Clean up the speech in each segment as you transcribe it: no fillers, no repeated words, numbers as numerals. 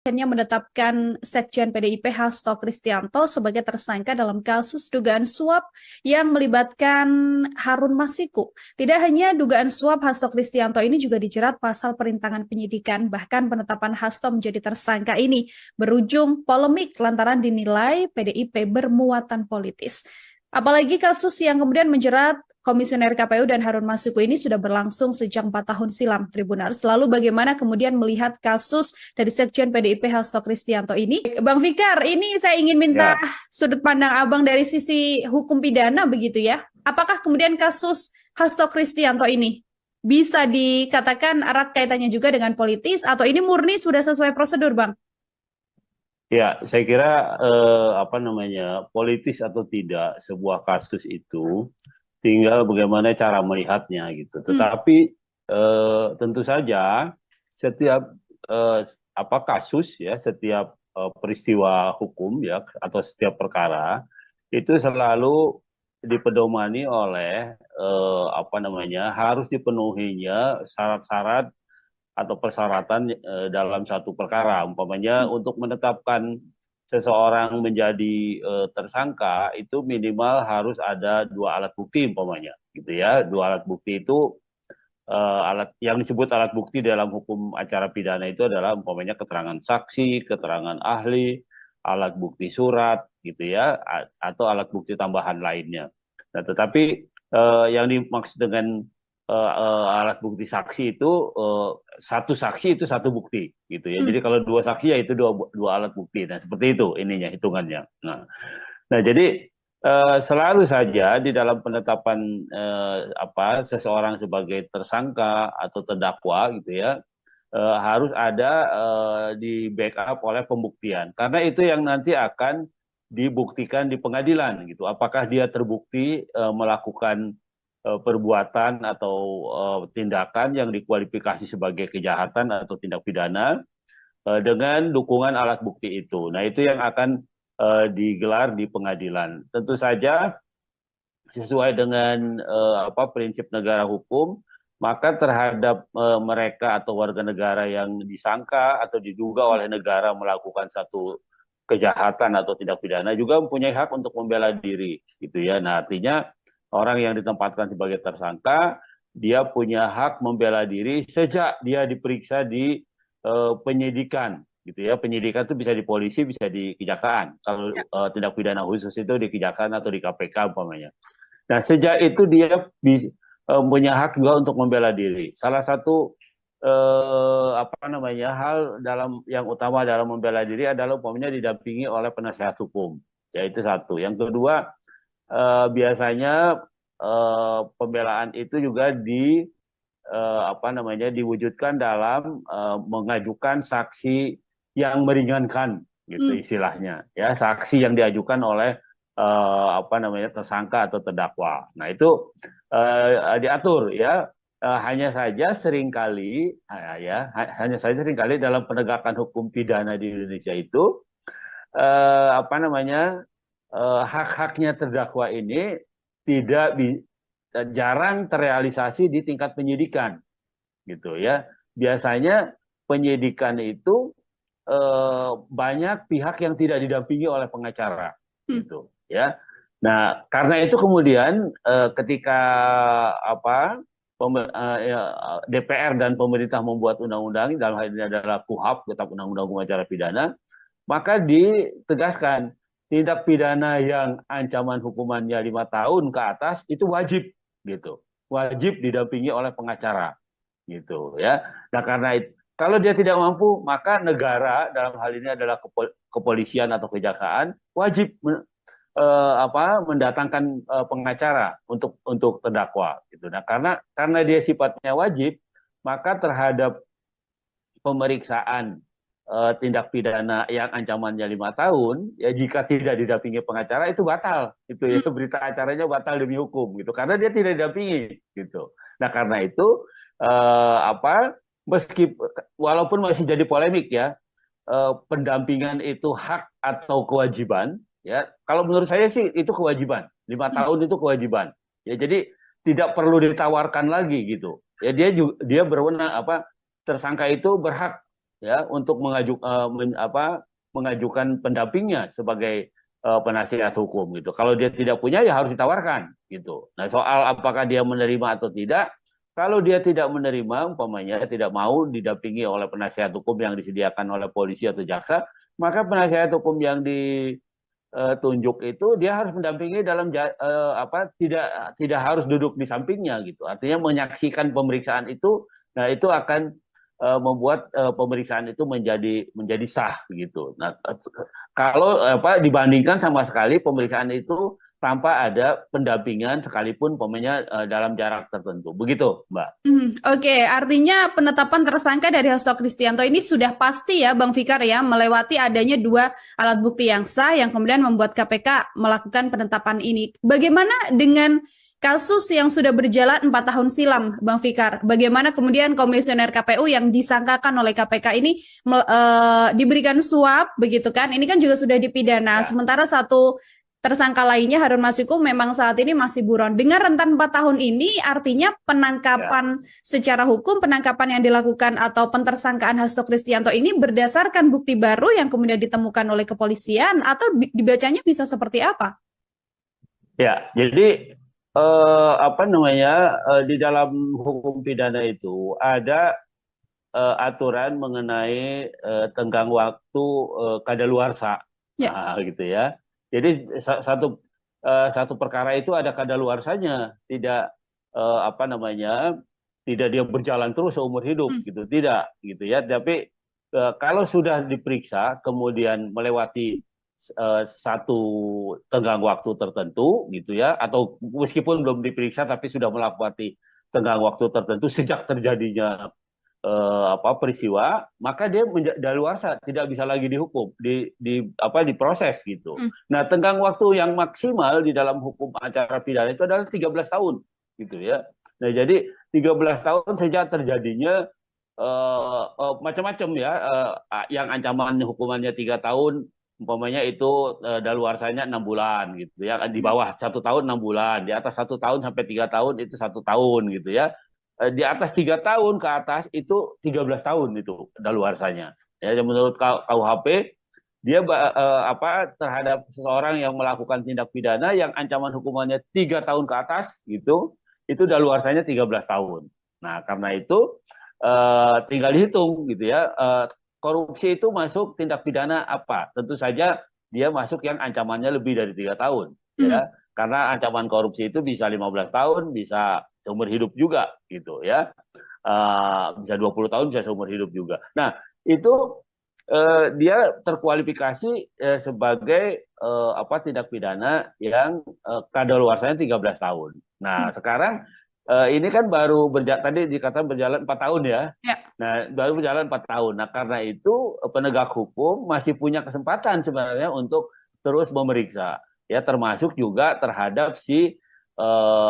akhirnya menetapkan Sekjen PDIP Hasto Kristianto sebagai tersangka dalam kasus dugaan suap yang melibatkan Harun Masiku. Tidak hanya dugaan suap, Hasto Kristianto ini juga dijerat pasal perintangan penyidikan. Bahkan penetapan Hasto menjadi tersangka ini berujung polemik lantaran dinilai PDIP bermuatan politis. Apalagi kasus yang kemudian menjerat Komisioner KPU dan Harun Masiku ini sudah berlangsung sejak 4 tahun silam, Tribunars. Lalu bagaimana kemudian melihat kasus dari Sekjen PDIP Hasto Kristianto ini? Bang Fikar, ini saya ingin minta Ya, sudut pandang Abang dari sisi hukum pidana begitu ya. Apakah kemudian kasus Hasto Kristianto ini bisa dikatakan erat kaitannya juga dengan politis atau ini murni sudah sesuai prosedur, Bang? ya, saya kira apa namanya politis atau tidak sebuah kasus itu tinggal bagaimana cara melihatnya gitu. Hmm. Tetapi tentu saja setiap eh, apa kasus ya, setiap peristiwa hukum ya atau setiap perkara itu selalu dipedomani oleh apa namanya harus dipenuhinya syarat-syarat atau persyaratan dalam satu perkara. Umpamanya untuk menetapkan seseorang menjadi tersangka itu minimal harus ada dua alat bukti umpamanya, gitu ya. Dua alat bukti itu alat yang disebut alat bukti dalam hukum acara pidana itu adalah umpamanya keterangan saksi, keterangan ahli, alat bukti surat, gitu ya, atau alat bukti tambahan lainnya. Nah, tetapi yang dimaksud dengan alat bukti saksi itu satu saksi itu satu bukti gitu ya. Jadi Hmm. kalau dua saksi ya itu dua alat bukti. Nah, seperti itu ininya hitungannya. Nah, jadi selalu saja di dalam penetapan apa seseorang sebagai tersangka atau terdakwa gitu ya harus ada di backup oleh pembuktian karena itu yang nanti akan dibuktikan di pengadilan gitu. Apakah dia terbukti melakukan perbuatan atau tindakan yang dikualifikasi sebagai kejahatan atau tindak pidana dengan dukungan alat bukti itu. Nah, itu yang akan digelar di pengadilan. Tentu saja sesuai dengan apa prinsip negara hukum, maka terhadap mereka atau warga negara yang disangka atau diduga oleh negara melakukan satu kejahatan atau tindak pidana juga mempunyai hak untuk membela diri, gitu ya. Nah, artinya orang yang ditempatkan sebagai tersangka, dia punya hak membela diri sejak dia diperiksa di penyidikan, gitu ya. Penyidikan itu bisa di polisi, bisa di kejaksaan. Kalau tindak pidana khusus itu di kejaksaan atau di KPK umpamanya. Nah, sejak itu dia punya hak juga untuk membela diri. Salah satu apa namanya hal dalam yang utama dalam membela diri adalah umpamanya didampingi oleh penasihat hukum. Yaitu satu. Yang kedua, biasanya pembelaan itu juga apa namanya diwujudkan dalam mengajukan saksi yang meringankan gitu Hmm. istilahnya ya saksi yang diajukan oleh apa namanya tersangka atau terdakwa. Nah, itu diatur ya. Hanya saja seringkali hanya saja seringkali dalam penegakan hukum pidana di Indonesia itu apa namanya hak-haknya terdakwa ini tidak jarang terrealisasi di tingkat penyidikan gitu ya. Biasanya penyidikan itu banyak pihak yang tidak didampingi oleh pengacara Hmm. gitu ya. Nah, karena itu kemudian ketika apa ya, DPR dan pemerintah membuat undang-undang dalam hal ini adalah KUHP, Kitab Undang-Undang Hukum Acara Pidana, maka ditegaskan tindak pidana yang ancaman hukumannya 5 tahun ke atas itu wajib gitu, wajib didampingi oleh pengacara gitu ya. Nah, karena itu kalau dia tidak mampu, maka negara dalam hal ini adalah kepolisian atau kejaksaan wajib apa mendatangkan pengacara untuk terdakwa gitu. Nah, karena dia sifatnya wajib, maka terhadap pemeriksaan tindak pidana yang ancamannya 5 tahun, ya jika tidak didampingi pengacara itu batal, itu ya Hmm. berita acaranya batal demi hukum, gitu, karena dia tidak didampingi, gitu. Nah, karena itu apa, meski walaupun masih jadi polemik ya, pendampingan itu hak atau kewajiban, ya. Kalau menurut saya sih itu kewajiban, 5 tahun itu kewajiban, ya. Jadi tidak perlu ditawarkan lagi, gitu. Ya dia berwenang apa tersangka itu berhak ya untuk mengajukan pendampingnya sebagai penasihat hukum gitu. Kalau dia tidak punya ya harus ditawarkan gitu. Nah, soal apakah dia menerima atau tidak, kalau dia tidak menerima, umpamanya tidak mau didampingi oleh penasihat hukum yang disediakan oleh polisi atau jaksa, maka penasihat hukum yang ditunjuk itu dia harus mendampingi dalam tidak harus duduk di sampingnya gitu. Artinya menyaksikan pemeriksaan itu, nah itu akan membuat pemeriksaan itu menjadi sah gitu. Nah, kalau dibandingkan sama sekali pemeriksaan itu tanpa ada pendampingan sekalipun pemainnya dalam jarak tertentu. Begitu, Mbak. Oke, artinya penetapan tersangka dari Hasto Kristianto ini sudah pasti ya, Bang Fikar ya, melewati adanya dua alat bukti yang sah yang kemudian membuat KPK melakukan penetapan ini. Bagaimana dengan kasus yang sudah berjalan 4 tahun silam, Bang Fikar? Bagaimana kemudian komisioner KPU yang disangkakan oleh KPK ini diberikan suap, begitu kan? Ini kan juga sudah dipidana. Ya, Sementara satu tersangka lainnya Harun Masiku memang saat ini masih buron. Dengan rentan 4 tahun ini artinya ya. penangkapan secara hukum, penangkapan yang dilakukan atau pentersangkaan Hasto Kristianto ini berdasarkan bukti baru yang kemudian ditemukan oleh kepolisian atau dibacanya bisa seperti apa? Ya, jadi di dalam hukum pidana itu ada aturan mengenai tenggang waktu kadaluarsa, Ya. nah, gitu ya. Jadi satu perkara itu ada kadaluarsanya, tidak tidak dia berjalan terus seumur hidup Hmm. gitu, tidak gitu ya. Tapi kalau sudah diperiksa kemudian melewati satu tenggang waktu tertentu gitu ya, atau meskipun belum diperiksa tapi sudah melewati tenggang waktu tertentu sejak terjadinya peristiwa, maka dia daluarsa, tidak bisa lagi dihukum, diproses gitu. Hmm. Nah, tenggang waktu yang maksimal di dalam hukum acara pidana itu adalah 13 tahun gitu ya. Nah, jadi 13 tahun sejak terjadinya macam-macam ya, yang ancaman hukumannya 3 tahun, umpamanya itu daluarsanya 6 bulan gitu ya, di bawah 1 tahun 6 bulan, di atas 1 tahun sampai 3 tahun itu 1 tahun gitu ya. Di atas 3 tahun ke atas itu 13 tahun itu daluarsanya. Ya, menurut KUHP dia terhadap seseorang yang melakukan tindak pidana yang ancaman hukumannya 3 tahun ke atas gitu, itu daluarsanya 13 tahun. Nah, karena itu tinggal dihitung gitu ya. Korupsi itu masuk tindak pidana apa? Tentu saja dia masuk yang ancamannya lebih dari 3 tahun, Hmm. ya. Karena ancaman korupsi itu bisa 15 tahun, bisa seumur hidup juga gitu ya. Bisa 20 tahun, bisa seumur hidup juga. Nah, itu dia terkualifikasi sebagai tindak pidana yang kadaluarsanya 13 tahun. Nah, sekarang ini kan baru tadi dikatakan berjalan 4 tahun ya. Ya. Nah, baru berjalan 4 tahun. Nah, karena itu penegak hukum masih punya kesempatan sebenarnya untuk terus memeriksa, ya, termasuk juga terhadap si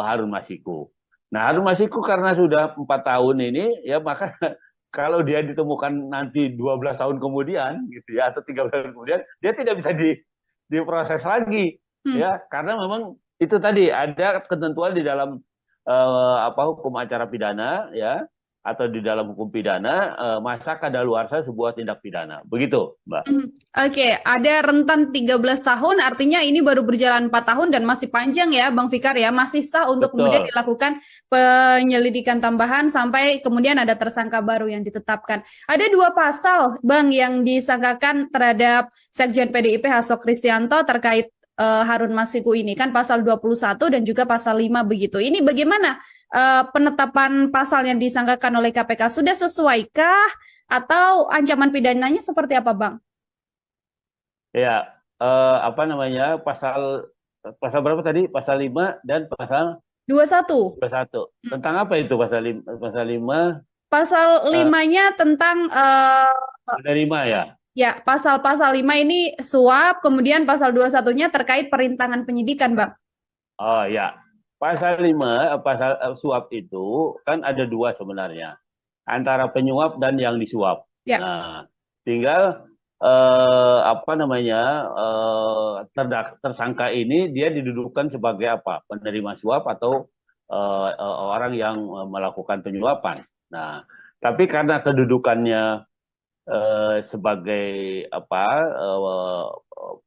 Harun Masiku. Nah, Harun Masiku karena sudah 4 tahun ini, ya maka kalau dia ditemukan nanti 12 tahun kemudian, gitu ya, atau 13 tahun kemudian, dia tidak bisa diproses lagi, Hmm. ya, karena memang itu tadi ada ketentuan di dalam hukum acara pidana, ya, atau di dalam hukum pidana masa kadaluarsa sebuah tindak pidana. Begitu, Mbak. Oke, ada rentan 13 tahun, artinya ini baru berjalan 4 tahun dan masih panjang ya, Bang Fikar ya, masih sah untuk kemudian Betul. dilakukan penyelidikan tambahan sampai kemudian ada tersangka baru yang ditetapkan. Ada dua pasal, Bang, yang disangkakan terhadap Sekjen PDIP Hasto Kristianto terkait Harun Masiku ini, kan pasal 21 dan juga pasal 5 begitu. Ini bagaimana penetapan pasal yang disangkakan oleh KPK? Sudah sesuaikah atau ancaman pidananya seperti apa, Bang? Ya, pasal pasal berapa tadi? Pasal 5 dan pasal 21. 21. Tentang apa itu pasal 5 Pasal eh, limanya tentang menerima ya? ya, pasal-pasal 5 ini suap, kemudian pasal 21-nya terkait perintangan penyidikan, Bang. Oh ya. Pasal 5, pasal suap itu kan ada dua sebenarnya. Antara penyuap dan yang disuap. Ya. Nah, tinggal tersangka ini dia didudukan sebagai apa? Penerima suap atau orang yang melakukan penyuapan. Nah, tapi karena kedudukannya sebagai apa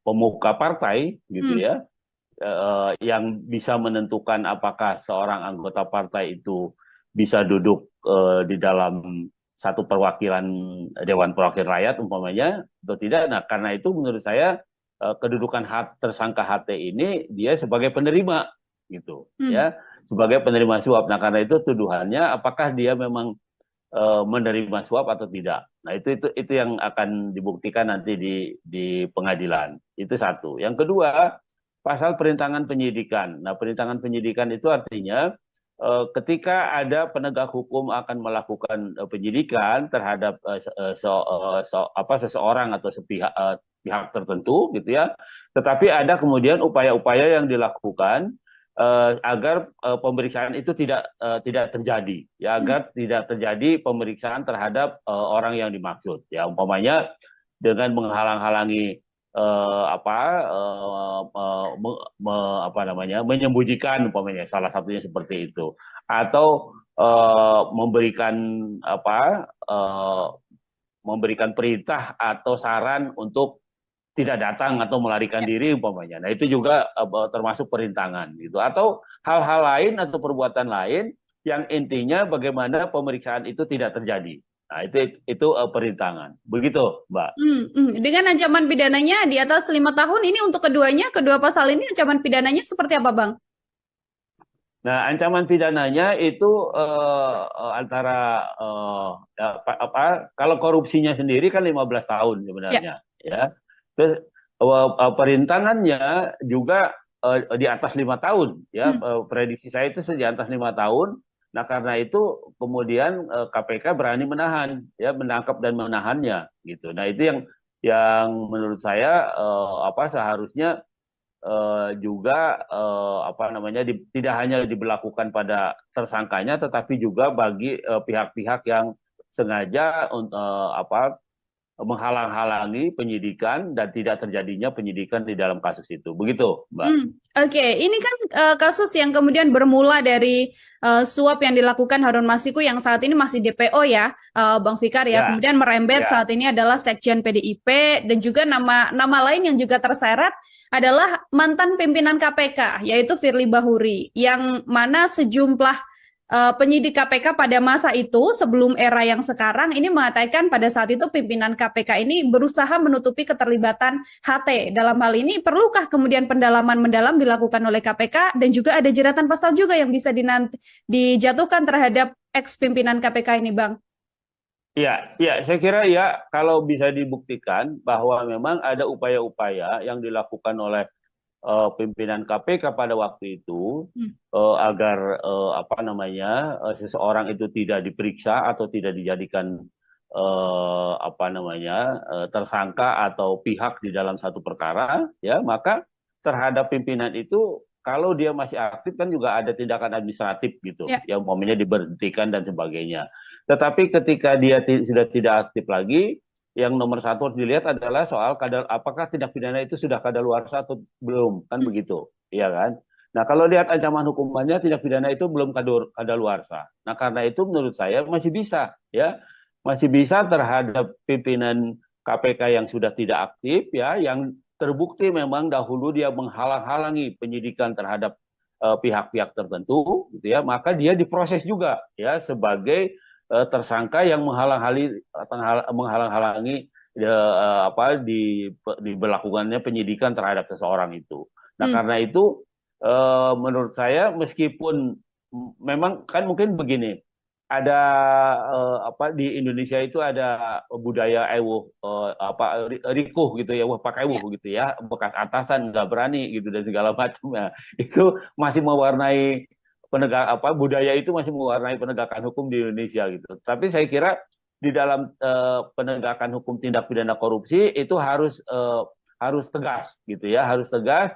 pemuka partai gitu Hmm. ya, yang bisa menentukan apakah seorang anggota partai itu bisa duduk di dalam satu perwakilan Dewan Perwakilan Rakyat umpamanya atau tidak. Nah, karena itu menurut saya kedudukan tersangka HT ini dia sebagai penerima gitu Hmm. ya, sebagai penerima suap. Nah, karena itu tuduhannya apakah dia memang menerima suap atau tidak. Nah, itu yang akan dibuktikan nanti di pengadilan. Itu satu. Yang kedua, pasal perintangan penyidikan. Nah, perintangan penyidikan itu artinya ketika ada penegak hukum akan melakukan penyidikan terhadap seseorang atau pihak tertentu gitu ya, tetapi ada kemudian upaya-upaya yang dilakukan agar pemeriksaan itu tidak terjadi, ya, Hmm. agar tidak terjadi pemeriksaan terhadap orang yang dimaksud, ya, umpamanya dengan menghalang-halangi apa namanya, menyembunyikan umpamanya, salah satunya seperti itu, atau memberikan memberikan perintah atau saran untuk tidak datang atau melarikan diri umpamanya. Nah, itu juga termasuk perintangan gitu. Atau hal-hal lain atau perbuatan lain yang intinya bagaimana pemeriksaan itu tidak terjadi. Nah, itu perintangan. Begitu, Mbak. Dengan ancaman pidananya di atas 5 tahun, ini untuk keduanya, kedua pasal ini ancaman pidananya seperti apa, Bang? Nah, ancaman pidananya itu antara kalau korupsinya sendiri kan 15 tahun Ya. sebenarnya, ya. Terus perintangannya juga di atas 5 tahun, ya. Hmm. Prediksi saya itu di atas 5 tahun. Nah, karena itu kemudian KPK berani menahan, ya, menangkap dan menahannya, gitu. Nah, itu yang menurut saya seharusnya juga apa namanya tidak hanya diberlakukan pada tersangkanya tetapi juga bagi pihak-pihak yang sengaja menghalang-halangi penyidikan dan tidak terjadinya penyidikan di dalam kasus itu. Begitu, Mbak. Oke. Ini kan kasus yang kemudian bermula dari suap yang dilakukan Harun Masiku yang saat ini masih DPO ya, Bang Fikar ya. Ya, Kemudian merembet ya. saat ini adalah Sekjen PDIP dan juga nama lain yang juga terseret adalah mantan pimpinan KPK yaitu Firly Bahuri yang mana sejumlah penyidik KPK pada masa itu sebelum era yang sekarang ini mengatakan pada saat itu pimpinan KPK ini berusaha menutupi keterlibatan HT. Dalam hal ini perlukah kemudian pendalaman mendalam dilakukan oleh KPK dan juga ada jeratan pasal juga yang bisa dijatuhkan terhadap ex pimpinan KPK ini, Bang? Ya, ya, saya kira ya kalau bisa dibuktikan bahwa memang ada upaya-upaya yang dilakukan oleh pimpinan KPK pada waktu itu Hmm. agar apa namanya seseorang itu tidak diperiksa atau tidak dijadikan apa namanya tersangka atau pihak di dalam satu perkara, ya, maka terhadap pimpinan itu kalau dia masih aktif kan juga ada tindakan administratif gitu, Ya. ya, umpamanya diberhentikan dan sebagainya. Tetapi ketika dia sudah tidak aktif lagi, yang nomor satu harus dilihat adalah soal apakah tindak pidana itu sudah kadaluarsa atau belum, kan Hmm. begitu, iya kan? Nah, kalau lihat ancaman hukumannya tindak pidana itu belum kadaluarsa. Nah, karena itu menurut saya masih bisa, ya, masih bisa terhadap pimpinan KPK yang sudah tidak aktif, ya, yang terbukti memang dahulu dia menghalang-halangi penyidikan terhadap pihak-pihak tertentu, gitu ya, maka dia diproses juga, ya, sebagai tersangka yang menghalang-halangi diberlakukannya penyidikan terhadap seseorang itu. Nah, Hmm. karena itu menurut saya meskipun memang kan mungkin begini, ada di Indonesia itu ada budaya ewuh rikuh gitu ya, wah pakai ewuh Ya. gitu ya, bekas atasan nggak berani gitu dan segala macam ya. Itu masih mewarnai budaya itu masih mewarnai penegakan hukum di Indonesia gitu. Tapi saya kira di dalam penegakan hukum tindak pidana korupsi itu harus tegas gitu ya, harus tegas,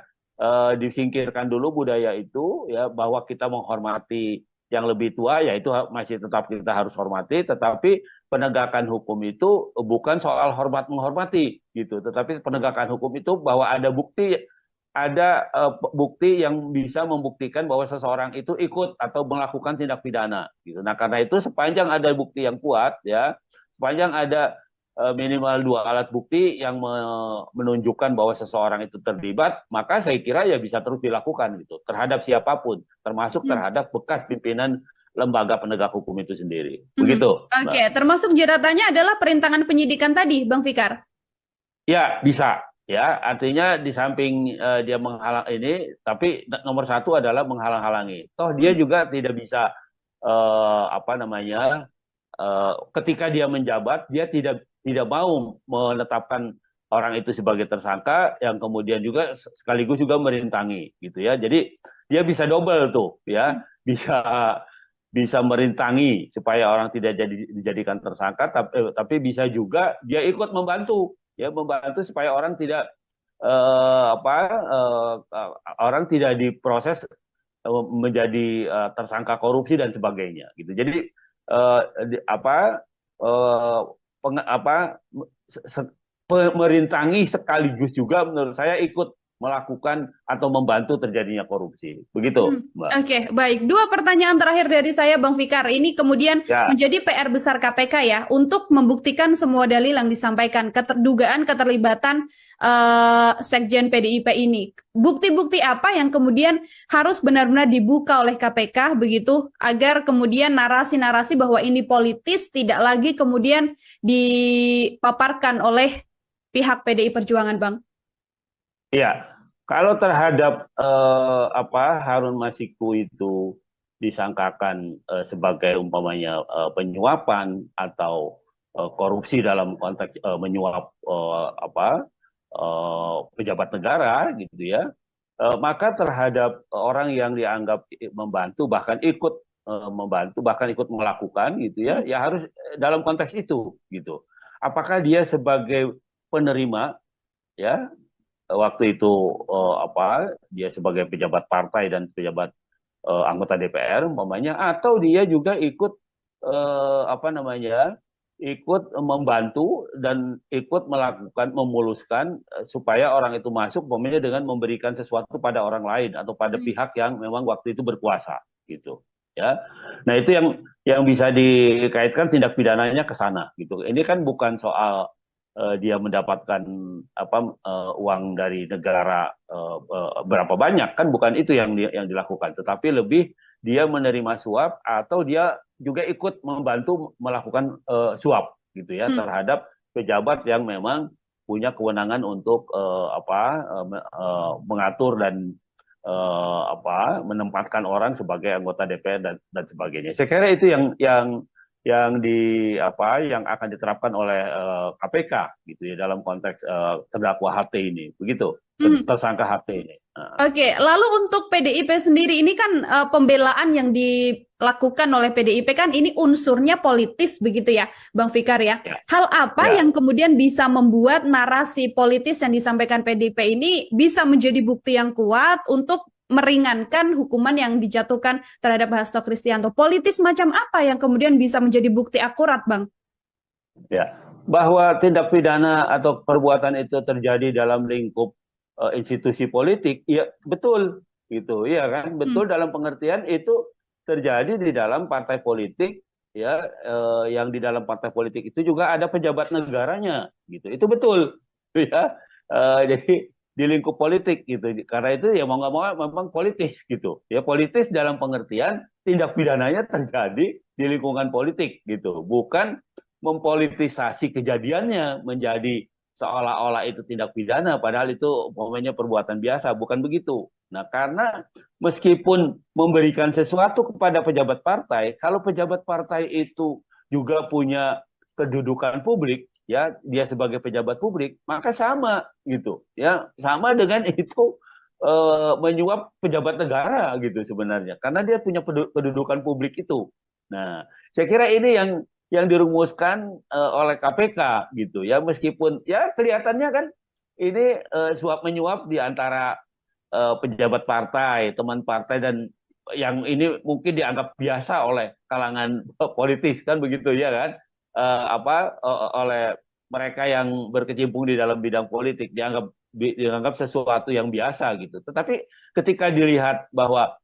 disingkirkan dulu budaya itu ya, bahwa kita menghormati yang lebih tua, ya itu masih tetap kita harus hormati, tetapi penegakan hukum itu bukan soal hormat menghormati gitu, tetapi penegakan hukum itu bahwa ada bukti yang bisa membuktikan bahwa seseorang itu ikut atau melakukan tindak pidana gitu. Nah, karena itu sepanjang ada bukti yang kuat, ya, sepanjang ada minimal 2 alat bukti yang menunjukkan bahwa seseorang itu terlibat, maka saya kira ya bisa terus dilakukan gitu terhadap siapapun, termasuk Hmm. terhadap bekas pimpinan lembaga penegak hukum itu sendiri. Mhm. Begitu, Oke, Mbak. termasuk jeratannya adalah perintangan penyidikan tadi, Bang Fikar. Ya, bisa. Ya, artinya di samping dia menghalang ini, tapi nomor satu adalah menghalang-halangi. Toh dia Hmm. juga tidak bisa apa namanya, ketika dia menjabat, dia tidak mau menetapkan orang itu sebagai tersangka, yang kemudian juga sekaligus juga merintangi, gitu ya. Jadi dia bisa double tuh, ya, Hmm. bisa bisa merintangi supaya orang tidak dijadikan tersangka, tapi bisa juga dia ikut membantu, ya, membantu supaya orang tidak apa orang tidak diproses menjadi tersangka korupsi dan sebagainya gitu. Jadi eh, apa apa merintangi sekaligus juga menurut saya ikut melakukan atau membantu terjadinya korupsi. Begitu, Hmm. Mbak. Oke, baik. Dua pertanyaan terakhir dari saya, Bang Fikar. Ini kemudian Ya, menjadi PR besar KPK ya untuk membuktikan semua dalil yang disampaikan, dugaan keterlibatan Sekjen PDIP ini. Bukti-bukti apa yang kemudian harus benar-benar dibuka oleh KPK begitu agar kemudian narasi-narasi bahwa ini politis tidak lagi kemudian dipaparkan oleh pihak PDI Perjuangan, Bang? iya. Kalau terhadap Harun Masiku itu disangkakan sebagai umpamanya penyuapan atau korupsi dalam konteks menyuap pejabat negara gitu ya, maka terhadap orang yang dianggap membantu bahkan ikut membantu bahkan ikut melakukan gitu ya, Hmm. ya harus dalam konteks itu gitu. Apakah dia sebagai penerima, ya, waktu itu dia sebagai pejabat partai dan pejabat anggota DPR umpamanya, atau dia juga ikut apa namanya, ikut membantu dan ikut melakukan memuluskan supaya orang itu masuk umpamanya dengan memberikan sesuatu pada orang lain atau pada Hmm. pihak yang memang waktu itu berkuasa gitu ya. Nah, itu yang bisa dikaitkan tindak pidananya ke sana gitu. Ini kan bukan soal dia mendapatkan uang dari negara berapa banyak, kan bukan itu yang dilakukan, tetapi lebih dia menerima suap atau dia juga ikut membantu melakukan suap gitu ya Hmm. terhadap pejabat yang memang punya kewenangan untuk mengatur dan menempatkan orang sebagai anggota DPR dan sebagainya. Saya kira itu yang akan diterapkan oleh KPK gitu ya dalam konteks terdakwa HT ini, begitu, Hmm. tersangka HT ini. Oke, lalu untuk PDIP sendiri ini kan pembelaan yang dilakukan oleh PDIP kan ini unsurnya politis begitu ya, Bang Fikar ya. Ya, Hal apa ya. yang kemudian bisa membuat narasi politis yang disampaikan PDIP ini bisa menjadi bukti yang kuat untuk meringankan hukuman yang dijatuhkan terhadap Hasto Kristianto? Politis macam apa yang kemudian bisa menjadi bukti akurat, Bang? Ya, bahwa tindak pidana atau perbuatan itu terjadi dalam lingkup institusi politik, ya betul, gitu, ya kan, Hmm. betul dalam pengertian itu terjadi di dalam partai politik, ya, yang di dalam partai politik itu juga ada pejabat negaranya, gitu, itu betul, ya. Jadi di lingkup politik gitu, karena itu ya mau nggak mau memang politis gitu, ya politis dalam pengertian tindak pidananya terjadi di lingkungan politik gitu, bukan mempolitisasi kejadiannya menjadi seolah-olah itu tindak pidana, padahal itu umpamanya perbuatan biasa, bukan begitu. Nah, karena meskipun memberikan sesuatu kepada pejabat partai, kalau pejabat partai itu juga punya kedudukan publik, ya, dia sebagai pejabat publik, maka sama gitu, ya, sama dengan itu menyuap pejabat negara gitu sebenarnya, karena dia punya kedudukan publik itu. Nah, saya kira ini yang dirumuskan oleh KPK gitu ya, meskipun ya kelihatannya kan ini suap menyuap di antara pejabat partai, teman partai, dan yang ini mungkin dianggap biasa oleh kalangan politis kan begitu ya kan. Oleh mereka yang berkecimpung di dalam bidang politik dianggap sesuatu yang biasa gitu. Tetapi ketika dilihat bahwa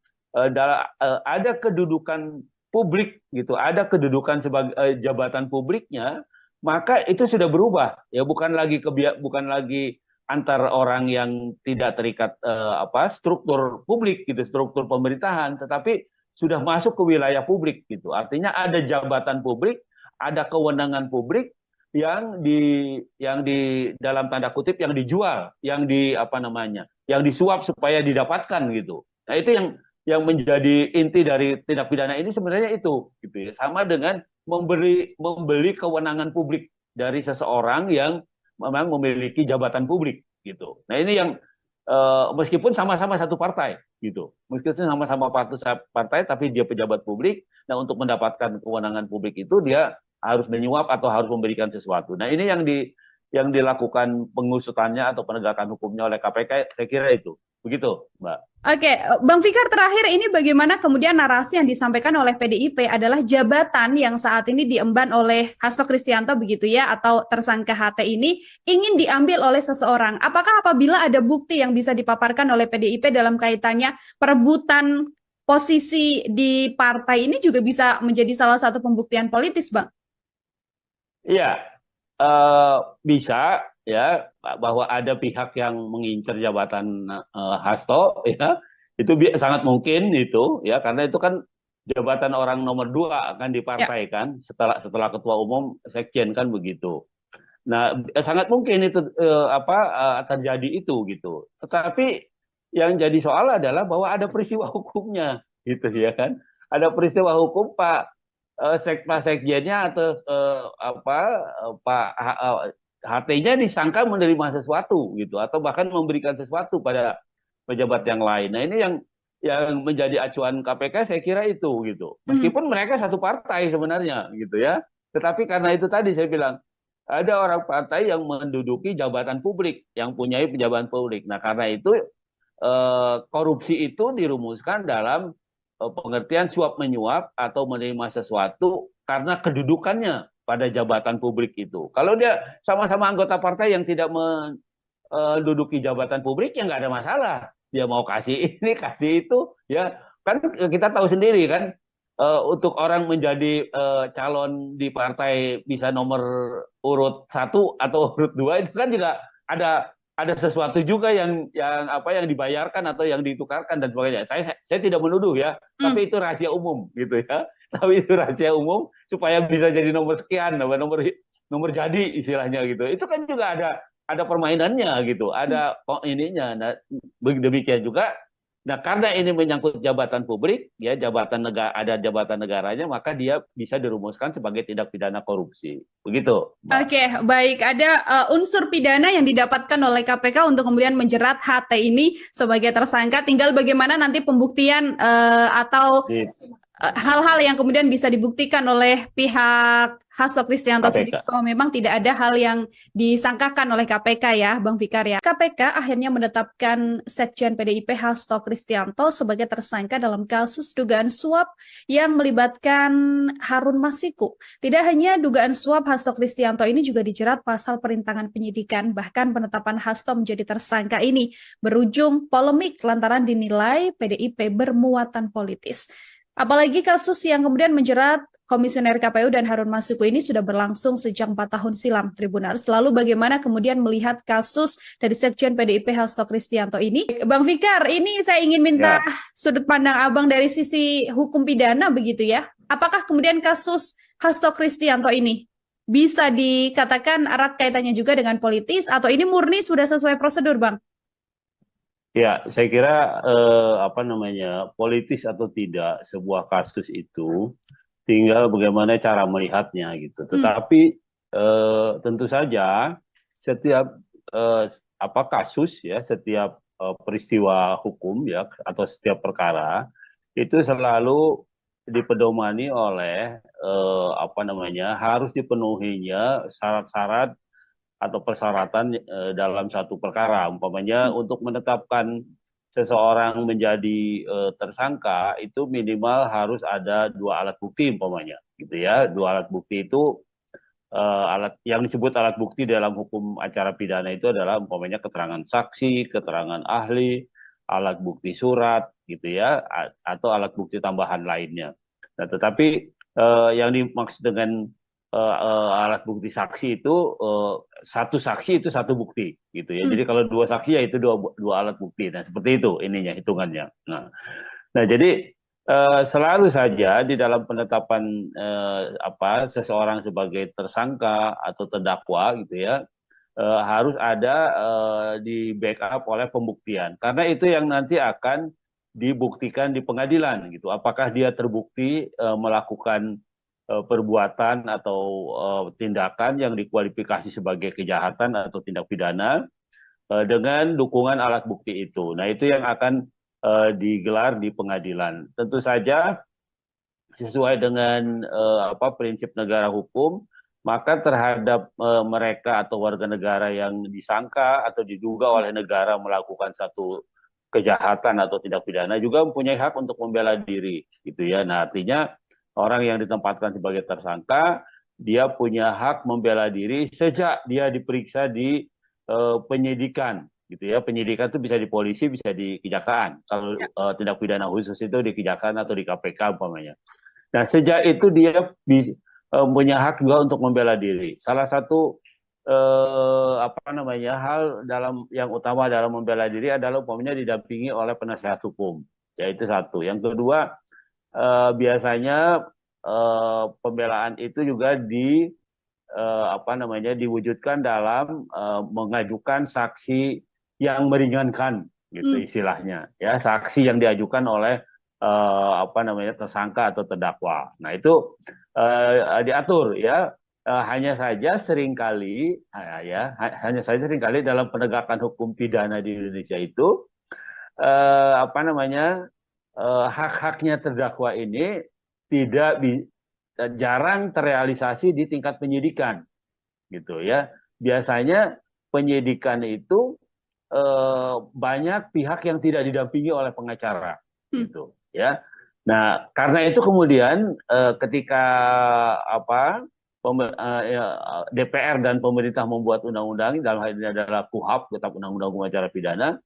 ada kedudukan publik gitu, ada kedudukan sebagai jabatan publiknya, maka itu sudah berubah ya, bukan lagi antar orang yang tidak terikat struktur publik gitu, struktur pemerintahan, tetapi sudah masuk ke wilayah publik gitu. Artinya ada jabatan publik, ada kewenangan publik yang di dalam tanda kutip yang dijual, yang disuap supaya didapatkan gitu. Nah, itu yang menjadi inti dari tindak pidana ini sebenarnya itu gitu ya. Sama dengan membeli kewenangan publik dari seseorang yang memang memiliki jabatan publik gitu. Nah, ini yang meskipun sama-sama satu partai gitu. Meskipun sama-sama partai tapi dia pejabat publik. Nah, untuk mendapatkan kewenangan publik itu dia harus menyuap atau harus memberikan sesuatu. Nah, ini yang dilakukan pengusutannya atau penegakan hukumnya oleh KPK, saya kira itu. Begitu, Mbak. Oke, Bang Fikar, terakhir ini bagaimana kemudian narasi yang disampaikan oleh PDIP adalah jabatan yang saat ini diemban oleh Hasto Kristianto begitu ya, atau tersangka HT ini ingin diambil oleh seseorang. Apakah apabila ada bukti yang bisa dipaparkan oleh PDIP dalam kaitannya perebutan posisi di partai ini juga bisa menjadi salah satu pembuktian politis, Bang? Iya, bisa ya, bahwa ada pihak yang mengincar jabatan Hasto ya, itu sangat mungkin itu ya, karena itu kan jabatan orang nomor dua kan di Ya. partai kan, setelah ketua umum sekjen kan begitu. Nah, sangat mungkin itu terjadi itu gitu. Tetapi yang jadi soal adalah bahwa ada peristiwa hukumnya gitu ya kan. Ada peristiwa hukum Pak Sekjennya atau Pak HT-nya disangka menerima sesuatu gitu, atau bahkan memberikan sesuatu pada pejabat yang lain. Nah, ini yang menjadi acuan KPK, saya kira itu gitu. Mhm. Meskipun mereka satu partai sebenarnya gitu ya. Tetapi karena itu tadi saya bilang ada orang partai yang menduduki jabatan publik, yang punya jabatan publik. Nah, karena itu korupsi itu dirumuskan dalam pengertian suap menyuap atau menerima sesuatu karena kedudukannya pada jabatan publik itu. Kalau dia sama-sama anggota partai yang tidak menduduki jabatan publik, ya nggak ada masalah. Dia mau kasih ini, kasih itu, ya kan kita tahu sendiri kan, untuk orang menjadi calon di partai bisa nomor urut 1 atau urut 2 itu kan juga ada sesuatu juga yang dibayarkan atau yang ditukarkan dan sebagainya. Saya tidak menuduh ya, Hmm. tapi itu rahasia umum gitu ya. Tapi itu rahasia umum supaya bisa jadi nomor sekian, nomor nomor jadi istilahnya gitu. Itu kan juga ada permainannya gitu, ada ininya. Nah, demikian juga. Nah, karena ini menyangkut jabatan publik, ya jabatan negara, ada jabatan negaranya, maka dia bisa dirumuskan sebagai tindak pidana korupsi. Begitu, Mbak. Oke, baik. Ada unsur pidana yang didapatkan oleh KPK untuk kemudian menjerat HT ini sebagai tersangka. Tinggal bagaimana nanti pembuktian atau Di hal-hal yang kemudian bisa dibuktikan oleh pihak Hasto Kristianto sendiri KPK. bahwa memang tidak ada hal yang disangkakan oleh KPK ya, Bang Fikar ya. KPK akhirnya menetapkan Sekjen PDIP Hasto Kristianto sebagai tersangka dalam kasus dugaan suap yang melibatkan Harun Masiku. Tidak hanya dugaan suap, Hasto Kristianto ini juga dijerat pasal perintangan penyidikan. Bahkan penetapan Hasto menjadi tersangka ini berujung polemik lantaran dinilai PDIP bermuatan politis. Apalagi kasus yang kemudian menjerat Komisioner KPU dan Harun Masiku ini sudah berlangsung sejak 4 tahun silam, Tribuners. Lalu bagaimana kemudian melihat kasus dari Sekjen PDIP Hasto Kristianto ini? Bang Fikar, ini saya ingin minta Ya, sudut pandang Abang dari sisi hukum pidana begitu ya. Apakah kemudian kasus Hasto Kristianto ini bisa dikatakan erat kaitannya juga dengan politis atau ini murni sudah sesuai prosedur, Bang? ya, saya kira politis atau tidak sebuah kasus itu tinggal bagaimana cara melihatnya gitu. Hmm. Tetapi tentu saja setiap kasus ya, setiap peristiwa hukum ya atau setiap perkara itu selalu dipedomani oleh harus dipenuhinya syarat-syarat atau persyaratan dalam satu perkara. Umpamanya untuk menetapkan seseorang menjadi tersangka itu minimal harus ada dua alat bukti umpamanya gitu ya. Dua alat bukti itu alat yang disebut alat bukti dalam hukum acara pidana itu adalah umpamanya keterangan saksi, keterangan ahli, alat bukti surat gitu ya, atau alat bukti tambahan lainnya. Nah, tetapi yang dimaksud dengan alat bukti saksi itu satu saksi itu satu bukti gitu ya. Jadi Hmm. kalau dua saksi ya itu dua alat bukti. Nah, seperti itu ininya hitungannya. Nah, jadi selalu saja di dalam penetapan seseorang sebagai tersangka atau terdakwa gitu ya, harus ada di backup oleh pembuktian. Karena itu yang nanti akan dibuktikan di pengadilan gitu. Apakah dia terbukti melakukan perbuatan atau tindakan yang dikualifikasi sebagai kejahatan atau tindak pidana dengan dukungan alat bukti itu. Nah, itu yang akan digelar di pengadilan. Tentu saja sesuai dengan prinsip negara hukum, maka terhadap mereka atau warga negara yang disangka atau diduga oleh negara melakukan satu kejahatan atau tindak pidana juga mempunyai hak untuk membela diri, gitu ya. Nah, artinya orang yang ditempatkan sebagai tersangka, dia punya hak membela diri sejak dia diperiksa di penyidikan, gitu ya. Penyidikan itu bisa di polisi, bisa di kejaksaan. Kalau Ya. tindak pidana khusus itu di kejaksaan atau di KPK umpamanya. Nah, sejak itu dia punya hak juga untuk membela diri. Salah satu hal dalam yang utama dalam membela diri adalah umpamanya didampingi oleh penasihat hukum. Yaitu satu. Yang kedua, biasanya pembelaan itu juga diwujudkan dalam mengajukan saksi yang meringankan gitu Hmm. istilahnya, ya, saksi yang diajukan oleh tersangka atau terdakwa. Nah, itu diatur ya. Hanya saja seringkali dalam penegakan hukum pidana di Indonesia itu eh, apa namanya hak-haknya terdakwa ini tidak jarang terrealisasi di tingkat penyidikan gitu ya. Biasanya penyidikan itu banyak pihak yang tidak didampingi oleh pengacara Hmm. gitu ya. Nah, karena itu kemudian ketika DPR dan pemerintah membuat undang-undang, dalam hal ini adalah KUHP, Kitab Undang-Undang Hukum Acara Pidana,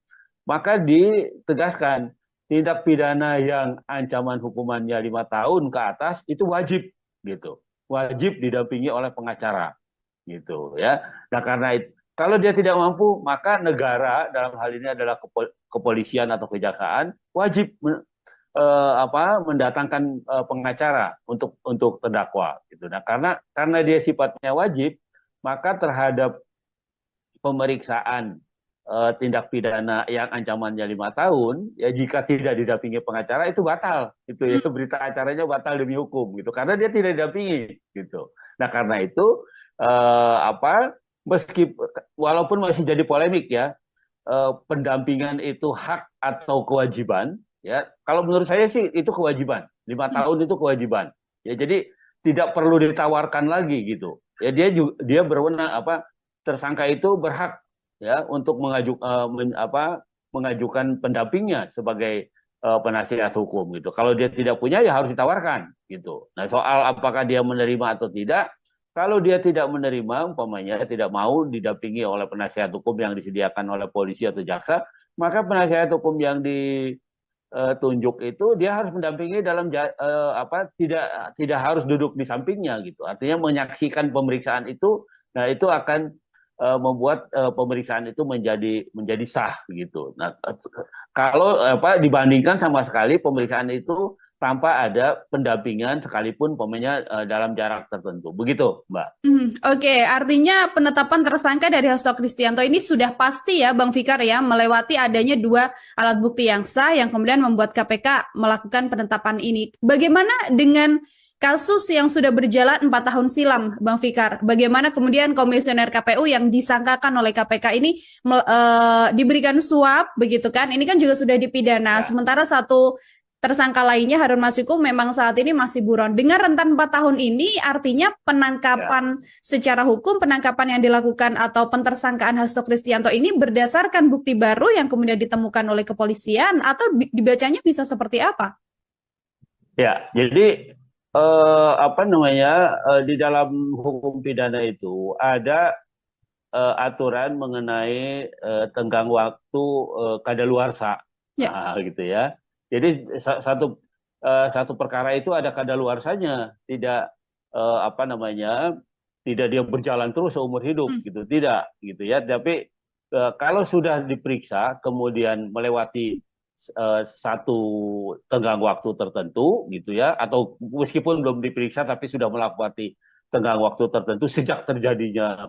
maka ditegaskan tindak pidana yang ancaman hukumannya 5 tahun ke atas itu wajib gitu, wajib didampingi oleh pengacara gitu ya. Nah, karena itu kalau dia tidak mampu, maka negara dalam hal ini adalah kepolisian atau kejaksaan wajib mendatangkan pengacara untuk terdakwa gitu. Nah, karena dia sifatnya wajib, maka terhadap pemeriksaan tindak pidana yang ancamannya 5 tahun, ya jika tidak didampingi pengacara itu batal, itu Hmm. berita acaranya batal demi hukum, gitu, karena dia tidak didampingi, gitu. Nah, karena itu meski walaupun masih jadi polemik ya, pendampingan itu hak atau kewajiban, ya. Kalau menurut saya sih itu kewajiban, 5 tahun itu kewajiban, ya. Jadi tidak perlu ditawarkan lagi gitu, ya. Dia berwenang tersangka itu berhak ya untuk mengajukan pendampingnya sebagai penasihat hukum gitu. Kalau dia tidak punya ya harus ditawarkan gitu. Nah, soal apakah dia menerima atau tidak, kalau dia tidak menerima, umpamanya tidak mau didampingi oleh penasihat hukum yang disediakan oleh polisi atau jaksa, maka penasihat hukum yang ditunjuk itu dia harus mendampingi dalam tidak harus duduk di sampingnya gitu. Artinya menyaksikan pemeriksaan itu, nah itu akan membuat pemeriksaan itu menjadi sah gitu. Nah, kalau dibandingkan sama sekali pemeriksaan itu tanpa ada pendampingan sekalipun pemainnya dalam jarak tertentu. Begitu, Mbak. Oke, artinya penetapan tersangka dari Hasto Kristianto ini sudah pasti ya, Bang Fikar ya, melewati adanya dua alat bukti yang sah yang kemudian membuat KPK melakukan penetapan ini. Bagaimana dengan kasus yang sudah berjalan 4 tahun silam, Bang Fikar? Bagaimana kemudian komisioner KPU yang disangkakan oleh KPK ini diberikan suap, begitu kan? Ini kan juga sudah dipidana. Ya, Sementara satu tersangka lainnya Harun Masiku memang saat ini masih buron. Dengan rentan 4 tahun ini artinya ya. penangkapan secara hukum, penangkapan yang dilakukan atau pentersangkaan Hasto Kristianto ini berdasarkan bukti baru yang kemudian ditemukan oleh kepolisian atau dibacanya bisa seperti apa? Ya, jadi di dalam hukum pidana itu ada aturan mengenai tenggang waktu kadaluarsa, Ya. gitu ya. Jadi satu perkara itu ada kadaluarsanya, tidak apa namanya, tidak dia berjalan terus seumur hidup gitu, tidak gitu ya. Tapi kalau sudah diperiksa kemudian melewati satu tenggang waktu tertentu gitu ya, atau meskipun belum diperiksa tapi sudah melewati tenggang waktu tertentu sejak terjadinya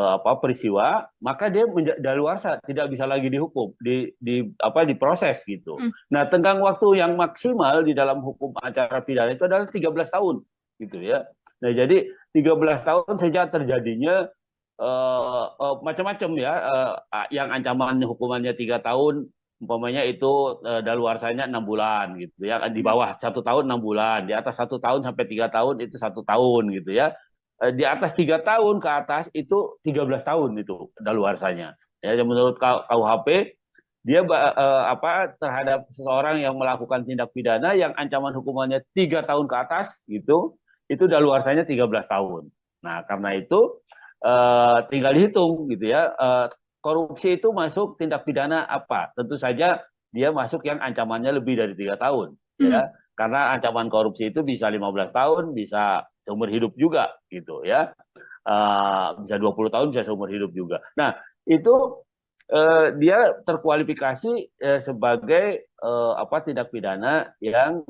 apa peristiwa, maka dia daluarsa, tidak bisa lagi dihukum, di apa diproses gitu. Nah, tenggang waktu yang maksimal di dalam hukum acara pidana itu adalah 13 tahun gitu ya. Nah, jadi 13 tahun sejak terjadinya macam-macam ya, yang ancaman hukumannya 3 tahun, umpamanya itu daluarsanya 6 bulan gitu ya, di bawah 1 tahun 6 bulan, di atas 1 tahun sampai 3 tahun itu 1 tahun gitu ya. Di atas 3 tahun ke atas itu 13 tahun itu daluarsanya. Ya, menurut KUHP dia apa terhadap seseorang yang melakukan tindak pidana yang ancaman hukumannya 3 tahun ke atas gitu, itu daluarsanya 13 tahun. Nah, karena itu tinggal dihitung gitu ya. Korupsi itu masuk tindak pidana apa? Tentu saja dia masuk yang ancamannya lebih dari 3 tahun, ya. Karena ancaman korupsi itu bisa 15 tahun, bisa seumur hidup juga gitu ya. Bisa 20 tahun, bisa seumur hidup juga. Nah, itu dia terkualifikasi sebagai apa tindak pidana yang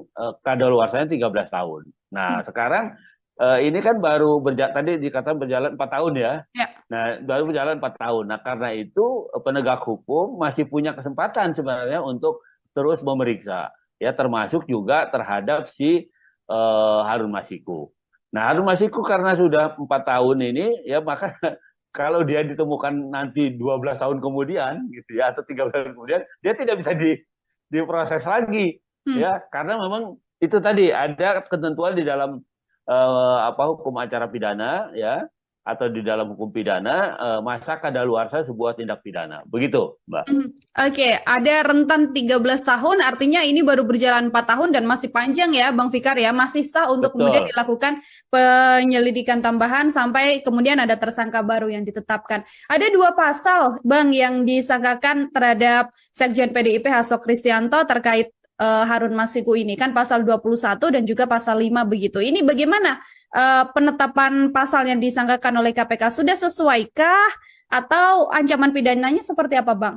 kadaluarsanya 13 tahun. Nah, sekarang ini kan baru tadi dikatakan berjalan 4 tahun ya. Ya. Nah, baru berjalan 4 tahun. Nah, karena itu penegak hukum masih punya kesempatan sebenarnya untuk terus memeriksa, ya, termasuk juga terhadap si Harun Masiku. Nah, Harun Masiku karena sudah 4 tahun ini, ya maka kalau dia ditemukan nanti 12 tahun kemudian, gitu ya, atau 13 tahun kemudian, dia tidak bisa diproses lagi, ya, karena memang itu tadi ada ketentuan di dalam apa hukum acara pidana, ya, atau di dalam hukum pidana masa kadaluarsa sebuah tindak pidana. Begitu, Mbak. Oke, ada rentan 13 tahun, artinya ini baru berjalan 4 tahun dan masih panjang ya, Bang Fikar ya, masih sah untuk kemudian Betul. dilakukan penyelidikan tambahan sampai kemudian ada tersangka baru yang ditetapkan. Ada 2 pasal, Bang, yang disangkakan terhadap Sekjen PDIP Hasto Kristianto terkait Harun Masiku ini, kan pasal 21 dan juga pasal 5 begitu. Ini bagaimana penetapan pasal yang disangkakan oleh KPK? Sudah sesuaikah atau ancaman pidananya seperti apa, Bang?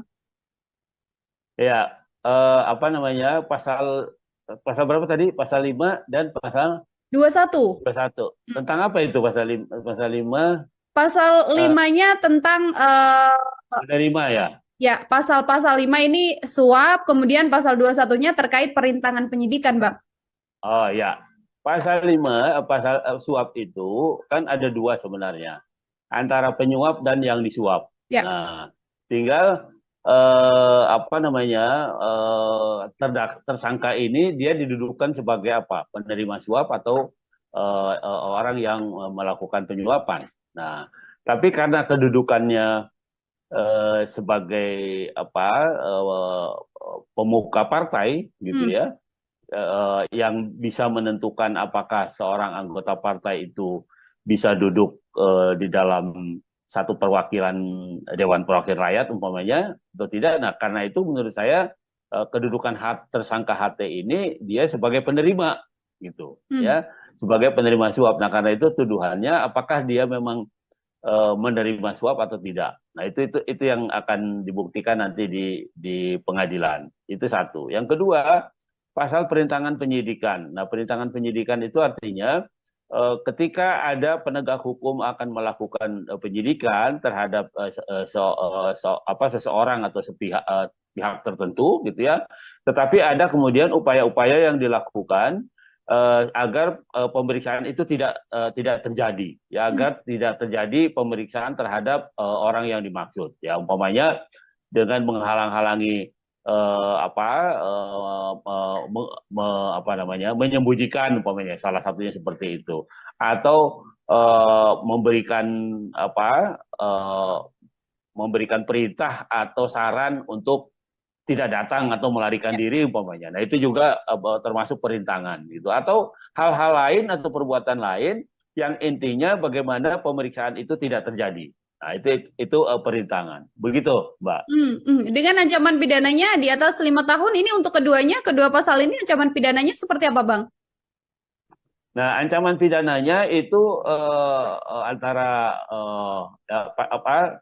Ya, apa namanya, pasal berapa tadi? Pasal 5 dan pasal 21. 21. Tentang apa itu pasal 5? Pasal 5 Pasal 5-nya tentang menerima ya. ya, pasal-pasal 5 ini suap, kemudian pasal 21-nya terkait perintangan penyidikan, Bang. Oh ya, pasal 5, pasal suap itu kan ada 2 sebenarnya, antara penyuap dan yang disuap. Ya. Nah, tinggal apa namanya, tersangka ini dia didudukan sebagai apa? Penerima suap atau orang yang melakukan penyuapan. Nah, tapi karena kedudukannya sebagai apa pemuka partai gitu ya, yang bisa menentukan apakah seorang anggota partai itu bisa duduk di dalam satu perwakilan Dewan Perwakilan Rakyat umpamanya atau tidak. Nah, karena itu menurut saya kedudukan tersangka HT ini dia sebagai penerima gitu ya, sebagai penerima suap. Nah, karena itu tuduhannya apakah dia memang menerima suap atau tidak. Nah, itu yang akan dibuktikan nanti di pengadilan. Itu satu. Yang kedua, pasal perintangan penyidikan. Nah, perintangan penyidikan itu artinya ketika ada penegak hukum akan melakukan penyidikan terhadap seseorang atau pihak tertentu gitu ya, tetapi ada kemudian upaya-upaya yang dilakukan agar pemeriksaan itu tidak terjadi, ya, agar tidak terjadi pemeriksaan terhadap orang yang dimaksud, ya, umpamanya dengan menghalang-halangi apa namanya, menyembunyikan umpamanya, salah satunya seperti itu, atau memberikan perintah atau saran untuk tidak datang atau melarikan diri umpamanya. Nah, itu juga termasuk perintangan gitu, atau hal-hal lain atau perbuatan lain yang intinya bagaimana pemeriksaan itu tidak terjadi. Nah, itu perintangan. Begitu, Mbak. Dengan ancaman pidananya di atas 5 tahun, ini untuk kedua pasal ini ancaman pidananya seperti apa, Bang? Nah, ancaman pidananya itu antara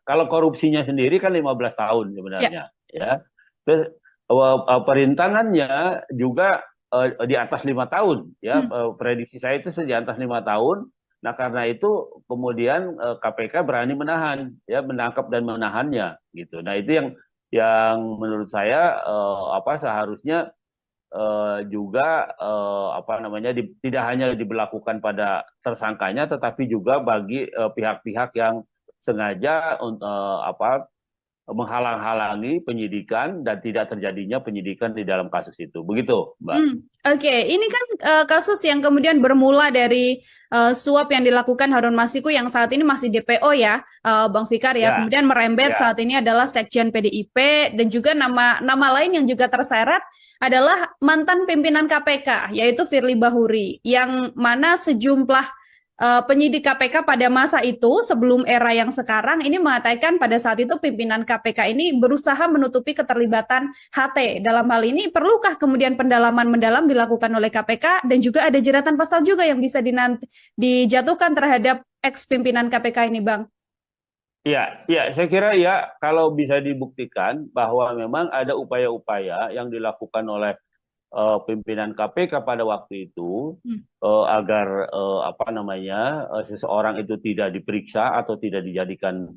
kalau korupsinya sendiri kan 15 tahun Ya. sebenarnya, ya. Terus perintangannya juga di atas 5 tahun, ya. Hmm. Prediksi saya itu di atas 5 tahun. Nah, karena itu kemudian KPK berani menahan, ya, menangkap dan menahannya, gitu. Nah, itu yang menurut saya seharusnya juga apa namanya tidak hanya diberlakukan pada tersangkanya tetapi juga bagi pihak-pihak yang sengaja menghalang-halangi penyidikan dan tidak terjadinya penyidikan di dalam kasus itu. Begitu, Mbak. Oke. Ini kan kasus yang kemudian bermula dari suap yang dilakukan Harun Masiku yang saat ini masih DPO ya, Bang Fikar ya. Ya, Kemudian merembet ya. saat ini adalah Sekjen PDIP dan juga nama lain yang juga terseret adalah mantan pimpinan KPK yaitu Firly Bahuri yang mana sejumlah penyidik KPK pada masa itu sebelum era yang sekarang ini mengatakan pada saat itu pimpinan KPK ini berusaha menutupi keterlibatan HT. Dalam hal ini perlukah kemudian pendalaman mendalam dilakukan oleh KPK dan juga ada jeratan pasal juga yang bisa dijatuhkan terhadap ex pimpinan KPK ini, Bang? Ya, ya, saya kira ya kalau bisa dibuktikan bahwa memang ada upaya-upaya yang dilakukan oleh pimpinan KPK pada waktu itu Hmm. agar apa namanya seseorang itu tidak diperiksa atau tidak dijadikan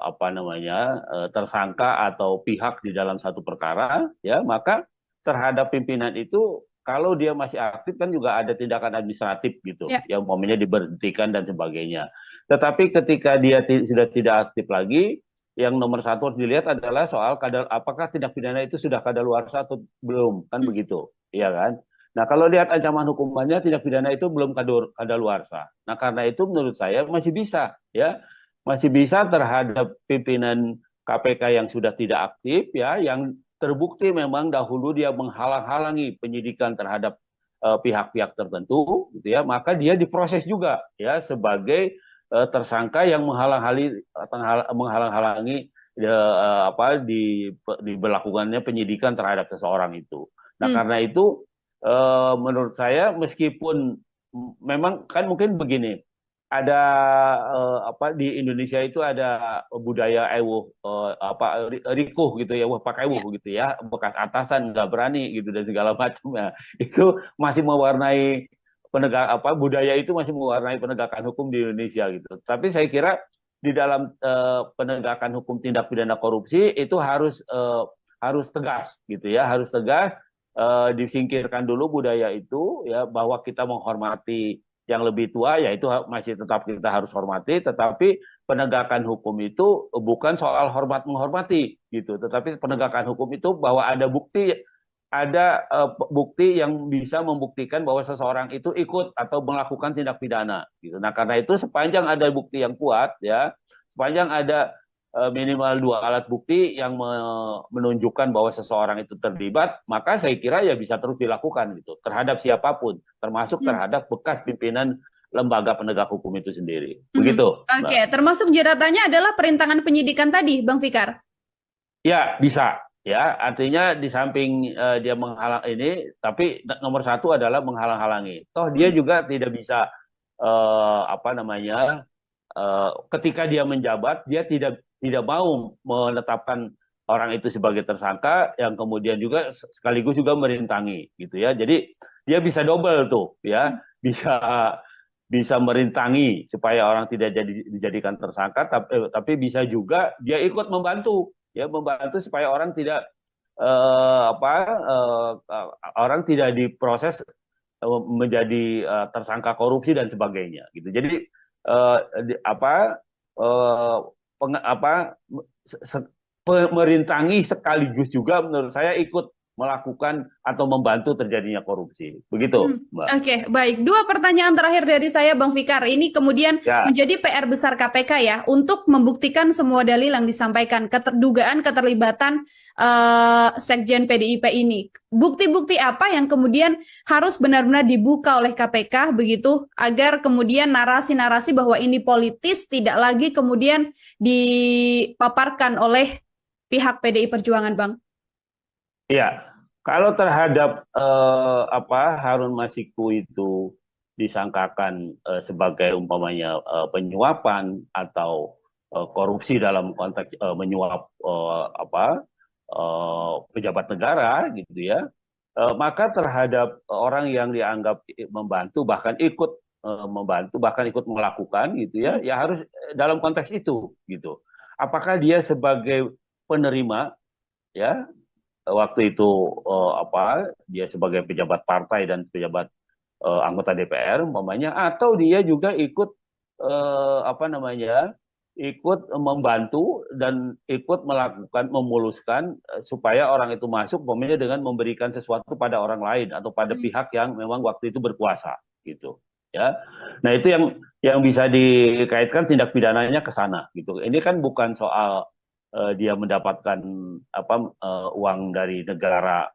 apa namanya tersangka atau pihak di dalam satu perkara, ya, maka terhadap pimpinan itu kalau dia masih aktif kan juga ada tindakan administratif gitu, Ya. yang umpamanya diberhentikan dan sebagainya. Tetapi ketika dia sudah tidak aktif lagi, yang nomor satu harus dilihat adalah soal apakah tindak pidana itu sudah kadaluarsa atau belum, kan Hmm. begitu, iya kan? Nah, kalau lihat ancaman hukumannya tindak pidana itu belum kadaluarsa. Nah, karena itu menurut saya masih bisa, ya, masih bisa terhadap pimpinan KPK yang sudah tidak aktif, ya, yang terbukti memang dahulu dia menghalang-halangi penyidikan terhadap pihak-pihak tertentu, gitu ya, maka dia diproses juga, ya, sebagai tersangka yang menghalang-halangi diberlakukannya penyidikan terhadap seseorang itu. Nah, Hmm. karena itu menurut saya meskipun memang kan mungkin begini, ada di Indonesia itu ada budaya ewuh rikuh gitu ya, wah pakai ewuh Ya. gitu ya, bekas atasan nggak berani gitu dan segala macam ya. Itu masih mewarnai budaya itu masih mewarnai penegakan hukum di Indonesia gitu. Tapi saya kira di dalam penegakan hukum tindak pidana korupsi itu harus tegas gitu ya, harus tegas, disingkirkan dulu budaya itu ya, bahwa kita menghormati yang lebih tua, ya itu masih tetap kita harus hormati, tetapi penegakan hukum itu bukan soal hormat menghormati gitu, tetapi penegakan hukum itu bahwa ada bukti yang bisa membuktikan bahwa seseorang itu ikut atau melakukan tindak pidana gitu. Nah, karena itu sepanjang ada bukti yang kuat, ya, sepanjang ada minimal 2 alat bukti yang menunjukkan bahwa seseorang itu terlibat, maka saya kira ya bisa terus dilakukan gitu terhadap siapapun, termasuk Hmm. terhadap bekas pimpinan lembaga penegak hukum itu sendiri. Mhm. Begitu, Oke, Mbak. termasuk jeratannya adalah perintangan penyidikan tadi, Bang Fikar. Ya, bisa. Ya, artinya di samping dia menghalang ini, tapi nomor satu adalah menghalang-halangi. Toh dia Hmm. juga tidak bisa apa namanya ketika dia menjabat, dia tidak mau menetapkan orang itu sebagai tersangka, yang kemudian juga sekaligus juga merintangi, gitu ya. Jadi dia bisa double tuh, ya, bisa bisa merintangi supaya orang tidak dijadikan tersangka, tapi bisa juga dia ikut membantu, ya, membantu supaya orang tidak eh, apa eh, orang tidak diproses menjadi tersangka korupsi dan sebagainya gitu. Jadi eh, apa eh, merintangi sekaligus juga menurut saya ikut melakukan atau membantu terjadinya korupsi. Begitu, Mbak. Oke, baik. Dua pertanyaan terakhir dari saya, Bang Fikar. Ini kemudian Ya, menjadi PR besar KPK ya untuk membuktikan semua dalil yang disampaikan, dugaan keterlibatan Sekjen PDIP ini. Bukti-bukti apa yang kemudian harus benar-benar dibuka oleh KPK begitu agar kemudian narasi-narasi bahwa ini politis tidak lagi kemudian dipaparkan oleh pihak PDI Perjuangan, Bang? iya. Kalau terhadap Harun Masiku itu disangkakan sebagai umpamanya penyuapan atau korupsi dalam konteks menyuap pejabat negara gitu ya, maka terhadap orang yang dianggap membantu bahkan ikut membantu bahkan ikut melakukan gitu ya, Hmm. ya harus dalam konteks itu gitu. Apakah dia sebagai penerima ya waktu itu dia sebagai pejabat partai dan pejabat anggota DPR umpamanya, atau dia juga ikut ikut membantu dan ikut melakukan memuluskan supaya orang itu masuk umpamanya dengan memberikan sesuatu pada orang lain atau pada Hmm. pihak yang memang waktu itu berkuasa gitu ya. Nah, itu yang bisa dikaitkan tindak pidananya ke sana gitu. Ini kan bukan soal dia mendapatkan uang dari negara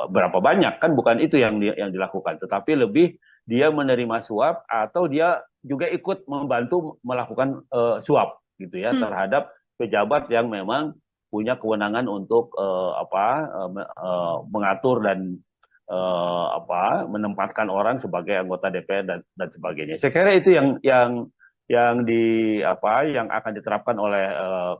berapa banyak, kan bukan itu yang dilakukan, tetapi lebih dia menerima suap atau dia juga ikut membantu melakukan suap gitu ya Hmm. terhadap pejabat yang memang punya kewenangan untuk mengatur dan menempatkan orang sebagai anggota DPR dan sebagainya. Saya kira itu yang yang akan diterapkan oleh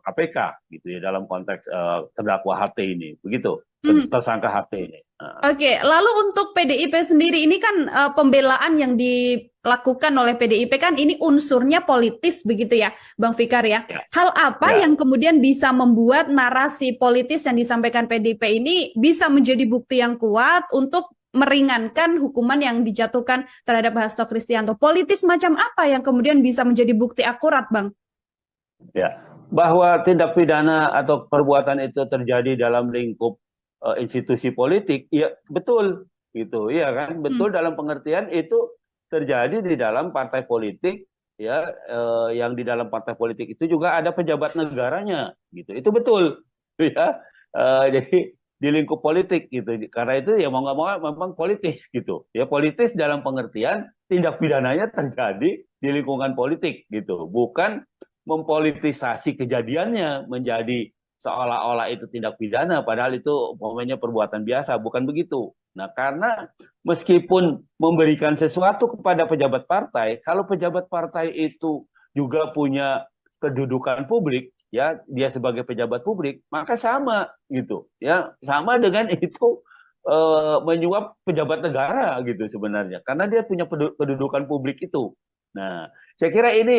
KPK gitu ya dalam konteks terdakwa HT ini, begitu, Hmm. tersangka HT ini. Nah, Oke, lalu untuk PDIP sendiri ini kan pembelaan yang dilakukan oleh PDIP kan ini unsurnya politis begitu ya, Bang Fikar ya. ya, Hal apa ya. yang kemudian bisa membuat narasi politis yang disampaikan PDIP ini bisa menjadi bukti yang kuat untuk meringankan hukuman yang dijatuhkan terhadap Hasto Kristianto? Politis macam apa yang kemudian bisa menjadi bukti akurat, Bang? Ya, bahwa tindak pidana atau perbuatan itu terjadi dalam lingkup institusi politik, ya betul gitu, ya kan, Hmm. betul dalam pengertian itu terjadi di dalam partai politik, ya, yang di dalam partai politik itu juga ada pejabat negaranya, gitu, itu betul, ya. Jadi di lingkup politik gitu, karena itu ya mau nggak mau memang politis gitu, ya politis dalam pengertian tindak pidananya terjadi di lingkungan politik gitu, bukan mempolitisasi kejadiannya menjadi seolah-olah itu tindak pidana, padahal itu umpamanya perbuatan biasa, bukan begitu. Nah, karena meskipun memberikan sesuatu kepada pejabat partai, kalau pejabat partai itu juga punya kedudukan publik, ya dia sebagai pejabat publik, maka sama gitu, ya sama dengan itu menyuap pejabat negara gitu sebenarnya, karena dia punya kedudukan publik itu. Nah, saya kira ini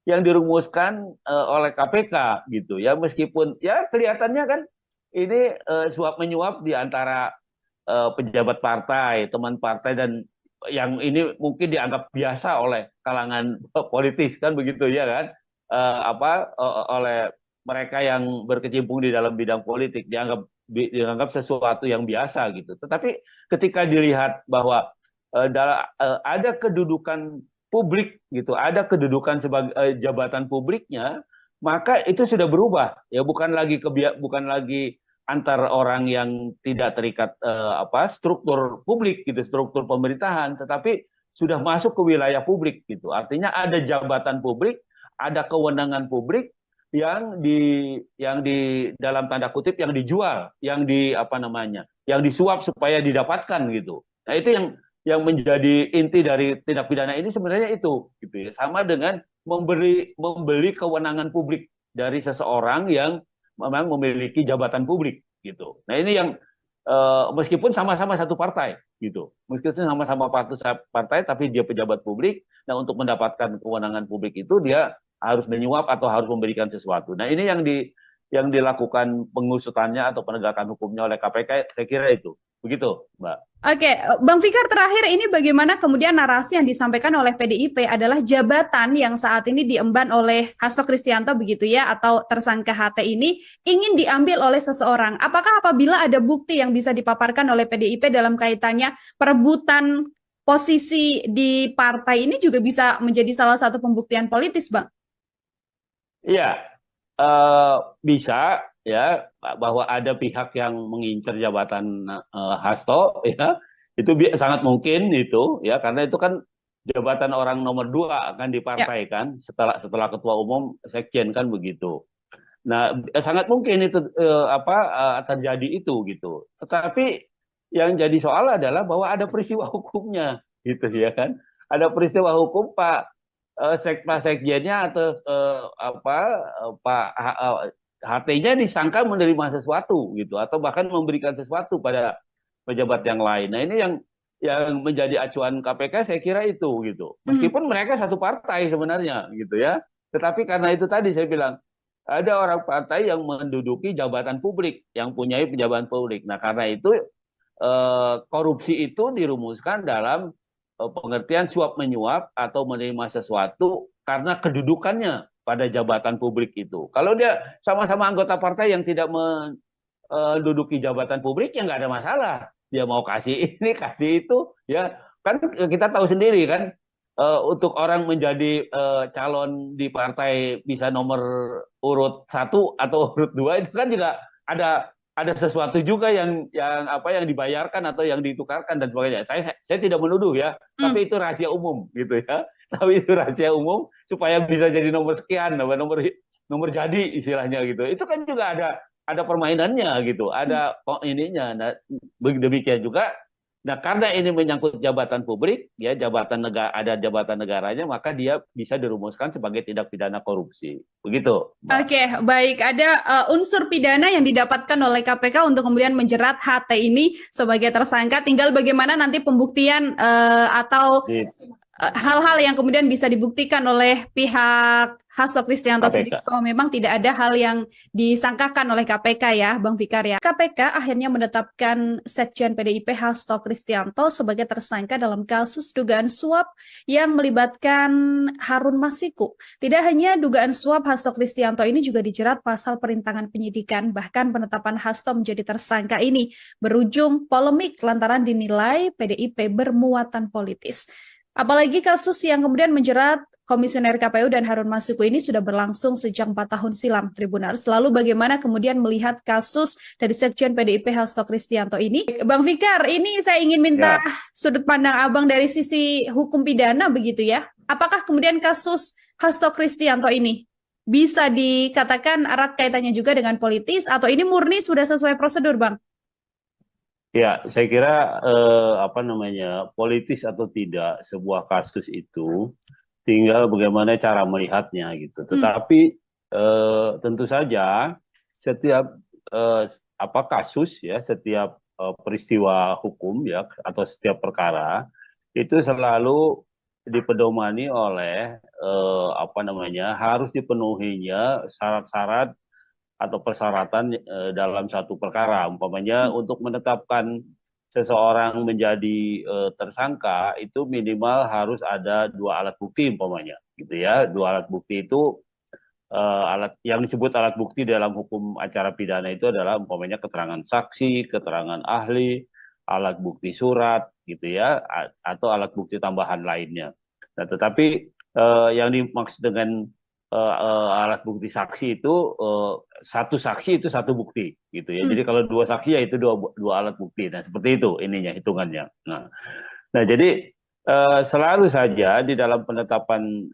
yang dirumuskan oleh KPK gitu ya, meskipun ya kelihatannya kan ini suap menyuap di antara pejabat partai, teman partai, dan yang ini mungkin dianggap biasa oleh kalangan politis kan begitu ya kan. Oleh mereka yang berkecimpung di dalam bidang politik dianggap sesuatu yang biasa gitu. Tetapi ketika dilihat bahwa ada kedudukan publik gitu, ada kedudukan sebagai jabatan publiknya, maka itu sudah berubah ya, bukan lagi antar orang yang tidak terikat struktur publik gitu, struktur pemerintahan, tetapi sudah masuk ke wilayah publik gitu. Artinya ada jabatan publik, ada kewenangan publik yang di dalam tanda kutip yang dijual, yang disuap supaya didapatkan gitu. Nah, itu yang menjadi inti dari tindak pidana ini sebenarnya itu gitu ya. Sama dengan membeli kewenangan publik dari seseorang yang memang memiliki jabatan publik gitu. Nah, ini yang meskipun sama-sama satu partai gitu. Meskipun sama-sama partai tapi dia pejabat publik. Nah, untuk mendapatkan kewenangan publik itu dia harus menyuap atau harus memberikan sesuatu. Nah, ini yang dilakukan pengusutannya atau penegakan hukumnya oleh KPK, saya kira itu. Begitu, Mbak. Oke, Bang Fikar terakhir ini bagaimana kemudian narasi yang disampaikan oleh PDIP adalah jabatan yang saat ini diemban oleh Hasto Kristianto begitu ya, atau tersangka HT ini ingin diambil oleh seseorang. Apakah apabila ada bukti yang bisa dipaparkan oleh PDIP dalam kaitannya perebutan posisi di partai ini juga bisa menjadi salah satu pembuktian politis, Bang? Iya, bisa ya, bahwa ada pihak yang mengincar jabatan Hasto ya, itu sangat mungkin itu ya, karena itu kan jabatan orang nomor dua kan di Ya. partai kan, setelah ketua umum sekjen kan begitu. Nah, sangat mungkin itu terjadi itu gitu. Tetapi yang jadi soal adalah bahwa ada peristiwa hukumnya, gitu ya kan? Ada peristiwa hukum Pak Sekjennya atau Pak HT-nya disangka menerima sesuatu gitu, atau bahkan memberikan sesuatu pada pejabat yang lain. Nah ini yang menjadi acuan KPK saya kira itu gitu. Mhm. Meskipun mereka satu partai sebenarnya gitu ya, tetapi karena itu tadi saya bilang ada orang partai yang menduduki jabatan publik, yang punya pejabat publik. Nah karena itu korupsi itu dirumuskan dalam pengertian suap menyuap atau menerima sesuatu karena kedudukannya pada jabatan publik itu. Kalau dia sama-sama anggota partai yang tidak menduduki jabatan publik, ya nggak ada masalah. Dia mau kasih ini, kasih itu, ya kan kita tahu sendiri kan, untuk orang menjadi calon di partai bisa nomor urut 1 atau urut 2 itu kan juga ada sesuatu juga yang dibayarkan atau yang ditukarkan dan sebagainya. Saya tidak menuduh ya, Hmm. tapi itu rahasia umum gitu ya. Tapi itu rahasia umum supaya bisa jadi nomor sekian, nomor nomor jadi istilahnya gitu. Itu kan juga ada permainannya gitu, ada ininya. Nah, demikian juga. Nah, karena ini menyangkut jabatan publik, ya jabatan negara, ada jabatan negaranya, maka dia bisa dirumuskan sebagai tindak pidana korupsi. Begitu, Mbak. Oke, baik. Ada unsur pidana yang didapatkan oleh KPK untuk kemudian menjerat HT ini sebagai tersangka. Tinggal bagaimana nanti pembuktian atau Di hal-hal yang kemudian bisa dibuktikan oleh pihak Hasto Kristianto sendiri KPK. bahwa memang tidak ada hal yang disangkakan oleh KPK ya, Bang Fikar ya. KPK akhirnya menetapkan Sekjen PDIP Hasto Kristianto sebagai tersangka dalam kasus dugaan suap yang melibatkan Harun Masiku. Tidak hanya dugaan suap, Hasto Kristianto ini juga dijerat pasal perintangan penyidikan. Bahkan penetapan Hasto menjadi tersangka ini berujung polemik lantaran dinilai PDIP bermuatan politis. Apalagi kasus yang kemudian menjerat Komisioner KPU dan Harun Masiku ini sudah berlangsung sejak 4 tahun silam, Tribuners. Lalu bagaimana kemudian melihat kasus dari Sekjen PDIP Hasto Kristianto ini? Bang Fikar, ini saya ingin minta Ya, sudut pandang Abang dari sisi hukum pidana begitu ya. Apakah kemudian kasus Hasto Kristianto ini bisa dikatakan erat kaitannya juga dengan politis atau ini murni sudah sesuai prosedur, Bang? ya, saya kira apa namanya politis atau tidak sebuah kasus itu tinggal bagaimana cara melihatnya gitu. Hmm. Tetapi tentu saja setiap eh, apa kasus ya, setiap peristiwa hukum ya atau setiap perkara itu selalu dipedomani oleh apa namanya harus dipenuhinya syarat-syarat atau persyaratan dalam satu perkara. Umpamanya untuk menetapkan seseorang menjadi tersangka itu minimal harus ada dua alat bukti umpamanya gitu ya. Dua alat bukti itu alat yang disebut alat bukti dalam hukum acara pidana itu adalah umpamanya keterangan saksi, keterangan ahli, alat bukti surat gitu ya, atau alat bukti tambahan lainnya. Nah, tetapi yang dimaksud dengan alat bukti saksi itu satu saksi itu satu bukti gitu ya. Hmm. Jadi kalau dua saksi ya itu dua alat bukti. Nah, seperti itu ininya hitungannya. Nah, jadi selalu saja di dalam penetapan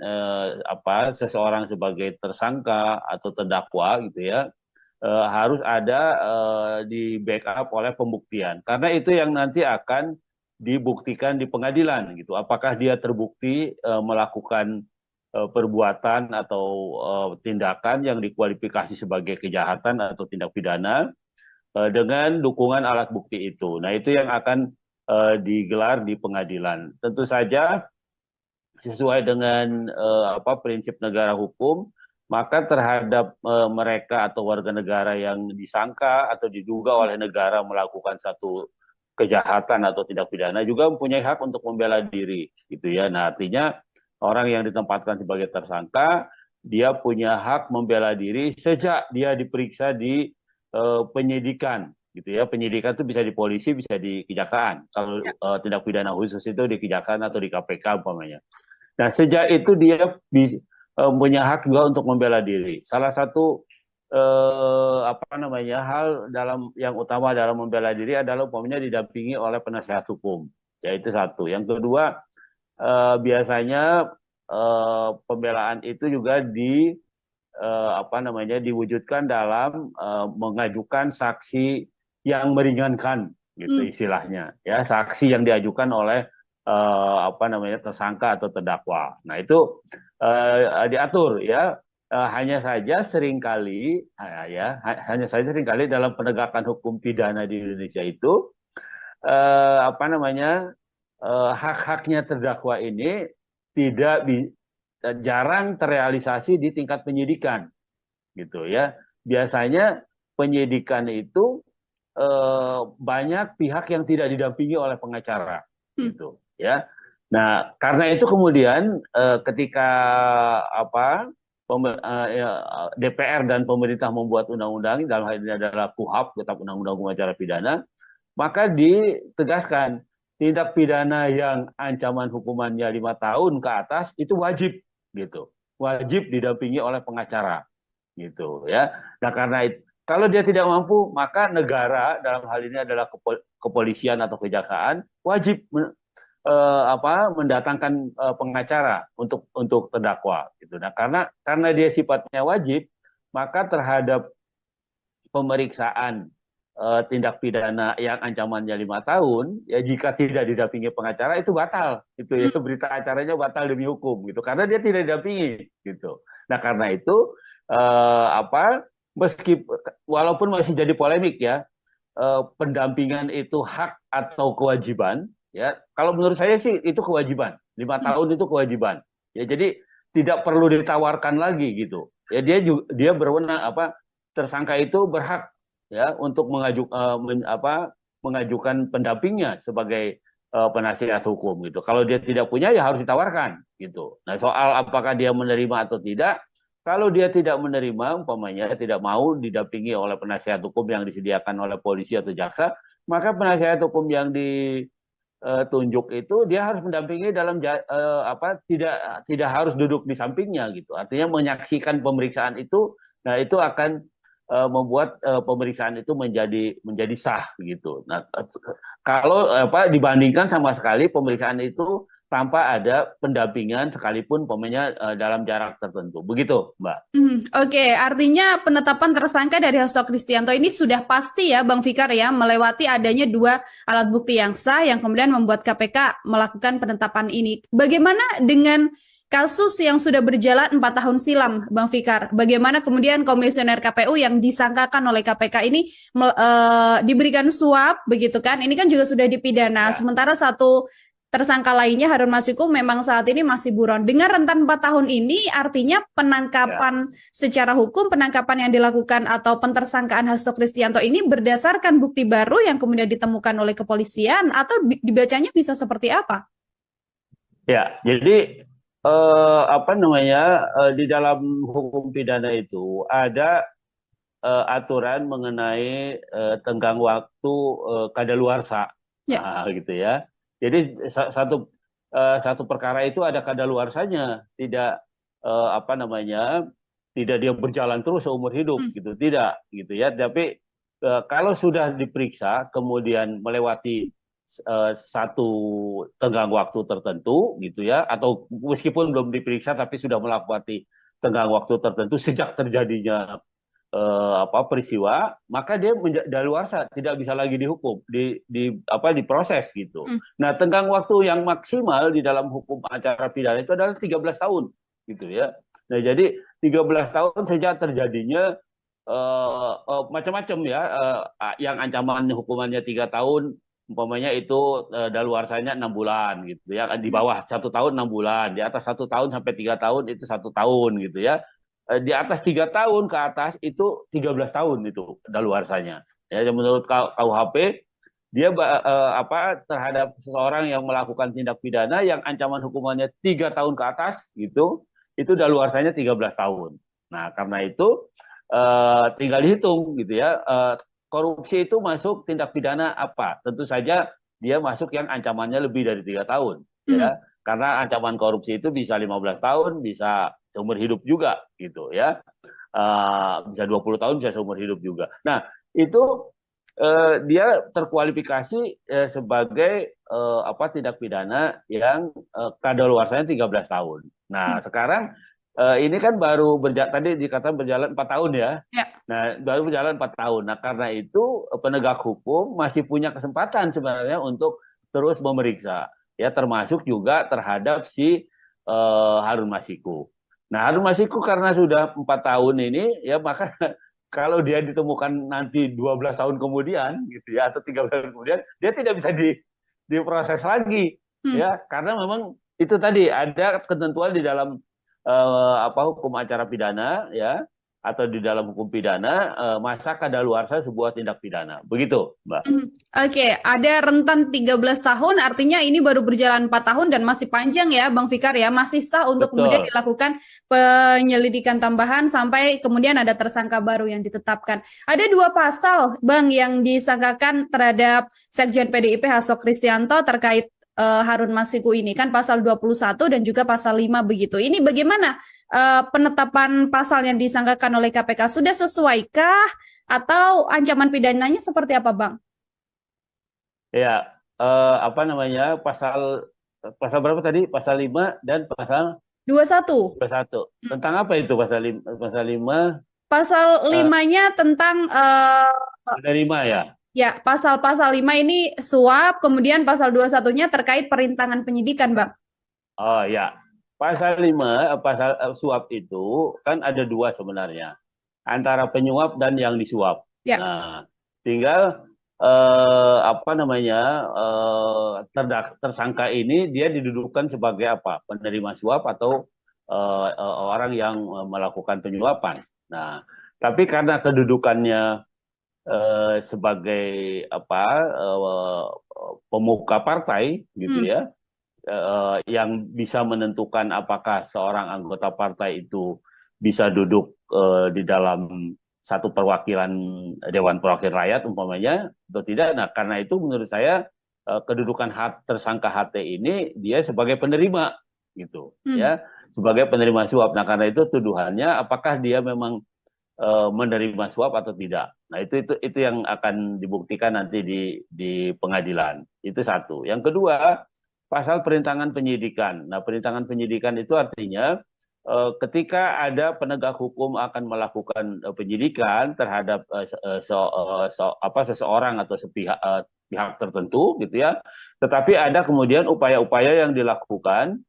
seseorang sebagai tersangka atau terdakwa gitu ya harus ada di backup oleh pembuktian karena itu yang nanti akan dibuktikan di pengadilan gitu. Apakah dia terbukti melakukan perbuatan atau tindakan yang dikualifikasi sebagai kejahatan atau tindak pidana dengan dukungan alat bukti itu. Nah, itu yang akan digelar di pengadilan. Tentu saja sesuai dengan prinsip negara hukum, maka terhadap mereka atau warga negara yang disangka atau diduga oleh negara melakukan satu kejahatan atau tindak pidana juga mempunyai hak untuk membela diri, gitu ya. Nah, artinya orang yang ditempatkan sebagai tersangka, dia punya hak membela diri sejak dia diperiksa di penyidikan, gitu ya. Penyidikan itu bisa di polisi, bisa di kejaksaan. Kalau tindak pidana khusus itu di kejaksaan atau di KPK umpamanya. Nah, sejak itu dia punya hak juga untuk membela diri. Salah satu hal yang utama dalam membela diri adalah umpamanya didampingi oleh penasihat hukum. Yaitu satu. Yang kedua, biasanya pembelaan itu juga diwujudkan dalam mengajukan saksi yang meringankan gitu istilahnya, ya saksi yang diajukan oleh apa namanya tersangka atau terdakwa. Nah itu diatur ya. Hanya saja seringkali hanya saja seringkali dalam penegakan hukum pidana di Indonesia itu apa namanya hak-haknya terdakwa ini tidak jarang terrealisasi di tingkat penyidikan gitu ya. Biasanya penyidikan itu banyak pihak yang tidak didampingi oleh pengacara gitu ya. Nah, karena itu kemudian ketika apa DPR dan pemerintah membuat undang-undang, dalam hal ini adalah KUHP, Kitab Undang-Undang Hukum Acara Pidana, maka ditegaskan tindak pidana yang ancaman hukumannya 5 tahun ke atas itu wajib gitu, wajib didampingi oleh pengacara gitu ya. Nah karena itu, kalau dia tidak mampu, maka negara dalam hal ini adalah kepolisian atau kejaksaan wajib mendatangkan pengacara untuk terdakwa gitu. Nah karena dia sifatnya wajib, maka terhadap pemeriksaan tindak pidana yang ancamannya 5 tahun, ya jika tidak didampingi pengacara itu batal, itu berita acaranya batal demi hukum gitu, karena dia tidak didampingi gitu. Nah karena itu meski walaupun masih jadi polemik ya, pendampingan itu hak atau kewajiban ya. Kalau menurut saya sih itu kewajiban, 5 tahun itu kewajiban ya. Jadi tidak perlu ditawarkan lagi gitu ya. Dia berwenang tersangka itu berhak ya untuk mengajukan pendampingnya sebagai penasihat hukum gitu. Kalau dia tidak punya ya harus ditawarkan gitu. Nah soal apakah dia menerima atau tidak, kalau dia tidak menerima, umpamanya tidak mau didampingi oleh penasihat hukum yang disediakan oleh polisi atau jaksa, maka penasihat hukum yang ditunjuk itu dia harus mendampingi dalam tidak harus duduk di sampingnya gitu. Artinya menyaksikan pemeriksaan itu, nah itu akan membuat pemeriksaan itu menjadi sah gitu. Nah kalau dibandingkan sama sekali pemeriksaan itu tanpa ada pendampingan sekalipun dalam jarak tertentu. Begitu, Mbak. Oke, artinya penetapan tersangka dari Hasto Kristianto ini sudah pasti ya, Bang Fikar ya, melewati adanya 2 alat bukti yang sah yang kemudian membuat KPK melakukan penetapan ini. Bagaimana dengan kasus yang sudah berjalan 4 tahun silam, Bang Fikar? Bagaimana kemudian komisioner KPU yang disangkakan oleh KPK ini diberikan suap, begitu kan? Ini kan juga sudah dipidana. Sementara satu tersangka lainnya Harun Masiku memang saat ini masih buron. Dengan rentan 4 tahun ini artinya penangkapan secara hukum, penangkapan yang dilakukan atau pentersangkaan Hasto Kristianto ini berdasarkan bukti baru yang kemudian ditemukan oleh kepolisian atau dibacanya bisa seperti apa? Ya, jadi di dalam hukum pidana itu ada aturan mengenai tenggang waktu kadaluarsa, gitu ya. Jadi satu perkara itu ada kadaluarsanya, tidak tidak dia berjalan terus seumur hidup gitu, tidak gitu ya. Tapi kalau sudah diperiksa kemudian melewati satu tenggang waktu tertentu gitu ya, atau meskipun belum diperiksa tapi sudah melewati tenggang waktu tertentu sejak terjadinya peristiwa, maka dia daluarsa, tidak bisa lagi dihukum, diproses gitu. Nah, tenggang waktu yang maksimal di dalam hukum acara pidana itu adalah 13 tahun gitu ya. Nah, jadi 13 tahun sejak terjadinya macam-macam ya, yang ancaman hukumannya 3 tahun, umpamanya itu daluarsanya 6 bulan gitu ya, di bawah 1 tahun 6 bulan, di atas 1 tahun sampai 3 tahun itu 1 tahun gitu ya. Di atas 3 tahun ke atas itu 13 tahun itu daluarsanya. Ya, menurut KUHP dia terhadap seseorang yang melakukan tindak pidana yang ancaman hukumannya 3 tahun ke atas gitu, itu daluarsanya 13 tahun. Nah, karena itu tinggal dihitung gitu ya. Korupsi itu masuk tindak pidana apa? Tentu saja dia masuk yang ancamannya lebih dari 3 tahun ya. Karena ancaman korupsi itu bisa 15 tahun, bisa seumur hidup juga gitu ya, bisa 20 tahun, bisa seumur hidup juga. Nah itu dia terkualifikasi sebagai tindak pidana yang kadaluarsanya 13 tahun. Nah sekarang ini kan baru tadi dikatakan berjalan 4 tahun ya. Ya. Nah, baru berjalan 4 tahun. Nah, karena itu penegak hukum masih punya kesempatan sebenarnya untuk terus memeriksa, ya termasuk juga terhadap si Harun Masiku. Nah, Harun Masiku karena sudah 4 tahun ini, ya maka kalau dia ditemukan nanti 12 tahun kemudian, gitu ya, atau 13 tahun kemudian, dia tidak bisa diproses lagi, Hmm. ya, karena memang itu tadi ada ketentuan di dalam hukum acara pidana, ya, atau di dalam hukum pidana, masa kadaluarsa sebuah tindak pidana. Begitu, Mbak. Oke, ada rentan 13 tahun, artinya ini baru berjalan 4 tahun dan masih panjang ya, Bang Fikar ya, masih sah untuk kemudian Betul. dilakukan penyelidikan tambahan sampai kemudian ada tersangka baru yang ditetapkan. Ada 2 pasal, Bang, yang disangkakan terhadap Sekjen PDIP Hasto Kristianto terkait Harun Masiku ini, kan pasal 21 dan juga pasal 5 begitu. Ini bagaimana penetapan pasal yang disangkakan oleh KPK? Sudah sesuaikah atau ancaman pidananya seperti apa, Bang? Ya, apa namanya, pasal pasal berapa tadi? Pasal 5 dan pasal 21. 21. Tentang apa itu pasal 5 Pasal eh, limanya tentang menerima ya? ya, pasal-pasal 5 ini suap, kemudian pasal 21-nya terkait perintangan penyidikan, Bang. Oh ya, pasal 5, pasal suap itu kan ada dua sebenarnya, antara penyuap dan yang disuap. Ya. Nah, tinggal apa namanya, tersangka ini dia didudukan sebagai apa? Penerima suap atau orang yang melakukan penyuapan. Nah, tapi karena kedudukannya sebagai apa, pemuka partai gitu Hmm. ya, yang bisa menentukan apakah seorang anggota partai itu bisa duduk di dalam satu perwakilan Dewan Perwakilan Rakyat umpamanya atau tidak. Nah, karena itu menurut saya kedudukan tersangka HT ini dia sebagai penerima gitu Hmm. ya, sebagai penerima suap. Nah, karena itu tuduhannya apakah dia memang menerima suap atau tidak. Nah, itu yang akan dibuktikan nanti di pengadilan. Itu satu. Yang kedua, pasal perintangan penyidikan. Nah, perintangan penyidikan itu artinya ketika ada penegak hukum akan melakukan penyidikan terhadap seseorang atau pihak tertentu gitu ya, tetapi ada kemudian upaya-upaya yang dilakukan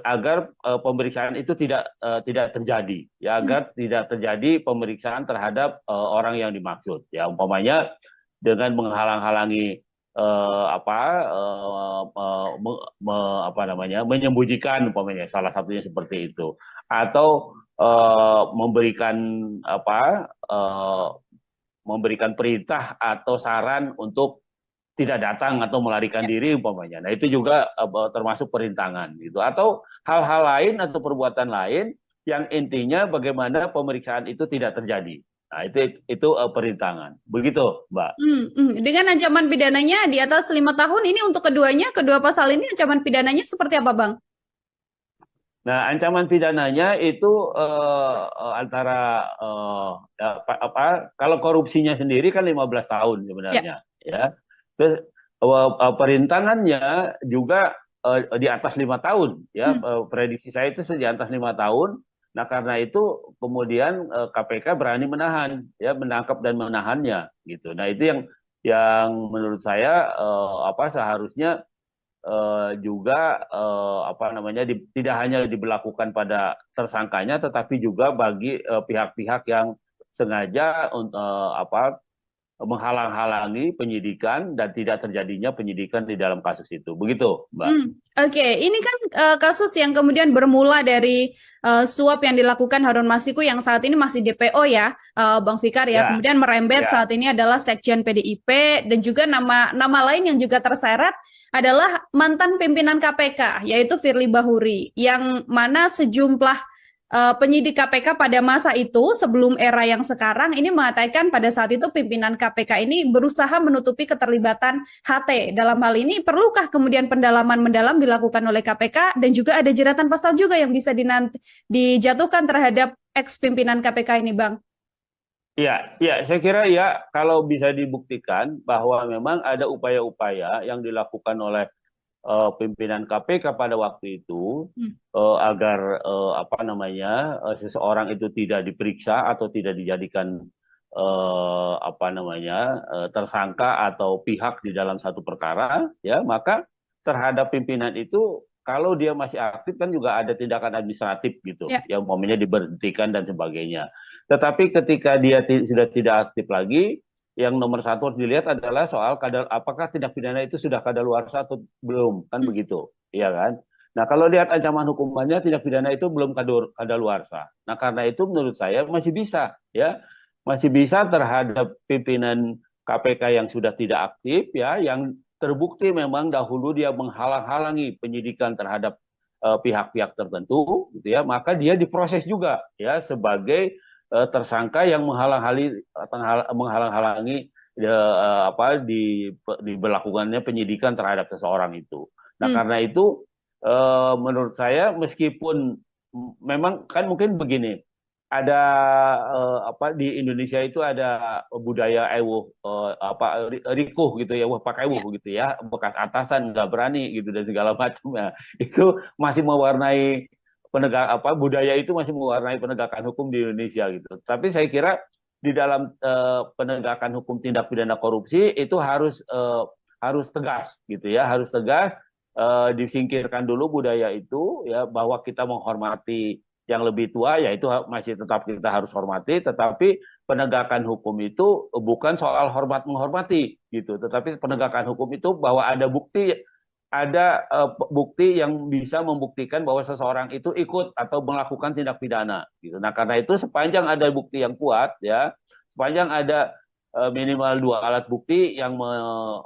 agar pemeriksaan itu tidak terjadi, ya, Hmm. agar tidak terjadi pemeriksaan terhadap orang yang dimaksud, ya, umpamanya dengan menghalang-halangi apa namanya, menyembunyikan umpamanya, salah satunya seperti itu, atau memberikan apa, memberikan perintah atau saran untuk tidak datang atau melarikan diri umpamanya. Nah, itu juga termasuk perintangan gitu. Atau hal-hal lain atau perbuatan lain yang intinya bagaimana pemeriksaan itu tidak terjadi. Nah, itu perintangan. Begitu, Mbak. Dengan ancaman pidananya di atas 5 tahun, ini untuk keduanya, kedua pasal ini ancaman pidananya seperti apa, Bang? Nah, ancaman pidananya itu antara kalau korupsinya sendiri kan 15 tahun Ya. sebenarnya, ya. Terus perintangannya juga di atas 5 tahun, ya. Hmm. Prediksi saya itu di atas 5 tahun. Nah, karena itu kemudian KPK berani menahan, ya, menangkap dan menahannya, gitu. Nah, itu yang menurut saya seharusnya juga apa namanya, tidak hanya diberlakukan pada tersangkanya, tetapi juga bagi pihak-pihak yang sengaja menghalang-halangi penyidikan dan tidak terjadinya penyidikan di dalam kasus itu. Begitu, Mbak. Oke, ini kan kasus yang kemudian bermula dari suap yang dilakukan Harun Masiku yang saat ini masih DPO ya, Bang Fikar ya. Ya, Kemudian merembet ya. saat ini adalah Sekjen PDIP dan juga nama lain yang juga terseret adalah mantan pimpinan KPK yaitu Firly Bahuri yang mana sejumlah penyidik KPK pada masa itu sebelum era yang sekarang ini mengatakan pada saat itu pimpinan KPK ini berusaha menutupi keterlibatan HT. Dalam hal ini perlukah kemudian pendalaman mendalam dilakukan oleh KPK dan juga ada jeratan pasal juga yang bisa dijatuhkan terhadap ex pimpinan KPK ini, Bang? Ya, ya, saya kira ya, kalau bisa dibuktikan bahwa memang ada upaya-upaya yang dilakukan oleh pimpinan KPK pada waktu itu Hmm. agar apa namanya seseorang itu tidak diperiksa atau tidak dijadikan apa namanya tersangka atau pihak di dalam satu perkara, ya maka terhadap pimpinan itu kalau dia masih aktif kan juga ada tindakan administratif gitu, Ya. yang umpamanya diberhentikan dan sebagainya. Tetapi ketika dia sudah tidak aktif lagi, yang nomor satu harus dilihat adalah soal apakah tindak pidana itu sudah kadaluarsa atau belum, kan Hmm. begitu, iya kan? Nah, kalau lihat ancaman hukumannya tindak pidana itu belum kadaluarsa. Nah, karena itu menurut saya masih bisa, ya, masih bisa terhadap pimpinan KPK yang sudah tidak aktif, ya, yang terbukti memang dahulu dia menghalang-halangi penyidikan terhadap pihak-pihak tertentu, gitu ya, maka dia diproses juga, ya, sebagai tersangka yang menghalang-halangi apa diberlakukannya penyidikan terhadap seseorang itu. Nah, Hmm. karena itu menurut saya meskipun memang kan mungkin begini, ada apa di Indonesia itu ada budaya ewuh apa rikuh gitu ya, wah pakai ewuh Ya. gitu ya, bekas atasan nggak berani gitu dan segala macam ya. Itu masih mewarnai penegak apa budaya itu masih mewarnai penegakan hukum di Indonesia gitu. Tapi saya kira di dalam penegakan hukum tindak pidana korupsi itu harus tegas gitu ya, harus tegas, disingkirkan dulu budaya itu ya, bahwa kita menghormati yang lebih tua ya itu masih tetap kita harus hormati, tetapi penegakan hukum itu bukan soal hormat menghormati gitu, tetapi penegakan hukum itu bahwa ada bukti yang bisa membuktikan bahwa seseorang itu ikut atau melakukan tindak pidana gitu. Nah, karena itu sepanjang ada bukti yang kuat ya, sepanjang ada minimal dua alat bukti yang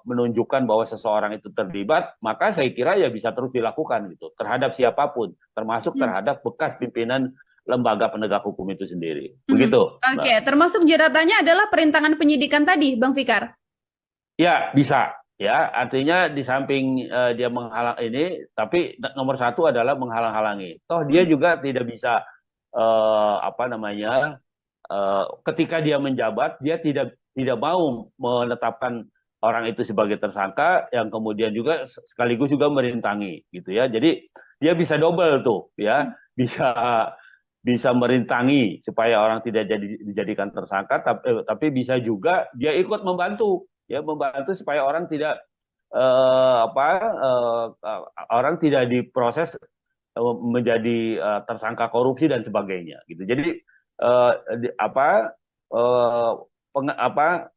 menunjukkan bahwa seseorang itu terlibat, maka saya kira ya bisa terus dilakukan gitu terhadap siapapun, termasuk Hmm. terhadap bekas pimpinan lembaga penegak hukum itu sendiri. Mhm. Begitu, Oke, Mbak. termasuk jeratannya adalah perintangan penyidikan tadi, Bang Fikar. Ya, bisa. Ya, artinya di samping dia menghalang ini, tapi nomor satu adalah menghalang-halangi. Toh dia Hmm. juga tidak bisa apa namanya, ketika dia menjabat, dia tidak mau menetapkan orang itu sebagai tersangka, yang kemudian juga sekaligus juga merintangi, gitu ya. Jadi dia bisa double tuh, ya, Hmm. bisa bisa merintangi supaya orang tidak dijadikan tersangka, tapi bisa juga dia ikut membantu, ya, membantu supaya orang tidak apa orang tidak diproses menjadi tersangka korupsi dan sebagainya gitu. Jadi eh, apa apa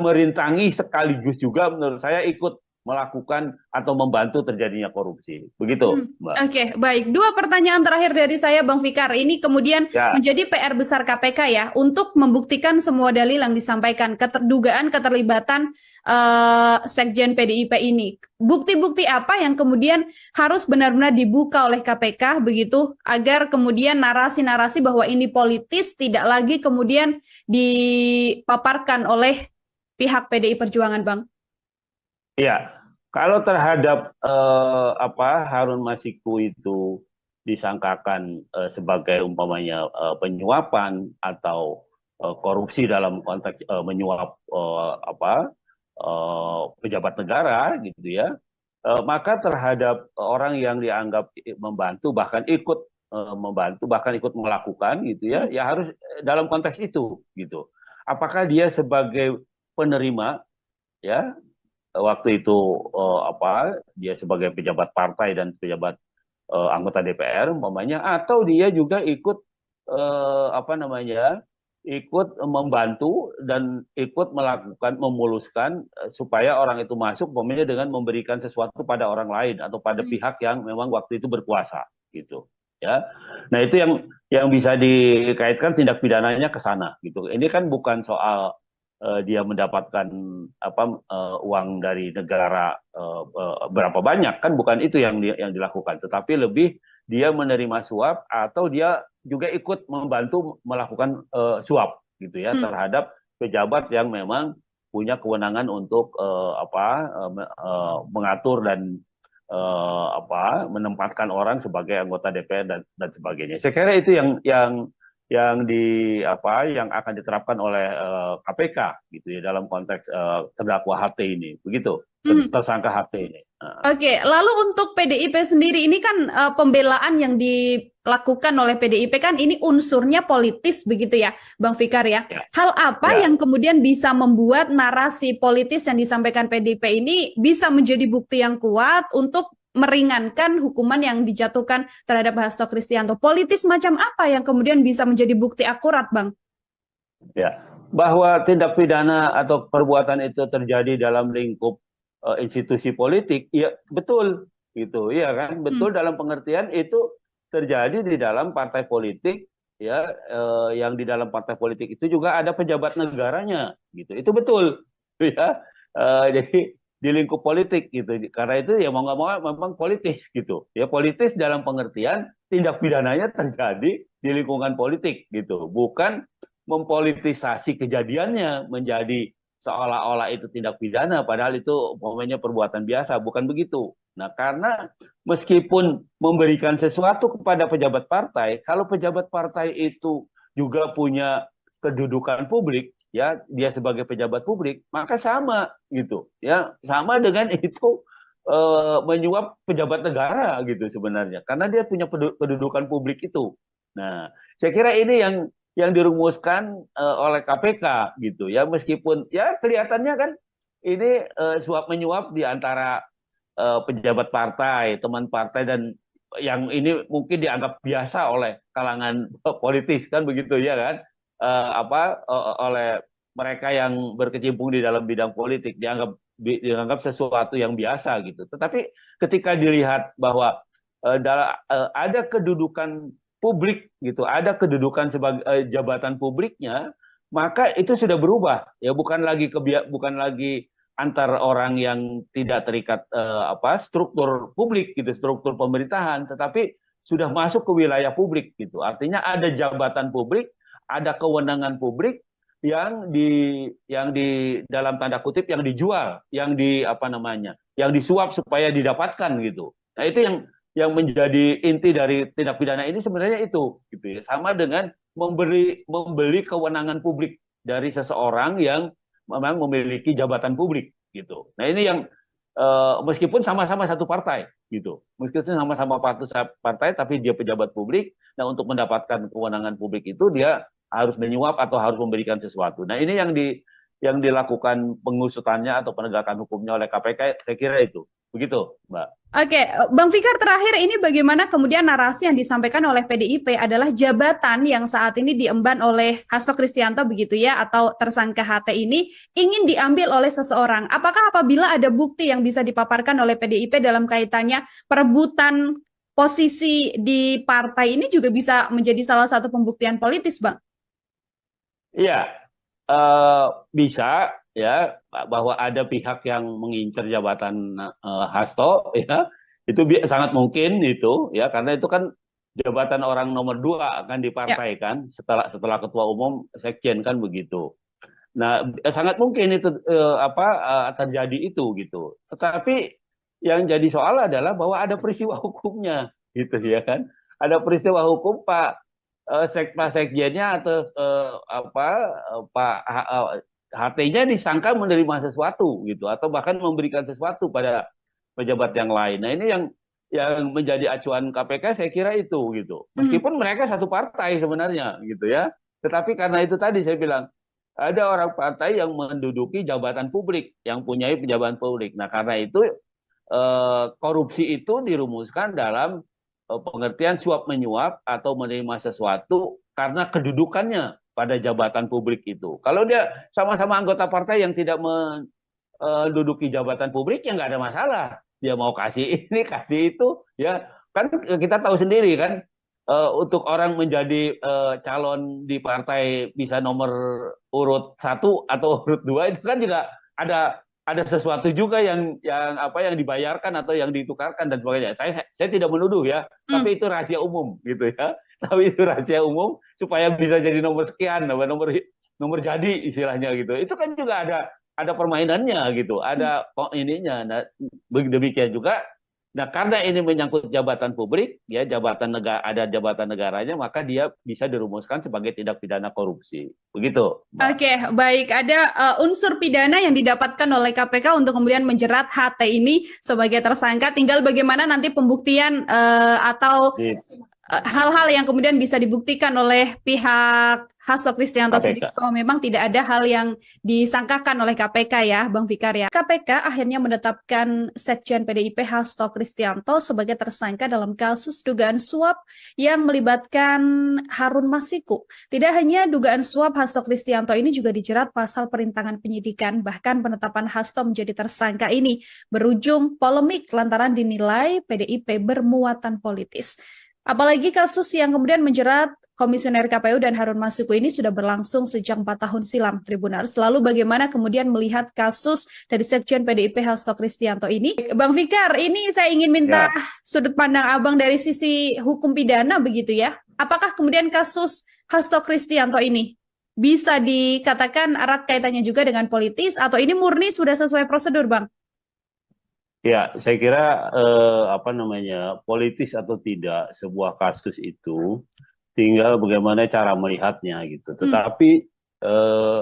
merintangi sekaligus juga menurut saya ikut melakukan atau membantu terjadinya korupsi. Begitu, Mbak. Oke, baik. Dua pertanyaan terakhir dari saya, Bang Fikar. Ini kemudian Ya, menjadi PR besar KPK ya untuk membuktikan semua dalil yang disampaikan, keterdugaan keterlibatan Sekjen PDIP ini. Bukti-bukti apa yang kemudian harus benar-benar dibuka oleh KPK begitu agar kemudian narasi-narasi bahwa ini politis tidak lagi kemudian dipaparkan oleh pihak PDI Perjuangan, Bang? iya. Kalau terhadap apa Harun Masiku itu disangkakan sebagai umpamanya penyuapan atau korupsi dalam konteks menyuap apa pejabat negara gitu ya, maka terhadap orang yang dianggap membantu bahkan ikut membantu bahkan ikut melakukan gitu ya, Hmm. ya harus dalam konteks itu gitu. Apakah dia sebagai penerima ya waktu itu apa dia sebagai pejabat partai dan pejabat anggota DPR umpamanya, atau dia juga ikut apa namanya ikut membantu dan ikut melakukan memuluskan supaya orang itu masuk umpamanya dengan memberikan sesuatu pada orang lain atau pada Hmm. pihak yang memang waktu itu berkuasa gitu ya. Nah, itu yang bisa dikaitkan tindak pidananya ke sana gitu. Ini kan bukan soal dia mendapatkan apa uang dari negara berapa banyak, kan bukan itu yang dilakukan, tetapi lebih dia menerima suap atau dia juga ikut membantu melakukan suap gitu ya Hmm. terhadap pejabat yang memang punya kewenangan untuk apa mengatur dan apa menempatkan orang sebagai anggota DPR dan sebagainya. Saya kira itu yang yang akan diterapkan oleh KPK gitu ya dalam konteks terdakwa HT ini, begitu, Mhm. tersangka HT ini. Nah, Oke, lalu untuk PDIP sendiri ini kan pembelaan yang dilakukan oleh PDIP kan ini unsurnya politis begitu ya, Bang Fikar ya. ya, Hal apa ya. yang kemudian bisa membuat narasi politis yang disampaikan PDIP ini bisa menjadi bukti yang kuat untuk meringankan hukuman yang dijatuhkan terhadap Hasto Kristianto? Politis macam apa yang kemudian bisa menjadi bukti akurat, Bang? Ya, bahwa tindak pidana atau perbuatan itu terjadi dalam lingkup institusi politik, ya betul gitu, ya kan, Hmm. betul dalam pengertian itu terjadi di dalam partai politik, ya, yang di dalam partai politik itu juga ada pejabat negaranya, gitu, itu betul, ya. Jadi di lingkup politik gitu, karena itu ya mau nggak mau memang politis gitu, ya politis dalam pengertian tindak pidananya terjadi di lingkungan politik gitu, bukan mempolitisasi kejadiannya menjadi seolah-olah itu tindak pidana, padahal itu umpamanya perbuatan biasa, bukan begitu. Nah, karena meskipun memberikan sesuatu kepada pejabat partai, kalau pejabat partai itu juga punya kedudukan publik, ya, dia sebagai pejabat publik, maka sama gitu, ya, sama dengan itu menyuap pejabat negara gitu sebenarnya, karena dia punya kedudukan publik itu. Nah, saya kira ini yang dirumuskan oleh KPK gitu ya, meskipun ya kelihatannya kan ini suap menyuap di antara pejabat partai, teman partai, dan yang ini mungkin dianggap biasa oleh kalangan politis kan begitu ya kan. Oleh mereka yang berkecimpung di dalam bidang politik dianggap sesuatu yang biasa gitu. Tetapi ketika dilihat bahwa ada kedudukan publik gitu, ada kedudukan sebagai jabatan publiknya, maka itu sudah berubah ya, bukan lagi antar orang yang tidak terikat struktur publik gitu, struktur pemerintahan, tetapi sudah masuk ke wilayah publik gitu. Artinya ada jabatan publik, ada kewenangan publik yang di dalam tanda kutip yang dijual, yang disuap supaya didapatkan gitu. Nah, itu yang menjadi inti dari tindak pidana ini sebenarnya itu gitu ya. Sama dengan membeli kewenangan publik dari seseorang yang memang memiliki jabatan publik gitu. Nah, ini yang meskipun sama-sama satu partai gitu. Meskipun sama-sama partai tapi dia pejabat publik. Nah, untuk mendapatkan kewenangan publik itu dia harus menyuap atau harus memberikan sesuatu. Nah, ini yang dilakukan pengusutannya atau penegakan hukumnya oleh KPK, saya kira itu. Begitu, Mbak. Oke, Bang Fikar terakhir ini bagaimana kemudian narasi yang disampaikan oleh PDIP adalah jabatan yang saat ini diemban oleh Hasto Kristianto begitu ya, atau tersangka HT ini ingin diambil oleh seseorang. Apakah apabila ada bukti yang bisa dipaparkan oleh PDIP dalam kaitannya perebutan posisi di partai ini juga bisa menjadi salah satu pembuktian politis, Bang? Iya, bisa ya, bahwa ada pihak yang mengincar jabatan Hasto ya, itu sangat mungkin itu ya, karena itu kan jabatan orang nomor dua kan di Ya. partai kan, setelah ketua umum sekjen kan begitu. Nah, sangat mungkin itu terjadi itu gitu. Tetapi yang jadi soal adalah bahwa ada peristiwa hukumnya gitu ya kan. Ada peristiwa hukum Pak Sekjennya atau Pak HT-nya disangka menerima sesuatu gitu, atau bahkan memberikan sesuatu pada pejabat yang lain. Nah, ini yang menjadi acuan KPK, saya kira itu gitu. Hmm. Meskipun mereka satu partai sebenarnya gitu ya. Tetapi karena itu tadi saya bilang ada orang partai yang menduduki jabatan publik, yang punya jabatan publik. Nah, karena itu korupsi itu dirumuskan dalam pengertian suap menyuap atau menerima sesuatu karena kedudukannya pada jabatan publik itu. Kalau dia sama-sama anggota partai yang tidak menduduki jabatan publik, ya nggak ada masalah. Dia mau kasih ini, kasih itu, ya kan kita tahu sendiri kan, untuk orang menjadi calon di partai bisa nomor urut 1 atau urut 2 itu kan juga ada sesuatu juga yang dibayarkan atau yang ditukarkan dan sebagainya. Saya tidak menuduh ya, Hmm. tapi itu rahasia umum gitu ya. Tapi itu rahasia umum supaya bisa jadi nomor sekian, nomor nomor jadi istilahnya gitu. Itu kan juga ada permainannya gitu, Hmm. ada ininya. Nah, demikian juga Nah, karena ini menyangkut jabatan publik, ya jabatan negara ada jabatan negaranya, maka dia bisa dirumuskan sebagai tindak pidana korupsi. Begitu, Mbak. Oke, baik. Ada unsur pidana yang didapatkan oleh KPK untuk kemudian menjerat HT ini sebagai tersangka. Tinggal bagaimana nanti pembuktian atau Di hal-hal yang kemudian bisa dibuktikan oleh pihak Hasto Kristianto sendiri KPK. bahwa memang tidak ada hal yang disangkakan oleh KPK ya, Bang Fikar ya. KPK akhirnya menetapkan Sekjen PDIP Hasto Kristianto sebagai tersangka dalam kasus dugaan suap yang melibatkan Harun Masiku. Tidak hanya dugaan suap, Hasto Kristianto ini juga dijerat pasal perintangan penyidikan. Bahkan penetapan Hasto menjadi tersangka ini berujung polemik lantaran dinilai PDIP bermuatan politis. Apalagi kasus yang kemudian menjerat Komisioner KPU dan Harun Masiku ini sudah berlangsung sejak 4 tahun silam, Tribuners. Lalu bagaimana kemudian melihat kasus dari Sekjen PDIP Hasto Kristianto ini? Bang Fikar, ini saya ingin minta Ya, sudut pandang Abang dari sisi hukum pidana begitu ya. Apakah kemudian kasus Hasto Kristianto ini bisa dikatakan erat kaitannya juga dengan politis atau ini murni sudah sesuai prosedur, Bang? ya, saya kira apa namanya politis atau tidak sebuah kasus itu tinggal bagaimana cara melihatnya gitu. Hmm. Tetapi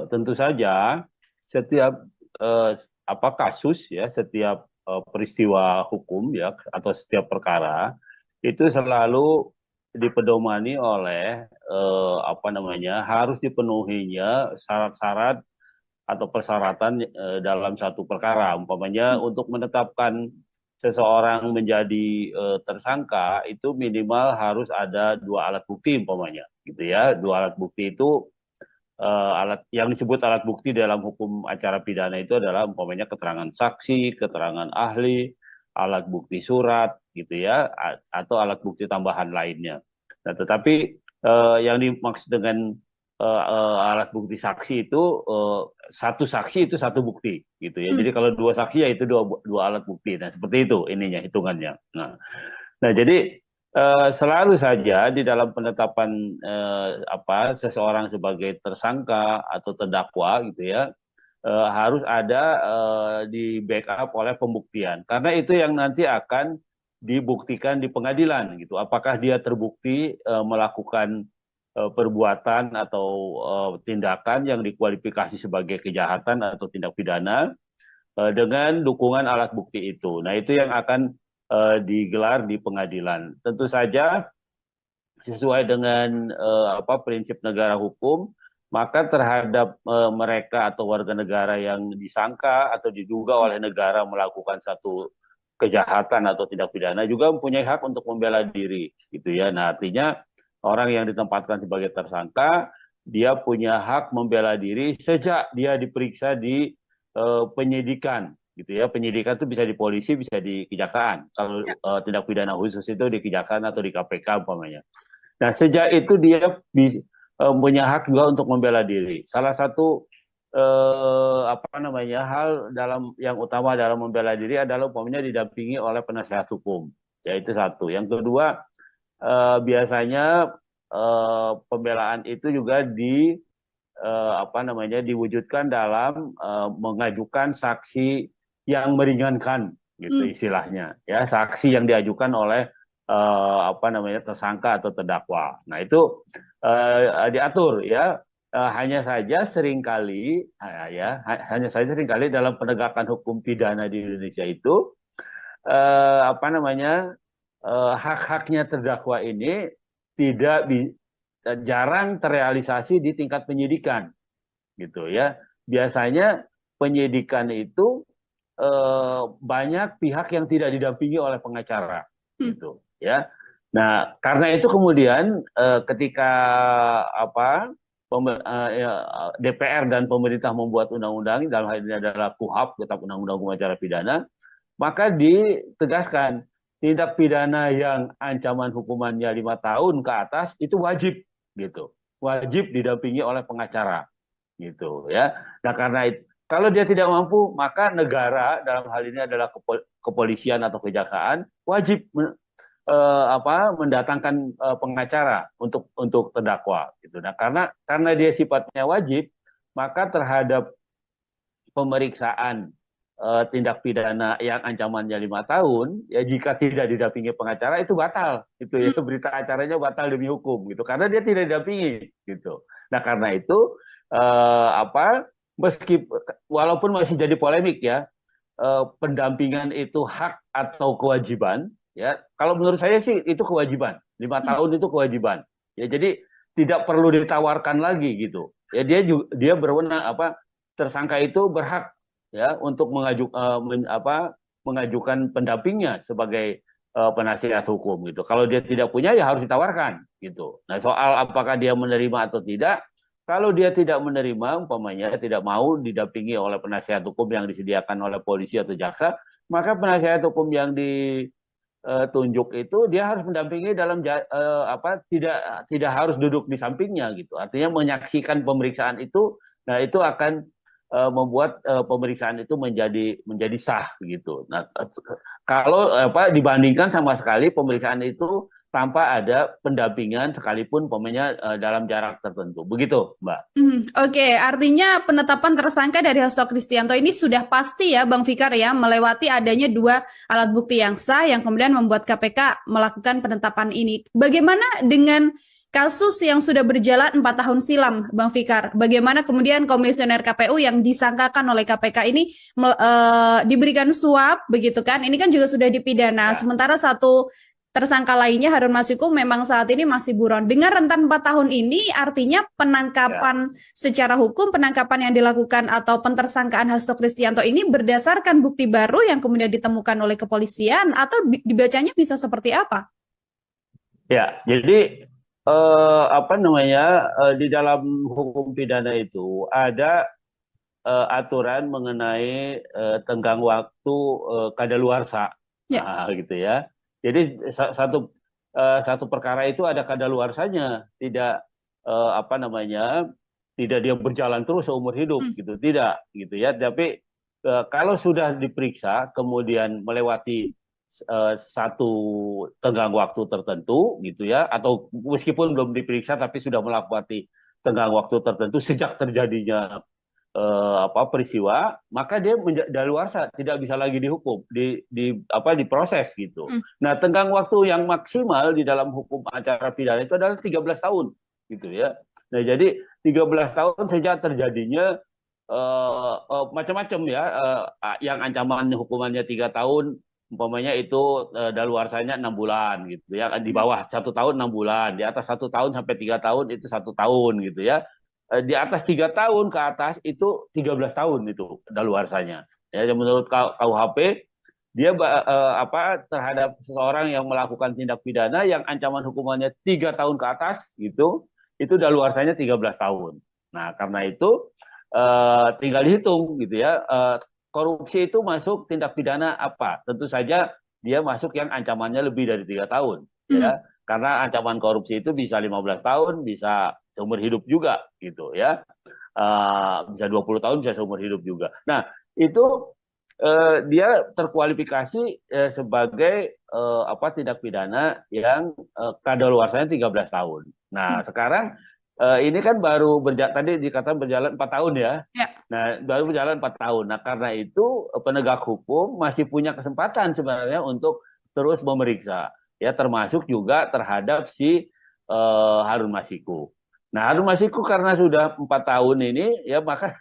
tentu saja setiap eh, apa kasus ya, setiap peristiwa hukum ya atau setiap perkara itu selalu dipedomani oleh apa namanya harus dipenuhinya syarat-syarat atau persyaratan dalam satu perkara. Umpamanya untuk menetapkan seseorang menjadi tersangka itu minimal harus ada dua alat bukti umpamanya gitu ya. Dua alat bukti itu alat yang disebut alat bukti dalam hukum acara pidana itu adalah umpamanya keterangan saksi, keterangan ahli, alat bukti surat gitu ya atau alat bukti tambahan lainnya. Nah, tetapi yang dimaksud dengan alat bukti saksi itu satu saksi itu satu bukti gitu ya. Hmm. Jadi kalau dua saksi ya itu dua alat bukti. Nah, seperti itu ininya hitungannya. Nah, jadi selalu saja di dalam penetapan apa seseorang sebagai tersangka atau terdakwa gitu ya harus ada di backup oleh pembuktian karena itu yang nanti akan dibuktikan di pengadilan gitu. Apakah dia terbukti melakukan perbuatan atau tindakan yang dikualifikasi sebagai kejahatan atau tindak pidana dengan dukungan alat bukti itu. Nah, itu yang akan digelar di pengadilan. Tentu saja sesuai dengan apa prinsip negara hukum, maka terhadap mereka atau warga negara yang disangka atau diduga oleh negara melakukan satu kejahatan atau tindak pidana juga mempunyai hak untuk membela diri, gitu ya. Nah, artinya orang yang ditempatkan sebagai tersangka, dia punya hak membela diri sejak dia diperiksa di penyidikan, gitu ya. Penyidikan itu bisa di polisi, bisa di kejaksaan. Kalau tindak pidana khusus itu di kejaksaan atau di KPK umpamanya. Nah, sejak itu dia punya hak juga untuk membela diri. Salah satu apa namanya hal dalam yang utama dalam membela diri adalah umpamanya didampingi oleh penasihat hukum. Yaitu satu. Yang kedua, biasanya pembelaan itu juga apa namanya diwujudkan dalam mengajukan saksi yang meringankan gitu Hmm. istilahnya ya saksi yang diajukan oleh apa namanya tersangka atau terdakwa. Nah, itu diatur ya. Hanya saja seringkali hanya saja seringkali dalam penegakan hukum pidana di Indonesia itu apa namanya hak-haknya terdakwa ini tidak jarang terrealisasi di tingkat penyidikan gitu ya. Biasanya penyidikan itu banyak pihak yang tidak didampingi oleh pengacara Hmm. gitu ya. Nah, karena itu kemudian ketika apa ya, DPR dan pemerintah membuat undang-undang dalam hal ini adalah KUHP, Kitab Undang-Undang Hukum Acara Pidana, maka ditegaskan tindak pidana yang ancaman hukumannya 5 tahun ke atas itu wajib gitu, wajib didampingi oleh pengacara gitu ya. Nah, karena itu kalau dia tidak mampu, maka negara dalam hal ini adalah kepolisian atau kejaksaan wajib apa mendatangkan pengacara untuk terdakwa gitu. Nah, karena dia sifatnya wajib, maka terhadap pemeriksaan tindak pidana yang ancamannya 5 tahun, ya jika tidak didampingi pengacara itu batal, itu ya Hmm. berita acaranya batal demi hukum gitu, karena dia tidak didampingi gitu. Nah karena itu apa, meski walaupun masih jadi polemik ya, pendampingan itu hak atau kewajiban, ya kalau menurut saya sih itu kewajiban, 5 tahun itu kewajiban, ya jadi tidak perlu ditawarkan lagi gitu, ya dia berwenang apa, tersangka itu berhak ya untuk mengajukan pendampingnya sebagai penasihat hukum gitu. Kalau dia tidak punya ya harus ditawarkan gitu. Nah soal apakah dia menerima atau tidak, kalau dia tidak menerima, umpamanya tidak mau didampingi oleh penasihat hukum yang disediakan oleh polisi atau jaksa, maka penasihat hukum yang ditunjuk itu dia harus mendampingi tidak harus duduk di sampingnya gitu. Artinya menyaksikan pemeriksaan itu, nah itu akan membuat pemeriksaan itu menjadi sah gitu. Nah, kalau dibandingkan sama sekali pemeriksaan itu tanpa ada pendampingan sekalipun pemainnya dalam jarak tertentu. Begitu, Mbak. Oke, artinya penetapan tersangka dari Hasto Kristianto ini sudah pasti ya, Bang Fikar ya, melewati adanya dua alat bukti yang sah yang kemudian membuat KPK melakukan penetapan ini. Bagaimana dengan kasus yang sudah berjalan 4 tahun silam, Bang Fikar? Bagaimana kemudian komisioner KPU yang disangkakan oleh KPK ini diberikan suap, begitu kan? Ini kan juga sudah dipidana. Ya, Sementara satu tersangka lainnya Harun Masiku memang saat ini masih buron. Dengan rentan 4 tahun ini artinya ya. penangkapan secara hukum, penangkapan yang dilakukan atau pentersangkaan Hasto Kristianto ini berdasarkan bukti baru yang kemudian ditemukan oleh kepolisian atau dibacanya bisa seperti apa? Ya, jadi apa namanya, di dalam hukum pidana itu ada aturan mengenai tenggang waktu kadaluarsa, Ya. gitu ya. Jadi satu perkara itu ada kadaluarsanya, tidak apa namanya, tidak dia berjalan terus seumur hidup Hmm. gitu, tidak gitu ya. Tapi kalau sudah diperiksa kemudian melewati satu tenggang waktu tertentu gitu ya, atau meskipun belum diperiksa tapi sudah melewati tenggang waktu tertentu sejak terjadinya peristiwa, maka dia daluarsa, tidak bisa lagi dihukum, diproses gitu. Hmm. Nah, tenggang waktu yang maksimal di dalam hukum acara pidana itu adalah 13 tahun gitu ya. Nah, jadi 13 tahun sejak terjadinya macam-macam ya, yang ancaman hukumannya 3 tahun, umpamanya itu daluarsanya 6 bulan gitu ya, di bawah 1 tahun 6 bulan, di atas 1 tahun sampai 3 tahun itu 1 tahun gitu ya, di atas 3 tahun ke atas itu 13 tahun itu daluarsanya. Ya, menurut KUHP dia terhadap seseorang yang melakukan tindak pidana yang ancaman hukumannya 3 tahun ke atas gitu, itu daluarsanya 13 tahun. Nah, karena itu tinggal dihitung gitu ya. Korupsi itu masuk tindak pidana apa? Tentu saja dia masuk yang ancamannya lebih dari 3 tahun, Hmm. ya. Karena ancaman korupsi itu bisa 15 tahun, bisa seumur hidup juga, gitu ya. Bisa 20 tahun, bisa seumur hidup juga. Nah, itu dia terkualifikasi sebagai tindak pidana yang kadaluarsanya 13 tahun. Nah, sekarang ini kan baru tadi dikatakan berjalan 4 tahun ya. Ya. Nah, baru berjalan 4 tahun. Nah, karena itu penegak hukum masih punya kesempatan sebenarnya untuk terus memeriksa, ya termasuk juga terhadap si Harun Masiku. Nah, Harun Masiku karena sudah 4 tahun ini, ya maka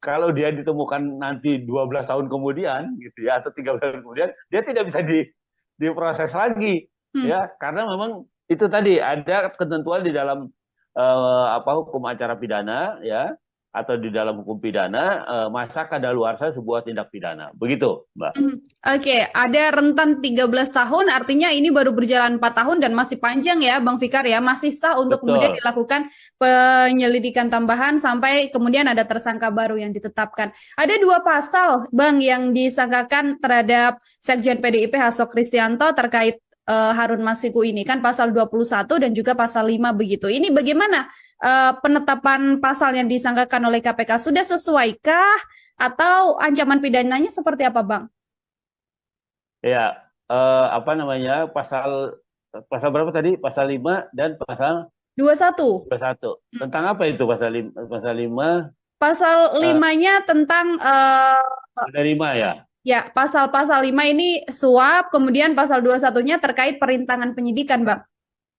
kalau dia ditemukan nanti 12 tahun kemudian, gitu ya, atau 13 tahun kemudian, dia tidak bisa diproses lagi, Hmm. ya, karena memang itu tadi ada ketentuan di dalam hukum acara pidana, ya, atau di dalam hukum pidana masa kadaluarsa sebuah tindak pidana. Begitu, Mbak. Oke, ada rentan 13 tahun, artinya ini baru berjalan 4 tahun dan masih panjang ya, Bang Fikar ya, masih sah untuk kemudian Betul. dilakukan penyelidikan tambahan sampai kemudian ada tersangka baru yang ditetapkan. Ada dua pasal, Bang, yang disangkakan terhadap Sekjen PDIP Hasto Kristianto terkait Harun Masiku ini, kan pasal 21 dan juga pasal 5 begitu. Ini bagaimana penetapan pasal yang disangkakan oleh KPK? Sudah sesuaikah atau ancaman pidananya seperti apa, Bang? Ya, pasal pasal berapa tadi? Pasal 5 dan pasal 21. 21. Tentang apa itu pasal 5? Pasal 5 Pasal eh, limanya tentang Menerima ya. Ya, pasal-pasal 5 ini suap, kemudian pasal 21-nya terkait perintangan penyidikan, Bang.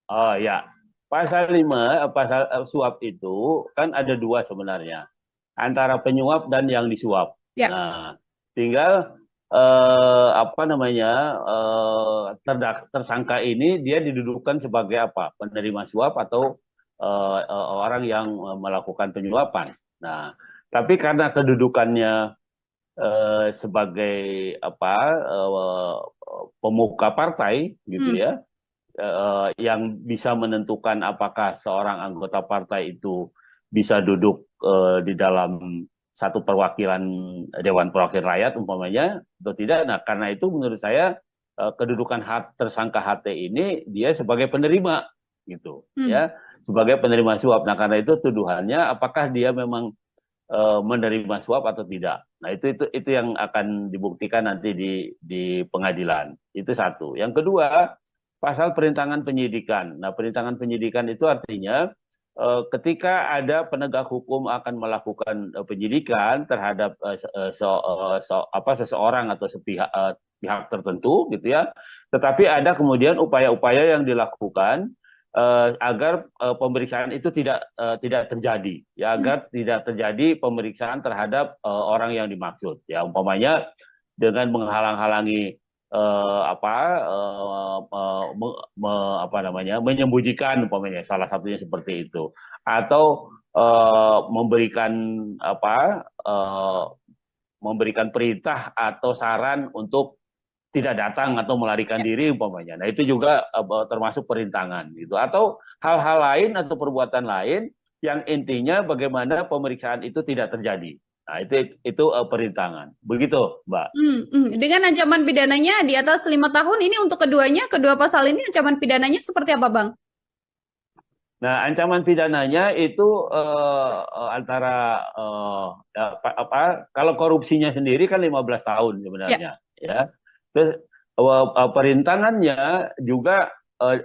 Oh ya, pasal 5, pasal suap itu kan ada dua sebenarnya, antara penyuap dan yang disuap. Ya. Nah, tinggal apa namanya tersangka ini dia didudukan sebagai apa? Penerima suap atau orang yang melakukan penyuapan. Nah, tapi karena kedudukannya sebagai apa pemuka partai gitu Hmm. ya, yang bisa menentukan apakah seorang anggota partai itu bisa duduk di dalam satu perwakilan Dewan Perwakilan Rakyat umpamanya atau tidak. Nah, karena itu menurut saya kedudukan tersangka HT ini dia sebagai penerima gitu Hmm. ya, sebagai penerima suap. Nah, karena itu tuduhannya apakah dia memang menerima suap atau tidak. Nah, itu yang akan dibuktikan nanti di pengadilan. Itu satu. Yang kedua, pasal perintangan penyidikan. Nah, perintangan penyidikan itu artinya ketika ada penegak hukum akan melakukan penyidikan terhadap seseorang atau pihak tertentu gitu ya, tetapi ada kemudian upaya-upaya yang dilakukan agar pemeriksaan itu tidak terjadi, ya, Hmm. agar tidak terjadi pemeriksaan terhadap orang yang dimaksud, ya, umpamanya dengan menghalang-halangi apa apa namanya menyembunyikan umpamanya salah satunya seperti itu, atau memberikan apa memberikan perintah atau saran untuk tidak datang atau melarikan diri umpamanya. Nah, itu juga termasuk perintangan gitu. Atau hal-hal lain atau perbuatan lain yang intinya bagaimana pemeriksaan itu tidak terjadi. Nah, itu perintangan. Begitu, Mbak. Dengan ancaman pidananya di atas 5 tahun, ini untuk keduanya, kedua pasal ini ancaman pidananya seperti apa, Bang? Nah, ancaman pidananya itu antara kalau korupsinya sendiri kan 15 tahun Ya. sebenarnya, ya. Terus perintangannya juga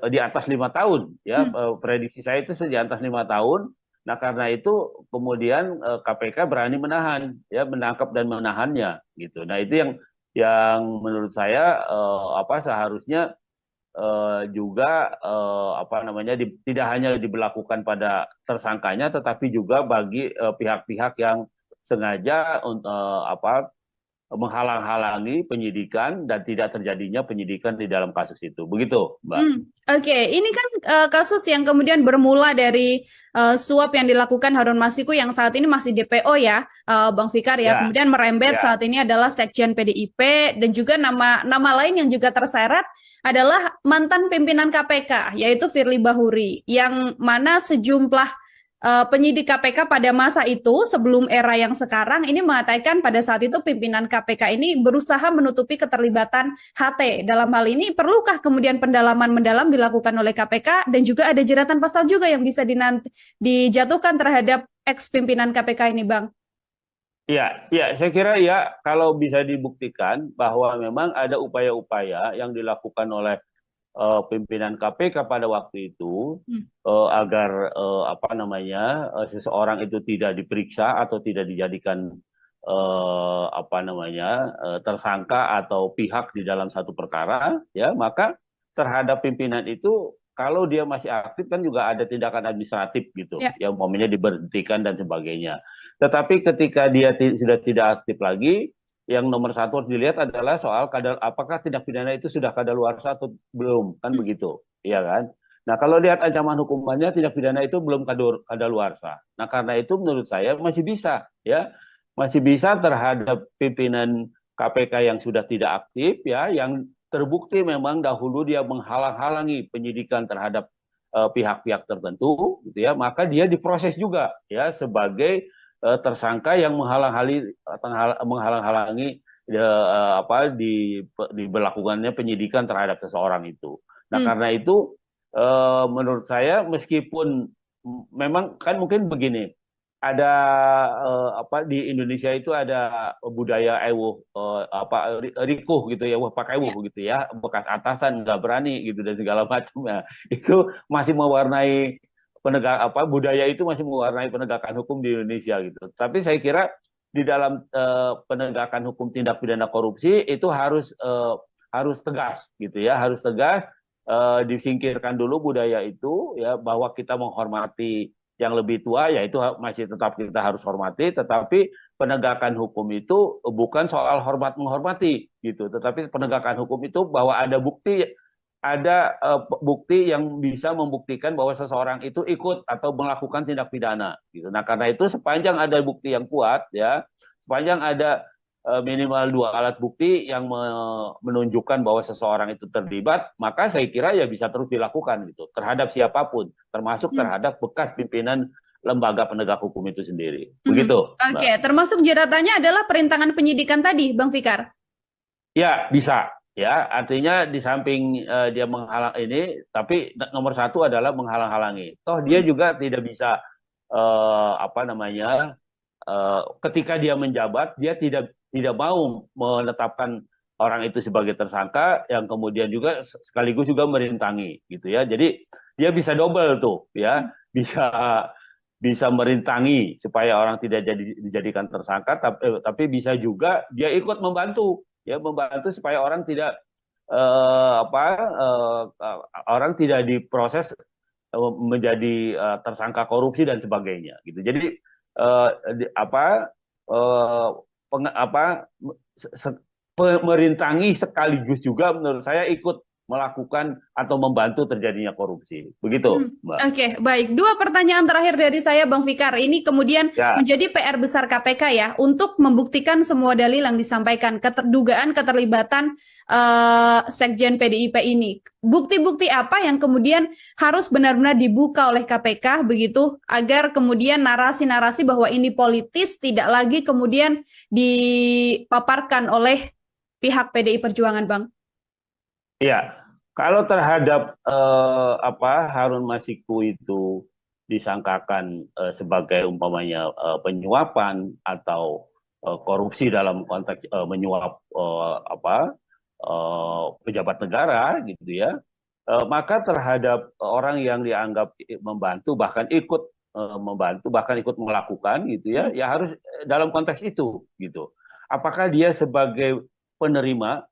di atas 5 tahun, ya. Hmm. Prediksi saya itu di atas 5 tahun. Nah, karena itu kemudian KPK berani menahan, ya, menangkap dan menahannya, gitu. Nah, itu yang menurut saya seharusnya juga apa namanya tidak hanya diberlakukan pada tersangkanya tetapi juga bagi pihak-pihak yang sengaja apa menghalang-halangi penyidikan dan tidak terjadinya penyidikan di dalam kasus itu. Begitu, Mbak. Oke, ini kan kasus yang kemudian bermula dari suap yang dilakukan Harun Masiku yang saat ini masih DPO ya, Bang Fikar ya. Ya, Kemudian merembet ya. saat ini adalah Sekjen PDIP dan juga nama lain yang juga terseret adalah mantan pimpinan KPK yaitu Firly Bahuri yang mana sejumlah penyidik KPK pada masa itu sebelum era yang sekarang ini mengatakan pada saat itu pimpinan KPK ini berusaha menutupi keterlibatan HT. Dalam hal ini perlukah kemudian pendalaman mendalam dilakukan oleh KPK dan juga ada jeratan pasal juga yang bisa dijatuhkan terhadap ex pimpinan KPK ini, Bang? Ya, ya, saya kira ya kalau bisa dibuktikan bahwa memang ada upaya-upaya yang dilakukan oleh pimpinan KPK pada waktu itu Hmm. agar apa namanya seseorang itu tidak diperiksa atau tidak dijadikan apa namanya tersangka atau pihak di dalam satu perkara, ya, maka terhadap pimpinan itu kalau dia masih aktif kan juga ada tindakan administratif gitu, Ya. yang umpamanya diberhentikan dan sebagainya. Tetapi ketika dia sudah tidak aktif lagi, yang nomor satu harus dilihat adalah soal apakah tindak pidana itu sudah kadaluarsa atau belum, kan Hmm. begitu, iya kan? Nah, kalau lihat ancaman hukumannya tindak pidana itu belum kadaluarsa. Nah, karena itu menurut saya masih bisa, ya, masih bisa terhadap pimpinan KPK yang sudah tidak aktif, ya, yang terbukti memang dahulu dia menghalang-halangi penyidikan terhadap pihak-pihak tertentu, gitu ya, maka dia diproses juga, ya, sebagai tersangka yang menghalang-halangi apa diberlakukannya penyidikan terhadap seseorang itu. Nah, Hmm. karena itu menurut saya meskipun memang kan mungkin begini, ada apa di Indonesia itu ada budaya ewuh apa rikuh gitu ya, wah pakai ewuh Ya. gitu ya, bekas atasan nggak berani gitu dan segala macam ya. Itu masih mewarnai budaya itu masih mewarnai penegakan hukum di Indonesia gitu. Tapi saya kira di dalam penegakan hukum tindak pidana korupsi itu harus tegas gitu ya, harus tegas, disingkirkan dulu budaya itu ya, bahwa kita menghormati yang lebih tua ya itu masih tetap kita harus hormati, tetapi penegakan hukum itu bukan soal hormat menghormati gitu, tetapi penegakan hukum itu bahwa ada bukti yang bisa membuktikan bahwa seseorang itu ikut atau melakukan tindak pidana gitu. Nah, karena itu sepanjang ada bukti yang kuat ya, sepanjang ada minimal 2 alat bukti yang menunjukkan bahwa seseorang itu terlibat, maka saya kira ya bisa terus dilakukan gitu terhadap siapapun, termasuk Hmm. terhadap bekas pimpinan lembaga penegak hukum itu sendiri. Mhm. Begitu, Oke, Mbak. termasuk jeratannya adalah perintangan penyidikan tadi, Bang Fikar. Ya, bisa. Ya, artinya di samping dia menghalang ini, tapi nomor satu adalah menghalang-halangi. Toh dia Hmm. juga tidak bisa apa namanya, ketika dia menjabat, dia tidak mau menetapkan orang itu sebagai tersangka, yang kemudian juga sekaligus juga merintangi, gitu ya. Jadi dia bisa double tuh, ya, Hmm. bisa bisa merintangi supaya orang tidak dijadikan tersangka, tapi bisa juga dia ikut membantu, ya, membantu supaya orang tidak apa orang tidak diproses menjadi tersangka korupsi dan sebagainya gitu. Jadi eh, apa eh, apa merintangi sekaligus juga menurut saya ikut melakukan atau membantu terjadinya korupsi. Begitu, Mbak. Oke, baik. Dua pertanyaan terakhir dari saya, Bang Fikar. Ini kemudian Ya, menjadi PR besar KPK ya, untuk membuktikan semua dalil yang disampaikan, keterdugaan keterlibatan Sekjen PDIP ini. Bukti-bukti apa yang kemudian harus benar-benar dibuka oleh KPK begitu, agar kemudian narasi-narasi bahwa ini politis tidak lagi kemudian dipaparkan oleh pihak PDI Perjuangan, Bang? iya. Kalau terhadap Harun Masiku itu disangkakan sebagai umpamanya penyuapan atau korupsi dalam konteks menyuap pejabat negara gitu ya, maka terhadap orang yang dianggap membantu bahkan ikut membantu bahkan ikut melakukan gitu ya, Hmm. ya harus dalam konteks itu gitu. Apakah dia sebagai penerima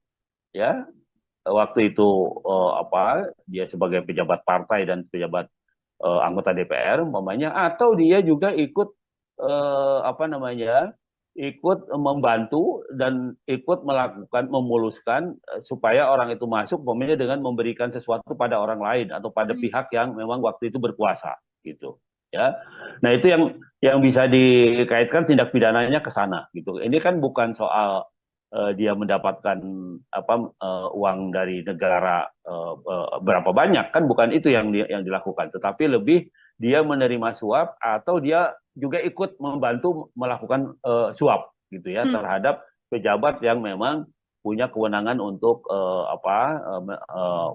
ya, waktu itu dia sebagai pejabat partai dan pejabat anggota DPR umpamanya, atau dia juga ikut ikut membantu dan ikut melakukan memuluskan supaya orang itu masuk umpamanya dengan memberikan sesuatu pada orang lain atau pada Hmm. pihak yang memang waktu itu berkuasa gitu ya. Nah, itu yang bisa dikaitkan tindak pidananya ke sana gitu. Ini kan bukan soal dia mendapatkan uang dari negara berapa banyak, kan bukan itu yang dilakukan, tetapi lebih dia menerima suap atau dia juga ikut membantu melakukan suap gitu ya Hmm. terhadap pejabat yang memang punya kewenangan untuk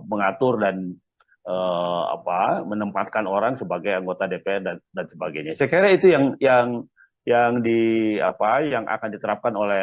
mengatur dan menempatkan orang sebagai anggota DPR dan sebagainya. Saya kira itu yang akan diterapkan oleh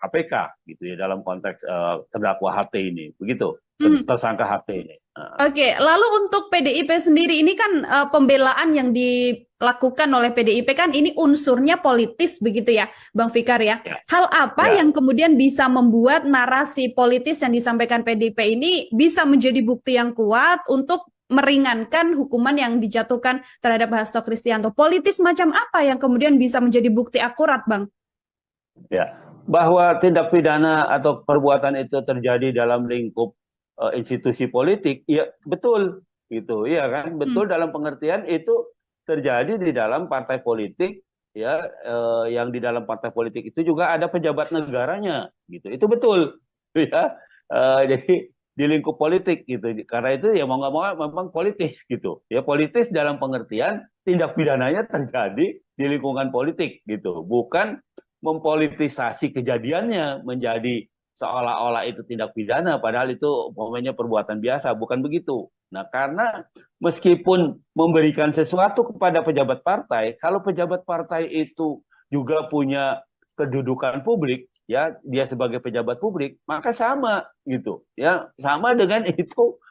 KPK gitu ya dalam konteks terdakwa HT ini, begitu, Hmm. tersangka HT ini. Oke, lalu untuk PDIP sendiri ini kan pembelaan yang dilakukan oleh PDIP kan ini unsurnya politis begitu ya, Bang Fikar ya. Ya, Hal apa ya. yang kemudian bisa membuat narasi politis yang disampaikan PDIP ini bisa menjadi bukti yang kuat untuk meringankan hukuman yang dijatuhkan terhadap Hasto Kristianto? Politis macam apa yang kemudian bisa menjadi bukti akurat, Bang? Ya, bahwa tindak pidana atau perbuatan itu terjadi dalam lingkup institusi politik, ya betul, gitu, ya kan, Hmm. betul dalam pengertian itu terjadi di dalam partai politik, ya, yang di dalam partai politik itu juga ada pejabat negaranya, gitu, itu betul, ya. Jadi di lingkup politik gitu, karena itu ya mau nggak mau memang politis gitu, ya politis dalam pengertian tindak pidananya terjadi di lingkungan politik gitu, bukan mempolitisasi kejadiannya menjadi seolah-olah itu tindak pidana, padahal itu umpamanya perbuatan biasa, bukan begitu. Nah, karena meskipun memberikan sesuatu kepada pejabat partai, kalau pejabat partai itu juga punya kedudukan publik, ya, dia sebagai pejabat publik, maka sama gitu, ya, sama dengan itu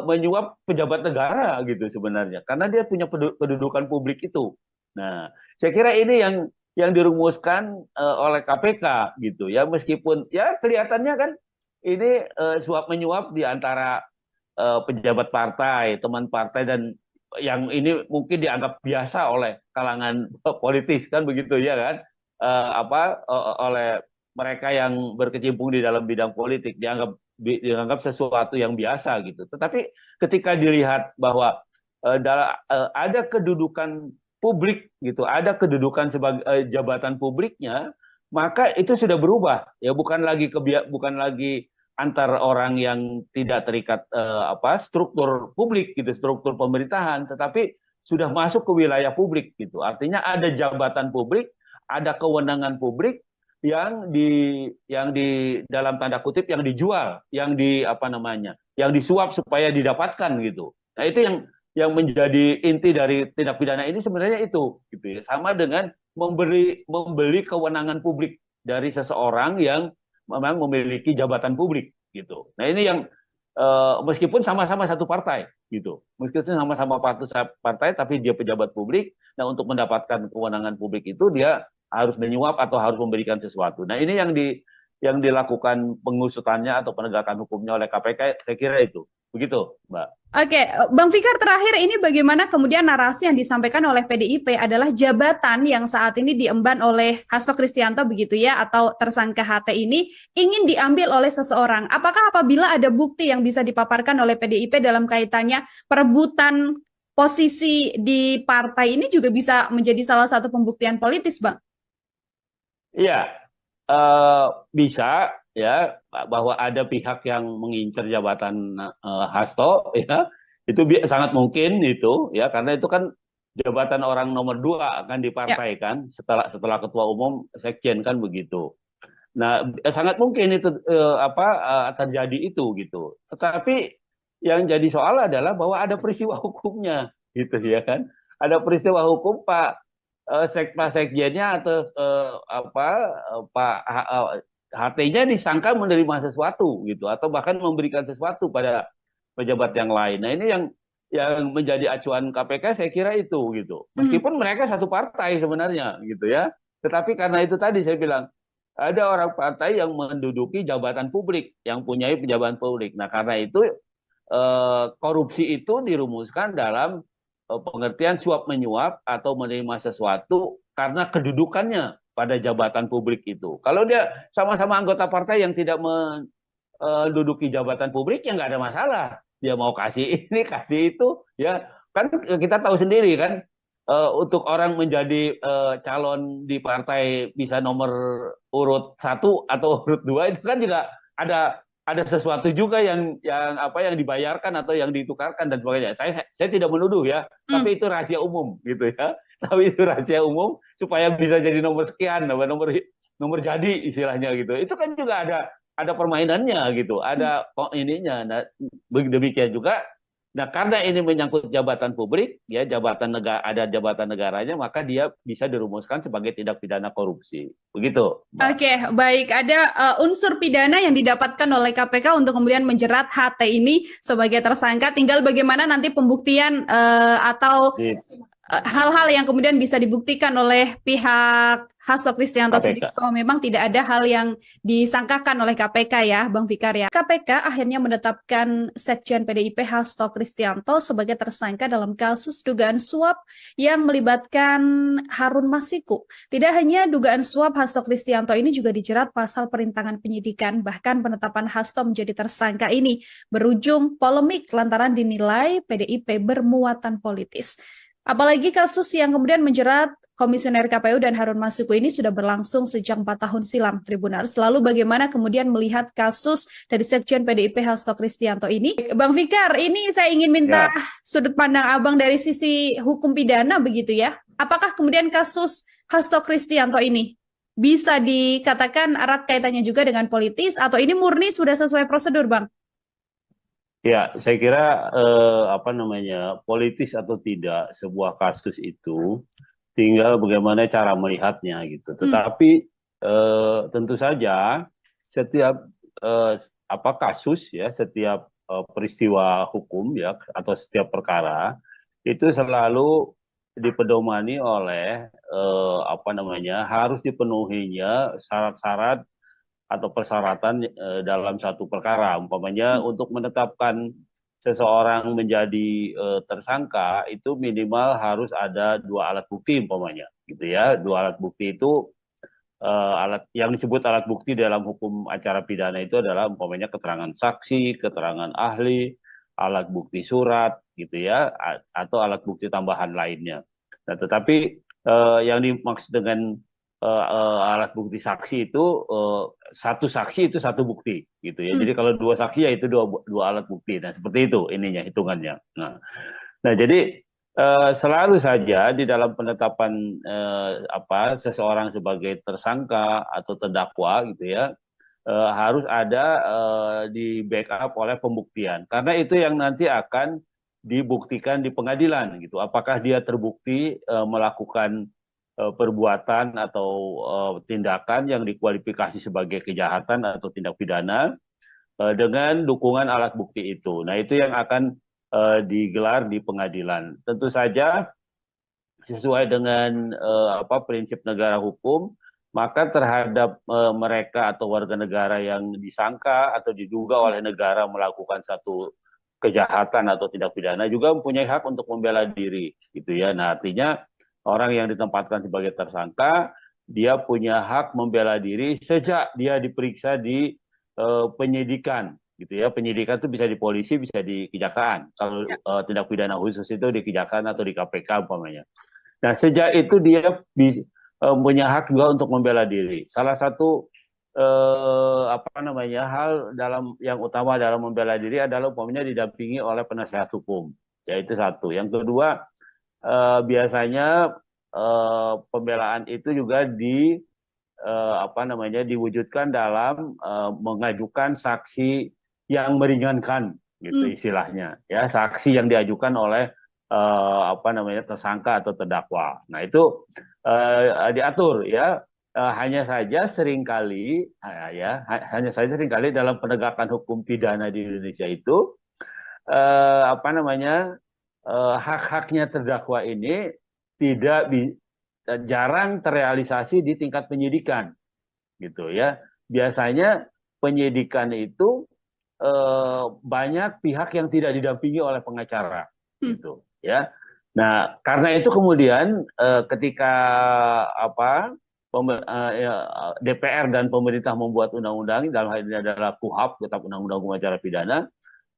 menyuap pejabat negara gitu sebenarnya, karena dia punya kedudukan publik itu. Nah, saya kira ini yang dirumuskan oleh KPK gitu ya, meskipun ya kelihatannya kan ini suap menyuap di antara pejabat partai, teman partai, dan yang ini mungkin dianggap biasa oleh kalangan politis kan begitu ya kan. Oleh mereka yang berkecimpung di dalam bidang politik dianggap sesuatu yang biasa gitu. Tetapi ketika dilihat bahwa ada kedudukan publik gitu, ada kedudukan sebagai jabatan publiknya, maka itu sudah berubah ya, bukan lagi antar orang yang tidak terikat struktur publik gitu, struktur pemerintahan, tetapi sudah masuk ke wilayah publik gitu. Artinya ada jabatan publik, ada kewenangan publik yang di dalam tanda kutip yang dijual, yang disuap supaya didapatkan gitu. Nah, itu yang menjadi inti dari tindak pidana ini sebenarnya itu gitu ya. Sama dengan membeli kewenangan publik dari seseorang yang memang memiliki jabatan publik gitu. Nah, ini yang meskipun sama-sama satu partai gitu. Meskipun sama-sama partai tapi dia pejabat publik. Nah, untuk mendapatkan kewenangan publik itu dia harus menyuap atau harus memberikan sesuatu. Nah, ini yang dilakukan pengusutannya atau penegakan hukumnya oleh KPK, saya kira itu. Begitu, Mbak. Oke, Bang Fikar, terakhir ini bagaimana kemudian narasi yang disampaikan oleh PDIP adalah jabatan yang saat ini diemban oleh Hasto Kristianto begitu ya, atau tersangka HT ini ingin diambil oleh seseorang. Apakah apabila ada bukti yang bisa dipaparkan oleh PDIP dalam kaitannya perebutan posisi di partai ini juga bisa menjadi salah satu pembuktian politis, Bang? Iya, eh, bisa ya, bahwa ada pihak yang mengincar jabatan Hasto ya, itu sangat mungkin itu ya, karena itu kan jabatan orang nomor dua kan di Ya. partai kan, setelah ketua umum sekjen kan begitu. Nah, sangat mungkin itu terjadi itu gitu. Tetapi yang jadi soal adalah bahwa ada peristiwa hukumnya gitu ya kan. Ada peristiwa hukum Pak Sekjennya atau Pak HT-nya disangka menerima sesuatu gitu, atau bahkan memberikan sesuatu pada pejabat yang lain. Nah, ini yang menjadi acuan KPK, saya kira itu gitu. Hmm. Meskipun mereka satu partai sebenarnya gitu ya. Tetapi karena itu tadi saya bilang ada orang partai yang menduduki jabatan publik, yang punya jabatan publik. Nah, karena itu korupsi itu dirumuskan dalam pengertian suap menyuap atau menerima sesuatu karena kedudukannya pada jabatan publik itu. Kalau dia sama-sama anggota partai yang tidak menduduki jabatan publik, ya nggak ada masalah. Dia mau kasih ini, kasih itu, ya kan kita tahu sendiri kan, untuk orang menjadi calon di partai bisa nomor urut satu atau urut dua itu kan juga ada sesuatu juga yang dibayarkan atau yang ditukarkan dan sebagainya. Saya tidak menuduh ya, Hmm. tapi itu rahasia umum gitu ya. Tapi itu rahasia umum supaya bisa jadi nomor sekian, nomor nomor jadi istilahnya gitu. Itu kan juga ada permainannya gitu, ada ininya. Nah, demikian juga. Nah, karena ini menyangkut jabatan publik, ya jabatan negara, ada jabatan negaranya, maka dia bisa dirumuskan sebagai tindak pidana korupsi. Begitu, Mbak. Oke, baik. Ada unsur pidana yang didapatkan oleh KPK untuk kemudian menjerat HT ini sebagai tersangka. Tinggal bagaimana nanti pembuktian atau Di hal-hal yang kemudian bisa dibuktikan oleh pihak Hasto Kristianto sendiri KPK. bahwa memang tidak ada hal yang disangkakan oleh KPK ya, Bang Fikar ya. KPK akhirnya menetapkan Sekjen PDIP Hasto Kristianto sebagai tersangka dalam kasus dugaan suap yang melibatkan Harun Masiku. Tidak hanya dugaan suap, Hasto Kristianto ini juga dijerat pasal perintangan penyidikan. Bahkan penetapan Hasto menjadi tersangka ini berujung polemik lantaran dinilai PDIP bermuatan politis. Apalagi kasus yang kemudian menjerat Komisioner KPU dan Harun Masiku ini sudah berlangsung sejak 4 tahun silam, Tribuners. Lalu bagaimana kemudian melihat kasus dari Sekjen PDIP Hasto Kristianto ini? Bang Fikar, ini saya ingin minta Ya, sudut pandang Abang dari sisi hukum pidana begitu ya. Apakah kemudian kasus Hasto Kristianto ini bisa dikatakan erat kaitannya juga dengan politis atau ini murni sudah sesuai prosedur, Bang? ya, saya kira politis atau tidak sebuah kasus itu tinggal bagaimana cara melihatnya gitu. Hmm. Tetapi tentu saja setiap kasus ya, setiap peristiwa hukum ya atau setiap perkara itu selalu dipedomani oleh apa namanya, harus dipenuhinya syarat-syarat atau persyaratan dalam satu perkara. Umpamanya untuk menetapkan seseorang menjadi tersangka itu minimal harus ada dua alat bukti umpamanya, gitu ya. Dua alat bukti itu alat yang disebut alat bukti dalam hukum acara pidana itu adalah umpamanya keterangan saksi, keterangan ahli, alat bukti surat, gitu ya, atau alat bukti tambahan lainnya. Nah, tetapi yang dimaksud dengan alat bukti saksi itu satu saksi itu satu bukti, gitu ya. Jadi kalau dua saksi ya itu dua alat bukti. Nah, seperti itu ininya hitungannya. Nah, jadi selalu saja di dalam penetapan seseorang sebagai tersangka atau terdakwa gitu ya, harus ada di backup oleh pembuktian karena itu yang nanti akan dibuktikan di pengadilan gitu. Apakah dia terbukti melakukan perbuatan atau tindakan yang dikualifikasi sebagai kejahatan atau tindak pidana dengan dukungan alat bukti itu. Nah, itu yang akan digelar di pengadilan. Tentu saja sesuai dengan prinsip negara hukum, maka terhadap mereka atau warga negara yang disangka atau diduga oleh negara melakukan satu kejahatan atau tindak pidana juga mempunyai hak untuk membela diri, gitu ya. Nah, artinya orang yang ditempatkan sebagai tersangka, dia punya hak membela diri sejak dia diperiksa di penyidikan, gitu ya. Penyidikan itu bisa di polisi, bisa di kejaksaan. Kalau tindak pidana khusus itu di kejaksaan atau di KPK umpamanya. Nah, sejak itu dia punya hak juga untuk membela diri. Salah satu hal yang utama dalam membela diri adalah umpamanya didampingi oleh penasihat hukum. Yaitu satu. Yang kedua, biasanya pembelaan itu juga diwujudkan dalam mengajukan saksi yang meringankan, gitu istilahnya, ya, saksi yang diajukan oleh tersangka atau terdakwa. Nah, itu diatur ya. Hanya saja seringkali dalam penegakan hukum pidana di Indonesia itu hak-haknya terdakwa ini jarang terrealisasi di tingkat penyidikan, gitu ya. Biasanya penyidikan itu banyak pihak yang tidak didampingi oleh pengacara, gitu ya. Nah, karena itu kemudian ketika DPR dan pemerintah membuat undang-undang, dalam hal ini adalah KUHP, Kitab Undang-Undang Hukum Acara Pidana,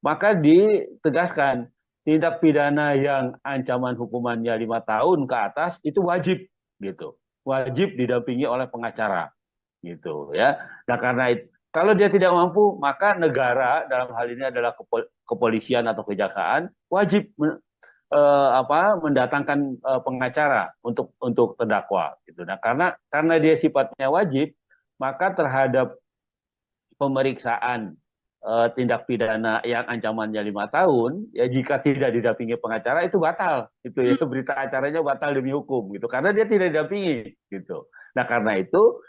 maka ditegaskan tindak pidana yang ancaman hukumannya 5 tahun ke atas itu wajib, gitu, wajib didampingi oleh pengacara, gitu ya. Nah, karena itu kalau dia tidak mampu, maka negara dalam hal ini adalah kepolisian atau kejaksaan wajib mendatangkan pengacara untuk terdakwa, gitu. Nah, karena dia sifatnya wajib, maka terhadap pemeriksaan tindak pidana yang ancamannya 5 tahun, ya jika tidak didampingi pengacara itu batal, itu berita acaranya batal demi hukum, gitu, karena dia tidak didampingi, gitu. Nah, karena itu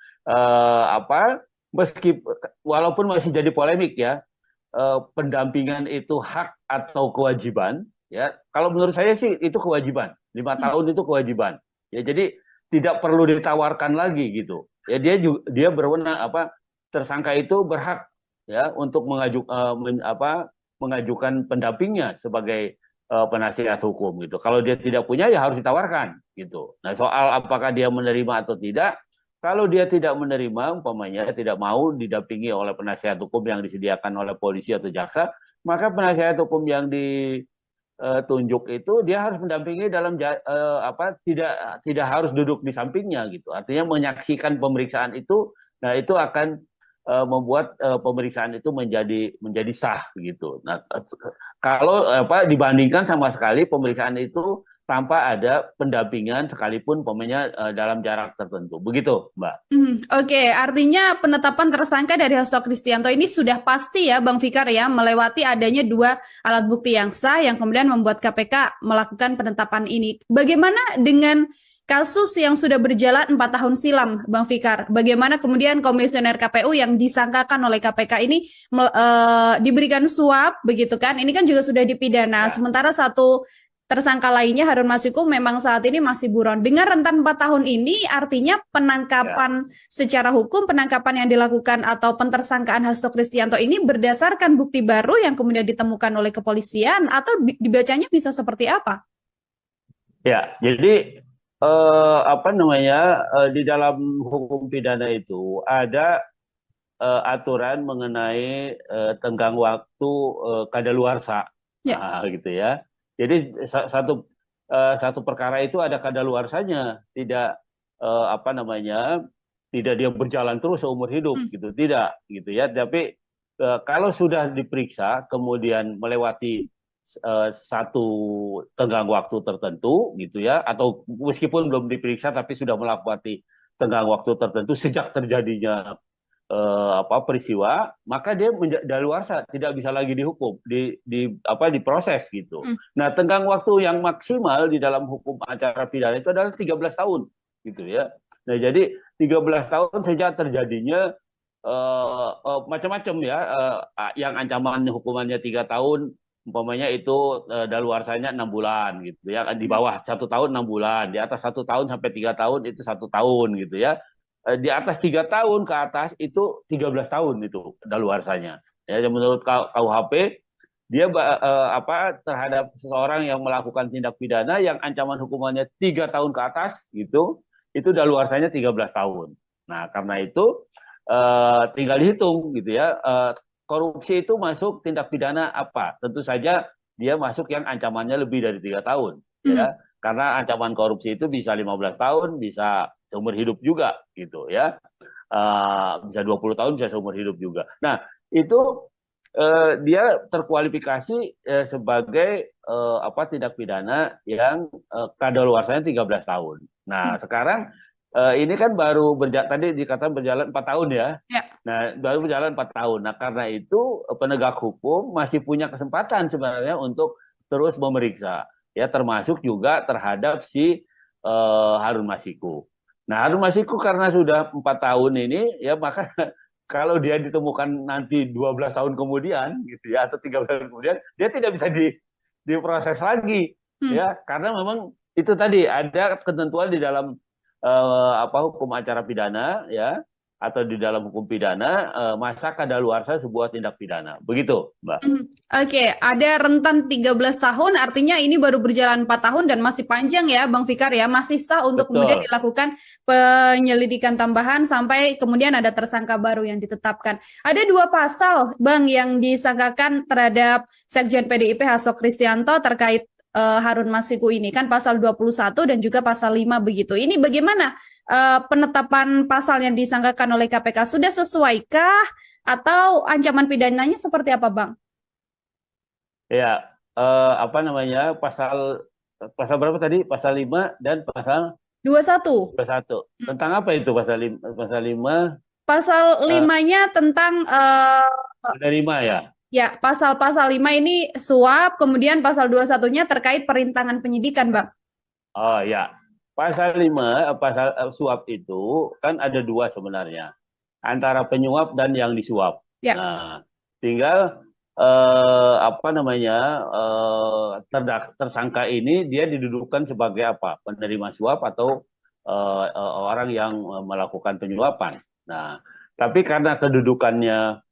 walaupun masih jadi polemik ya, pendampingan itu hak atau kewajiban. Ya, kalau menurut saya sih itu kewajiban. 5 tahun itu kewajiban. Ya, jadi tidak perlu ditawarkan lagi, gitu. Ya, dia berwenang tersangka itu berhak ya untuk mengajukan pendampingnya sebagai penasihat hukum, gitu. Kalau dia tidak punya ya harus ditawarkan, gitu. Nah, soal apakah dia menerima atau tidak, kalau dia tidak menerima, umpamanya tidak mau didampingi oleh penasihat hukum yang disediakan oleh polisi atau jaksa, maka penasihat hukum yang ditunjuk itu dia harus mendampingi dalam tidak harus duduk di sampingnya, gitu. Artinya menyaksikan pemeriksaan itu, nah itu akan membuat pemeriksaan itu menjadi sah, gitu. Nah, kalau dibandingkan sama sekali pemeriksaan itu tanpa ada pendampingan sekalipun dalam jarak tertentu. Begitu, Mbak. Oke, artinya penetapan tersangka dari Hasto Kristianto ini sudah pasti ya, Bang Fikar ya, melewati adanya 2 alat bukti yang sah yang kemudian membuat KPK melakukan penetapan ini. Bagaimana dengan kasus yang sudah berjalan 4 tahun silam, Bang Fikar? Bagaimana kemudian komisioner KPU yang disangkakan oleh KPK ini diberikan suap, begitu kan? Ini kan juga sudah dipidana. Sementara satu tersangka lainnya Harun Masiku memang saat ini masih buron. Dengan rentan 4 tahun ini artinya penangkapan secara hukum, penangkapan yang dilakukan atau pentersangkaan Hasto Kristianto ini berdasarkan bukti baru yang kemudian ditemukan oleh kepolisian atau dibacanya bisa seperti apa? Ya, jadi di dalam hukum pidana itu ada aturan mengenai tenggang waktu kadaluarsa, Ya. gitu ya. Jadi satu perkara itu ada kadaluarsanya, tidak tidak dia berjalan terus seumur hidup, gitu, tidak, gitu ya. Tapi kalau sudah diperiksa kemudian melewati satu tenggang waktu tertentu, gitu ya, atau meskipun belum diperiksa tapi sudah melewati tenggang waktu tertentu sejak terjadinya peristiwa, maka dia daluarsa, tidak bisa lagi dihukum, diproses gitu. Nah, tenggang waktu yang maksimal di dalam hukum acara pidana itu adalah 13 tahun, gitu ya. Nah, jadi 13 tahun sejak terjadinya macam-macam ya, yang ancaman hukumannya 3 tahun, umpamanya itu daluarsanya 6 bulan, gitu ya. Di bawah 1 tahun 6 bulan, di atas 1 tahun sampai 3 tahun itu 1 tahun, gitu ya. Di atas 3 tahun ke atas itu 13 tahun itu daluarsanya. Ya, menurut KUHP dia terhadap seseorang yang melakukan tindak pidana yang ancaman hukumannya 3 tahun ke atas gitu, itu daluarsanya 13 tahun. Nah, karena itu tinggal dihitung gitu ya. Korupsi itu masuk tindak pidana apa? Tentu saja dia masuk yang ancamannya lebih dari 3 tahun, ya. Karena ancaman korupsi itu bisa 15 tahun, bisa seumur hidup juga, gitu ya. Bisa 20 tahun, bisa seumur hidup juga. Nah, itu dia terkualifikasi sebagai tindak pidana yang kadaluarsanya 13 tahun. Nah, sekarang ini kan baru tadi dikatakan berjalan 4 tahun ya. Ya. Nah, baru berjalan 4 tahun. Nah, karena itu penegak hukum masih punya kesempatan sebenarnya untuk terus memeriksa, ya, termasuk juga terhadap si Harun Masiku. Nah, Harun Masiku karena sudah 4 tahun ini, ya, maka kalau dia ditemukan nanti 12 tahun kemudian, gitu ya, atau 13 tahun kemudian, dia tidak bisa diproses lagi, ya, karena memang itu tadi ada ketentuan di dalam hukum acara pidana, ya, atau di dalam hukum pidana masa kadaluarsa sebuah tindak pidana. Begitu, Mbak. Oke, ada rentan 13 tahun, artinya ini baru berjalan 4 tahun dan masih panjang ya, Bang Fikar ya, masih sah untuk kemudian dilakukan penyelidikan tambahan sampai kemudian ada tersangka baru yang ditetapkan. Ada 2 pasal, Bang, yang disangkakan terhadap Sekjen PDIP Hasto Kristianto terkait Harun Masiku ini, kan pasal 21 dan juga pasal 5 begitu. Ini bagaimana penetapan pasal yang disangkakan oleh KPK? Sudah sesuaikah atau ancaman pidananya seperti apa, Bang? Ya, pasal berapa tadi? Pasal 5 dan pasal 21. Tentang apa itu pasal 5? Pasal 5-nya tentang menerima ya. Ya, pasal-pasal 5 ini suap, kemudian pasal 21-nya terkait perintangan penyidikan, Bang. Oh ya, pasal 5, pasal suap itu kan ada 2 sebenarnya, antara penyuap dan yang disuap. Ya. Nah, tinggal tersangka ini dia didudukan sebagai apa? Penerima suap atau orang yang melakukan penyuapan. Nah, tapi karena kedudukannya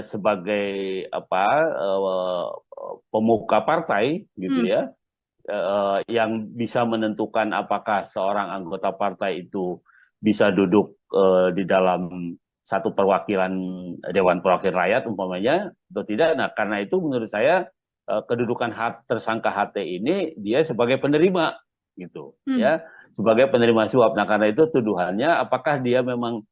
sebagai pemuka partai, gitu ya, yang bisa menentukan apakah seorang anggota partai itu bisa duduk di dalam satu perwakilan Dewan Perwakilan Rakyat umpamanya atau tidak. Nah, karena itu menurut saya kedudukan tersangka HT ini dia sebagai penerima, gitu ya, sebagai penerima suap. Nah, karena itu tuduhannya apakah dia memang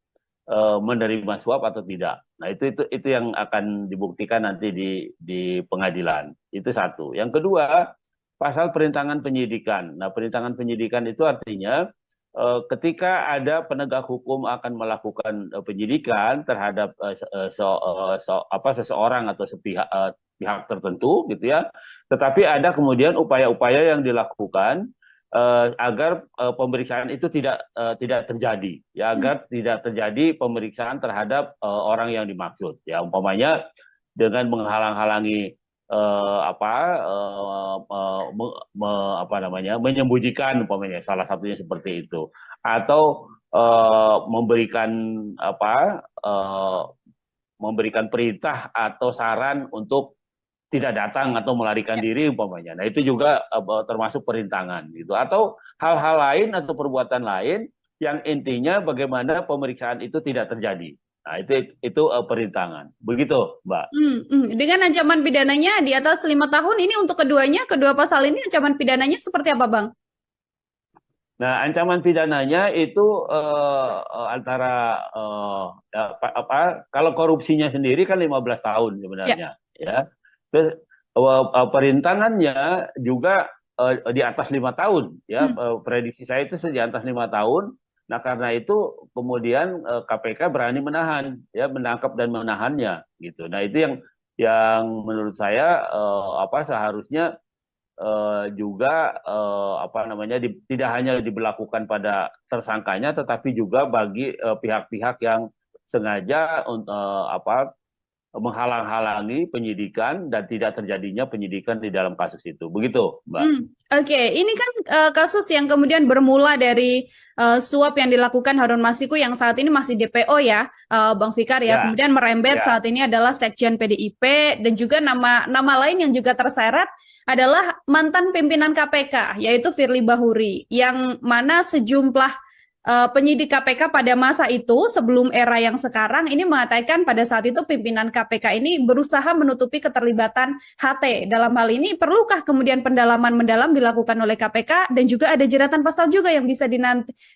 menerima suap atau tidak. Nah, itu yang akan dibuktikan nanti di pengadilan. Itu satu. Yang kedua, pasal perintangan penyidikan. Nah, perintangan penyidikan itu artinya ketika ada penegak hukum akan melakukan penyidikan terhadap seseorang atau pihak tertentu, gitu ya, tetapi ada kemudian upaya-upaya yang dilakukan agar pemeriksaan itu tidak terjadi, ya, agar tidak terjadi pemeriksaan terhadap orang yang dimaksud, ya, umpamanya dengan menghalang-halangi apa apa namanya, menyembunyikan umpamanya, salah satunya seperti itu, atau memberikan apa memberikan perintah atau saran untuk tidak datang atau melarikan Ya. diri umpamanya. Nah, itu juga termasuk perintangan gitu. Atau hal-hal lain atau perbuatan lain yang intinya bagaimana pemeriksaan itu tidak terjadi. Nah, itu perintangan. Begitu, Mbak. Dengan ancaman pidananya di atas 5 tahun, ini untuk keduanya, kedua pasal ini ancaman pidananya seperti apa, Bang? Nah, ancaman pidananya itu antara kalau korupsinya sendiri kan 15 tahun Ya. sebenarnya, ya. Terus perintangannya juga di atas 5 tahun, ya. Hmm. Prediksi saya itu di atas 5 tahun. Nah, karena itu kemudian KPK berani menahan, ya, menangkap dan menahannya, gitu. Nah, itu yang menurut saya seharusnya juga apa namanya tidak hanya diberlakukan pada tersangkanya, tetapi juga bagi pihak-pihak yang sengaja menghalang-halangi penyidikan dan tidak terjadinya penyidikan di dalam kasus itu. Begitu, Mbak. Oke, ini kan kasus yang kemudian bermula dari suap yang dilakukan Harun Masiku yang saat ini masih DPO ya, Bang Fikar ya. Ya, Kemudian merembet ya. saat ini adalah Sekjen PDIP dan juga nama lain yang juga terseret adalah mantan pimpinan KPK yaitu Firly Bahuri yang mana sejumlah penyidik KPK pada masa itu sebelum era yang sekarang ini mengatakan pada saat itu pimpinan KPK ini berusaha menutupi keterlibatan HT. Dalam hal ini perlukah kemudian pendalaman mendalam dilakukan oleh KPK dan juga ada jeratan pasal juga yang bisa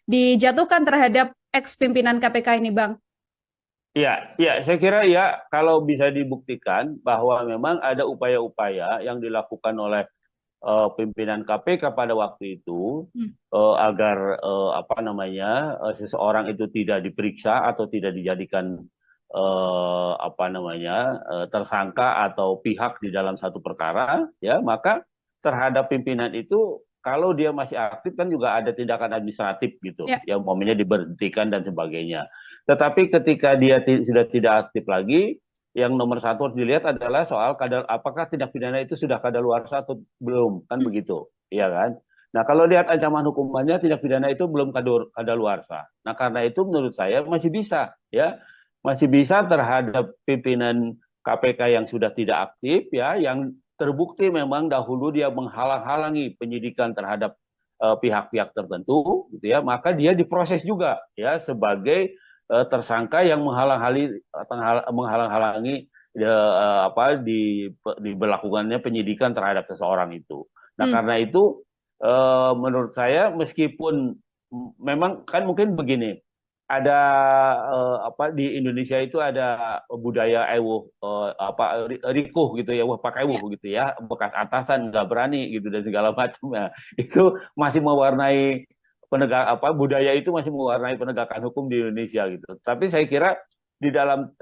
dijatuhkan terhadap ex pimpinan KPK ini, Bang? Ya, ya, saya kira ya kalau bisa dibuktikan bahwa memang ada upaya-upaya yang dilakukan oleh pimpinan KPK pada waktu itu Hmm. agar apa namanya seseorang itu tidak diperiksa atau tidak dijadikan apa namanya tersangka atau pihak di dalam satu perkara, ya, maka terhadap pimpinan itu kalau dia masih aktif kan juga ada tindakan administratif gitu, Ya. yang umpamanya diberhentikan dan sebagainya. Tetapi ketika dia sudah tidak aktif lagi, yang nomor satu harus dilihat adalah soal apakah tindak pidana itu sudah kadaluarsa atau belum, kan Hmm. begitu, iya kan? Nah, kalau lihat ancaman hukumannya, tindak pidana itu belum kadaluarsa. Nah, karena itu menurut saya masih bisa, ya, masih bisa terhadap pimpinan KPK yang sudah tidak aktif, ya, yang terbukti memang dahulu dia menghalang-halangi penyidikan terhadap pihak-pihak tertentu, gitu ya, maka dia diproses juga, ya, sebagai tersangka yang menghalang-halangi diberlakukannya penyidikan terhadap seseorang itu. Nah, Hmm. karena itu menurut saya meskipun memang kan mungkin begini, ada di Indonesia itu ada budaya ewuh rikuh gitu ya, wah pakai ewuh Ya. gitu ya, bekas atasan nggak berani gitu dan segala macam ya. Itu masih mewarnai budaya itu masih mewarnai penegakan hukum di Indonesia gitu. Tapi saya kira di dalam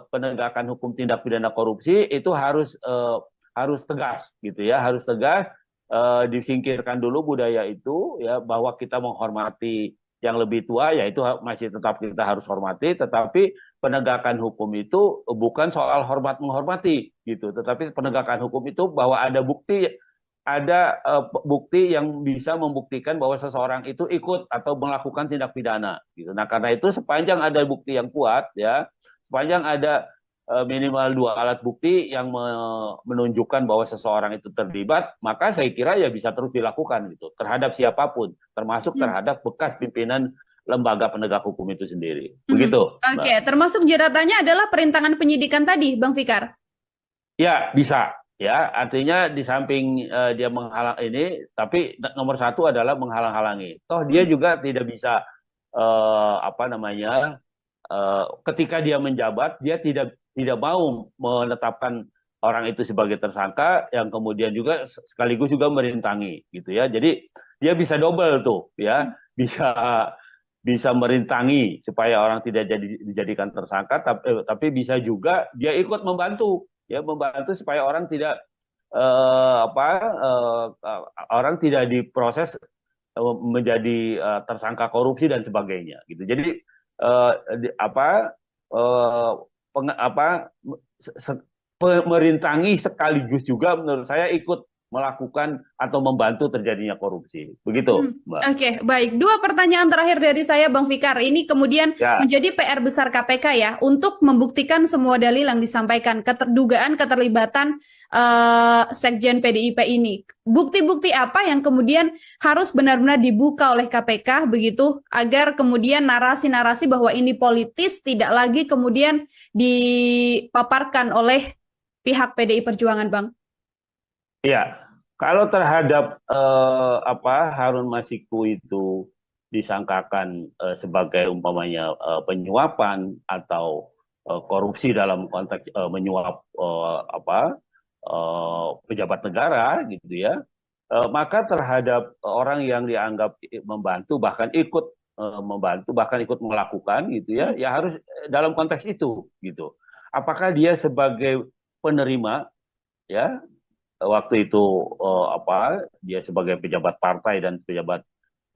penegakan hukum tindak pidana korupsi itu harus tegas gitu ya, harus tegas, disingkirkan dulu budaya itu ya, bahwa kita menghormati yang lebih tua, ya itu masih tetap kita harus hormati, tetapi penegakan hukum itu bukan soal hormat menghormati gitu, tetapi penegakan hukum itu bahwa ada bukti yang bisa membuktikan bahwa seseorang itu ikut atau melakukan tindak pidana gitu. Nah, karena itu sepanjang ada bukti yang kuat, ya, sepanjang ada minimal 2 alat bukti yang menunjukkan bahwa seseorang itu terlibat, maka saya kira ya bisa terus dilakukan gitu terhadap siapapun, termasuk Hmm. terhadap bekas pimpinan lembaga penegak hukum itu sendiri. Mhm. Begitu, Oke, Mbak. termasuk jeratannya adalah perintangan penyidikan tadi, Bang Fikar. Ya, bisa. Ya, artinya di samping dia menghalang ini, tapi nomor satu adalah menghalang-halangi. Toh dia Hmm. juga tidak bisa apa namanya, ketika dia menjabat, dia tidak mau menetapkan orang itu sebagai tersangka, yang kemudian juga sekaligus juga merintangi, gitu ya. Jadi dia bisa double tuh, Hmm. ya, bisa bisa merintangi supaya orang tidak dijadikan tersangka, tapi bisa juga dia ikut membantu, ya, membantu supaya orang tidak orang tidak diproses menjadi tersangka korupsi dan sebagainya, gitu. Jadi eh, di- apa eh, peng- apa merintangi sekaligus juga menurut saya ikut melakukan atau membantu terjadinya korupsi. Begitu, Mbak. Oke, baik. Dua pertanyaan terakhir dari saya, Bang Fikar. Ini kemudian Ya, menjadi PR besar KPK ya, untuk membuktikan semua dalil yang disampaikan, keterdugaan keterlibatan Sekjen PDIP ini. Bukti-bukti apa yang kemudian harus benar-benar dibuka oleh KPK begitu, agar kemudian narasi-narasi bahwa ini politis tidak lagi kemudian dipaparkan oleh pihak PDI Perjuangan, Bang? ya. Kalau terhadap Harun Masiku itu disangkakan sebagai umpamanya penyuapan atau korupsi dalam konteks menyuap pejabat negara gitu ya, maka terhadap orang yang dianggap membantu bahkan ikut membantu bahkan ikut melakukan gitu ya, ya harus dalam konteks itu gitu. Apakah dia sebagai penerima ya waktu itu dia sebagai pejabat partai dan pejabat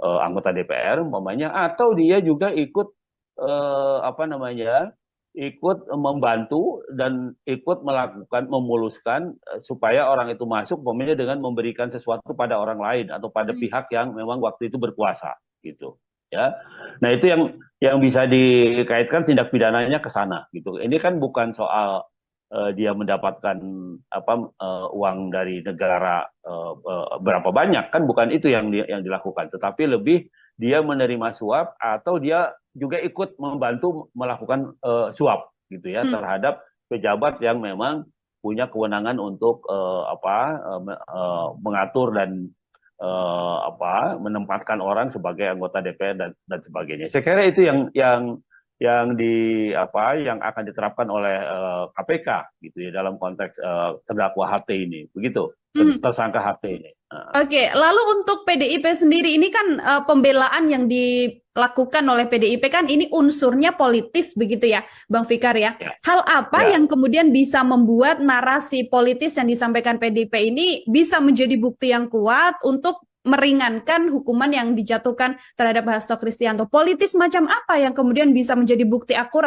anggota DPR umpamanya, atau dia juga ikut ikut membantu dan ikut melakukan memuluskan supaya orang itu masuk umpamanya dengan memberikan sesuatu pada orang lain atau pada pihak yang memang waktu itu berkuasa gitu ya. Nah, itu yang bisa dikaitkan tindak pidananya ke sana gitu. Ini kan bukan soal dia mendapatkan uang dari negara berapa banyak, kan bukan itu yang dilakukan, tetapi lebih dia menerima suap atau dia juga ikut membantu melakukan suap gitu ya terhadap pejabat yang memang punya kewenangan untuk mengatur dan menempatkan orang sebagai anggota DPR dan sebagainya. Saya kira itu yang akan diterapkan oleh KPK gitu ya dalam konteks terdakwa HT ini, begitu, tersangka HT ini. Oke, lalu untuk PDIP sendiri ini kan pembelaan yang dilakukan oleh PDIP kan ini unsurnya politis begitu ya, Bang Fikar ya. Ya. Hal apa Ya. yang kemudian bisa membuat narasi politis yang disampaikan PDIP ini bisa menjadi bukti yang kuat untuk meringankan hukuman yang dijatuhkan terhadap Hasto Kristianto? Politis macam apa yang kemudian bisa menjadi bukti akurat